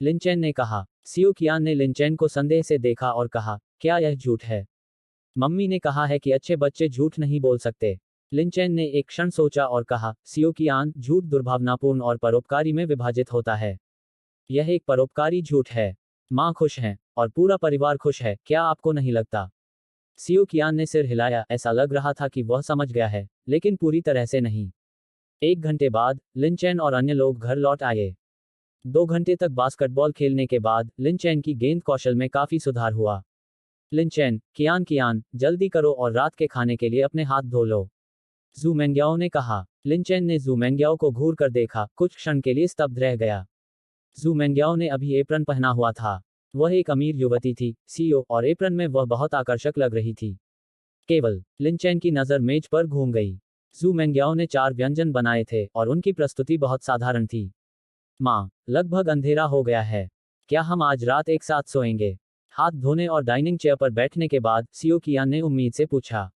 Speaker 1: लिन चेन ने कहा। सियो कियान ने लिन चेन को संदेह से देखा और कहा, क्या यह झूठ है? मम्मी ने कहा है कि अच्छे बच्चे झूठ नहीं बोल सकते। लिन चेन ने एक क्षण सोचा और कहा, सियो कियान, झूठ दुर्भावनापूर्ण और परोपकारी में विभाजित होता है। यह एक परोपकारी झूठ है। माँ खुश हैं, और पूरा परिवार खुश है, क्या आपको नहीं लगता? सियो कियान ने सिर हिलाया, ऐसा लग रहा था कि वह समझ गया है, लेकिन पूरी तरह से नहीं। 1 घंटे बाद, लिन चेन और अन्य लोग घर लौट आए। 2 घंटे तक बास्केटबॉल खेलने के बाद, लिन चेन की गेंद कौशल में काफी सुधार हुआ। लिन चेन, कियान कियान, जल्दी करो और रात के खाने के लिए अपने हाथ धो लो। जू मेंग्याओ ने कहा। लिन चेन ने जू मेंग्याओ को घूर कर देखा, कुछ क्षण के लिए स्तब्ध रह गया। जू मेंग्याओ ने अभी एप्रन पहना हुआ था। वह एक अमीर युवती थी, सीओ, और एप्रन में वह बहुत आकर्षक लग रही थी। केवल, लिन चेन की नजर मेज पर घूम गई। जू मेंग्याओ ने 4 व्यंजन बनाए थे, और उनकी प्रस्तुति बहुत साधारण थी। माँ, लगभग अंधेरा हो गया है। क्या हम आज रात एक साथ सोएंगे? हाथ धोने और डाइनिंग चेयर पर बैठने के बाद, सियो कियान ने उम्मीद से पूछा।